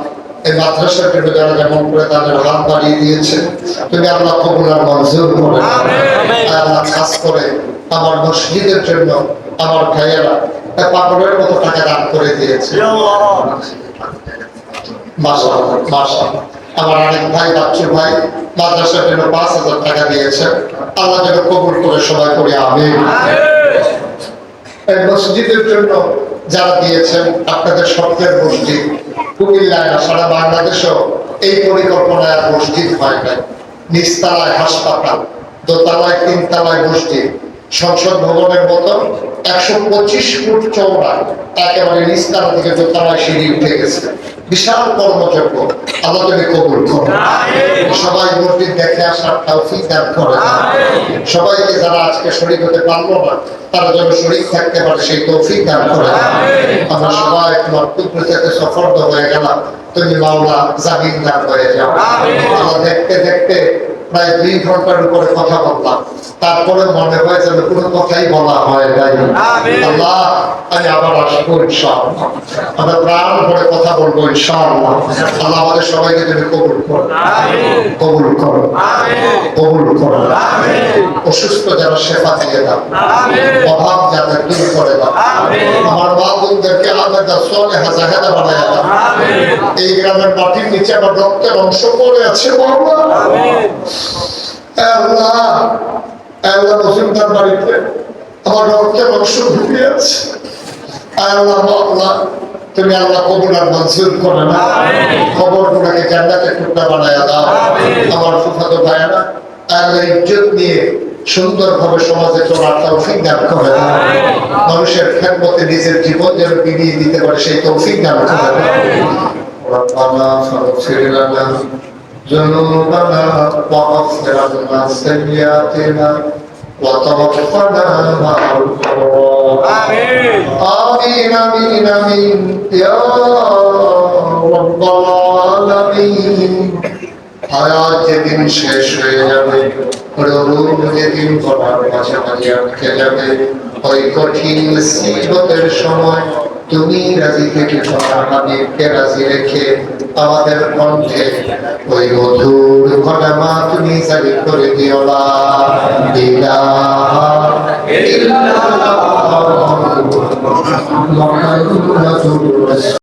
এই মাদ্রাসার জন্য যারা যেমন করে তাদের হাত বাড়িয়ে দিয়েছে, তুমি আল্লাহ কবুল আর মঞ্জুর করে। আল্লাহ খাস করে আমার মসজিদের জন্য আমার ভাইয়েরা পাগলের মতো টাকা দান করে দিয়েছে। মাশাআল্লাহ মাশাআল্লাহ। আমার আরেক ভাই বাচ্চু ভাই মাদ্রাসার জন্য 5,000 টাকা দিয়েছে। আল্লাহ যেন কবুল করে সবাই করি আমিন। এই মসজিদের জন্য যারা দিয়েছেন, আপনাদের স্বপ্নের মসজিদ কুমিল্লায় না সারা বাংলাদেশেও এই পরিকল্পনায় আর মসজিদ হয় নাই। নিচতলায় হাসপাতাল, দোতলায় 3 তলায় মসজিদ, সংসদ ভবনের মতো 125 ফুট চওড়া, একেবারে নিচতলা থেকে দোতলায় সিঁড়ি উঠে গেছে। বিশাল কর্মযজ্ঞ, আল্লাহ তুমি কবুল করো। সবাই মসজিদ দেখে আসার তৌফিক দান করে। সবাইকে যারা আজকে শরীক হতে পারলো না, তারা যেন শরীক থাকতে পারে সেই তৌফিক দান করে। আমরা সবাই তোমার কুদরতে সফর্দ হয়ে গেলাম, তুমি মাওলা জামিনদার হয়ে যাও। আল্লাহ দেখতে দেখতে প্রায় 2 ঘন্টার উপরে কথা বললাম, তারপরে মনে হয় যেন কোনো কথাই বলা হয় নাই। আল্লাহ আমি আবার আসবো ইনশাআল্লাহ, আমরা প্রাণ ভরে কথা বলবো ইনশাআল্লাহ। আল্লাহ আমাদের সবাইকে তুমি কবুল করো, কবুল করো, কবুল করো। অসুস্থ যারা শেফা দিয়ে দাও, অভাব যাদের দূর করে দাও। আমার মা বোনদেরকে আলাদা সলেহা জাহেদা বানায় দাও। এই গ্রামের মাটির নিচে আমার রক্তের অংশ পড়ে আছে বাবা। আল্লাহ আল্লাহ মজুমদার বাড়িতে আমার রক্তের অংশ ঢুকে আছে। আল্লাহ আল্লাহ তুমি আল্লাহ কবুল আর মঞ্জুর করে না, খবর গুলাকে জান্নাতের টুকরা বানায় দাও। আমার ফুফাতো ভাইয়েরা আল্লাহ ইজ্জত নিয়ে সুন্দরভাবে সমাজে চলার তৌফিক দান করে দাও। মানুষের খেদমতে নিজের জীবন যেন বিলিয়ে দিতে পারে সেই তৌফিক দান করে দাও। রব্বানা ফাগফির লানা যুনুবানা ওয়াগফির লানা সাইয়্যাতিনা ওয়া তাওফানা মা'আল আবরার। আমিন আমিন আমিন ইয়া রাব্বাল আলামিন। হায়াত যেদিন শেষ হয়ে যাবে, রূহ যেদিন গলার মাঝামাঝি আটকে যাবে, ওই কঠিন মুসিবতের সময় তুমি রাজি থেকে তোমার হাবিবকে রাজি রেখে আমাদের কণ্ঠে ওই মধুর কলমা তুমি জারি করে দিও লা ইলাহা ইল্লাল্লাহ মুহাম্মাদুর রাসূলুল্লাহ।